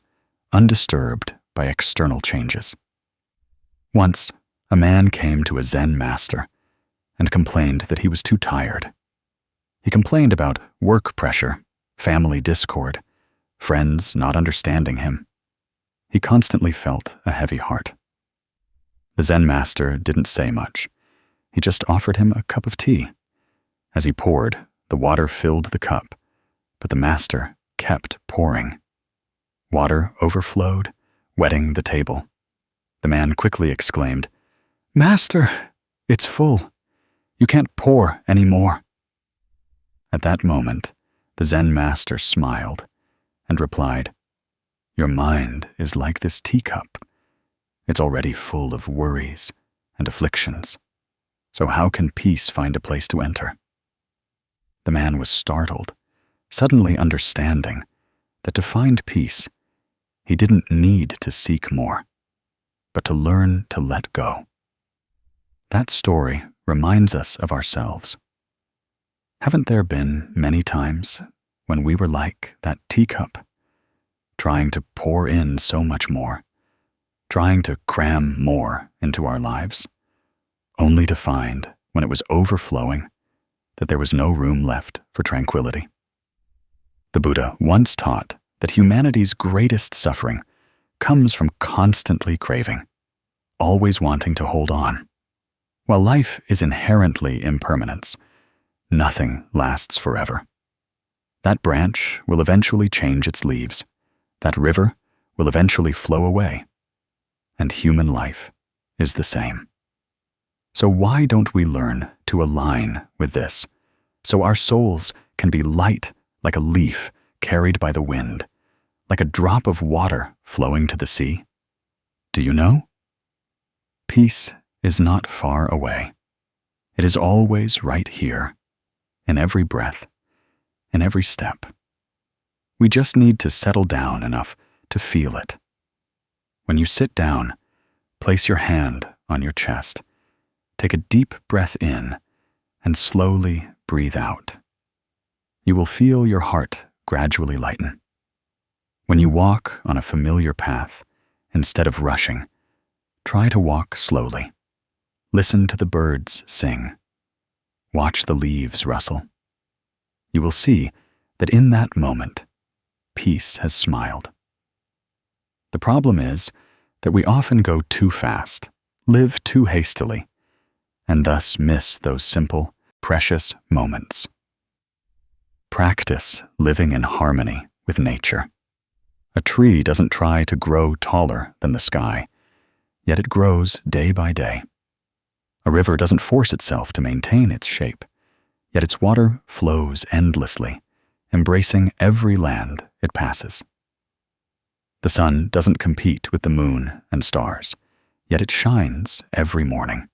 Speaker 1: undisturbed by external changes. Once, a man came to a Zen master and complained that he was too tired. He complained about work pressure, family discord, friends not understanding him. He constantly felt a heavy heart. The Zen master didn't say much. He just offered him a cup of tea. As he poured, the water filled the cup, but the master kept pouring. Water overflowed, wetting the table. The man quickly exclaimed, "Master, it's full. You can't pour any more." At that moment, the Zen master smiled and replied, "Your mind is like this teacup. It's already full of worries and afflictions. So how can peace find a place to enter?" The man was startled, suddenly understanding that to find peace, he didn't need to seek more, but to learn to let go. That story reminds us of ourselves. Haven't there been many times when we were like that teacup, trying to pour in so much more, trying to cram more into our lives, only to find, when it was overflowing, that there was no room left for tranquility? The Buddha once taught that humanity's greatest suffering comes from constantly craving, always wanting to hold on. While life is inherently impermanence, nothing lasts forever. That branch will eventually change its leaves. That river will eventually flow away. And human life is the same. So why don't we learn to align with this, so our souls can be light like a leaf carried by the wind, like a drop of water flowing to the sea? Do you know? Peace is not far away. It is always right here, in every breath, in every step. We just need to settle down enough to feel it. When you sit down, place your hand on your chest, take a deep breath in, and slowly breathe out. you will feel your heart gradually lighten. When you walk on a familiar path, instead of rushing, try to walk slowly. Listen to the birds sing. Watch the leaves rustle. You will see that in that moment, peace has smiled. The problem is that we often go too fast, live too hastily, and thus miss those simple, precious moments. Practice living in harmony with nature. A tree doesn't try to grow taller than the sky, yet it grows day by day. A river doesn't force itself to maintain its shape, yet its water flows endlessly, embracing every land it passes. The sun doesn't compete with the moon and stars, yet it shines every morning.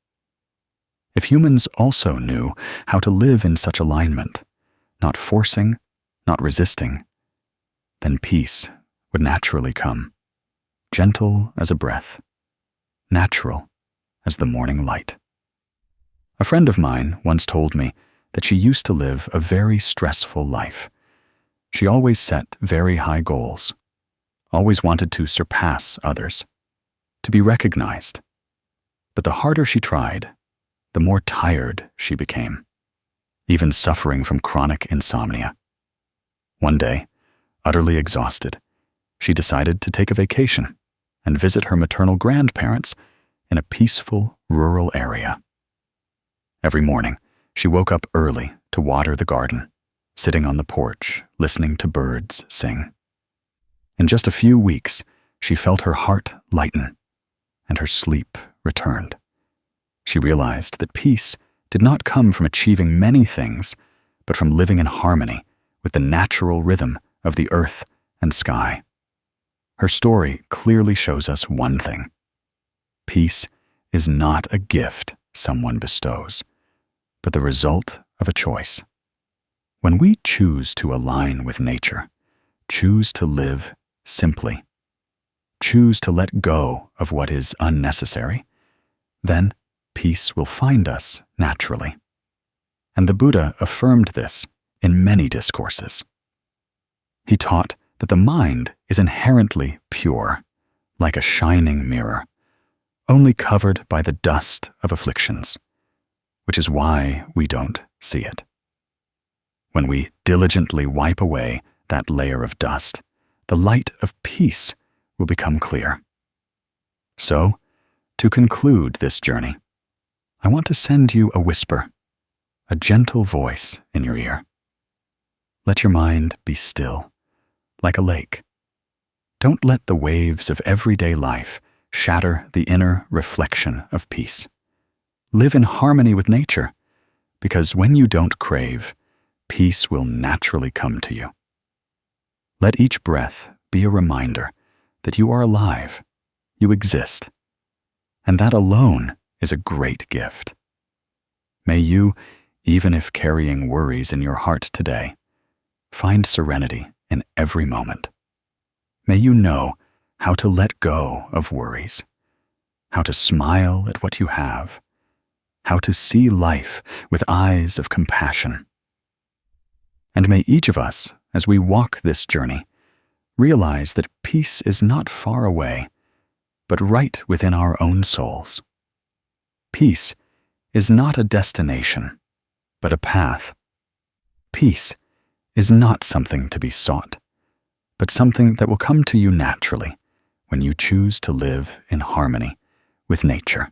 Speaker 1: If humans also knew how to live in such alignment, not forcing, not resisting, then peace would naturally come, gentle as a breath, natural as the morning light. A friend of mine once told me that she used to live a very stressful life. She always set very high goals, always wanted to surpass others, to be recognized. But the harder she tried, the more tired she became, even suffering from chronic insomnia. One day, utterly exhausted, she decided to take a vacation and visit her maternal grandparents in a peaceful rural area. Every morning, she woke up early to water the garden, sitting on the porch, listening to birds sing. In just a few weeks, she felt her heart lighten, and her sleep returned. She realized that peace did not come from achieving many things, but from living in harmony with the natural rhythm of the earth and sky. Her story clearly shows us one thing. Peace is not a gift someone bestows, but the result of a choice. When we choose to align with nature, choose to live simply, choose to let go of what is unnecessary, then peace will find us naturally. And the Buddha affirmed this in many discourses. He taught that the mind is inherently pure, like a shining mirror, only covered by the dust of afflictions, which is why we don't see it. When we diligently wipe away that layer of dust, the light of peace will become clear. So, to conclude this journey, I want to send you a whisper, a gentle voice in your ear. Let your mind be still, like a lake. Don't let the waves of everyday life shatter the inner reflection of peace. Live in harmony with nature, because when you don't crave, peace will naturally come to you. Let each breath be a reminder that you are alive, you exist, and that alone is a great gift. May you, even if carrying worries in your heart today, find serenity in every moment. May you know how to let go of worries, how to smile at what you have, how to see life with eyes of compassion. And may each of us, as we walk this journey, realize that peace is not far away, but right within our own souls. Peace is not a destination, but a path. Peace is not something to be sought, but something that will come to you naturally when you choose to live in harmony with nature.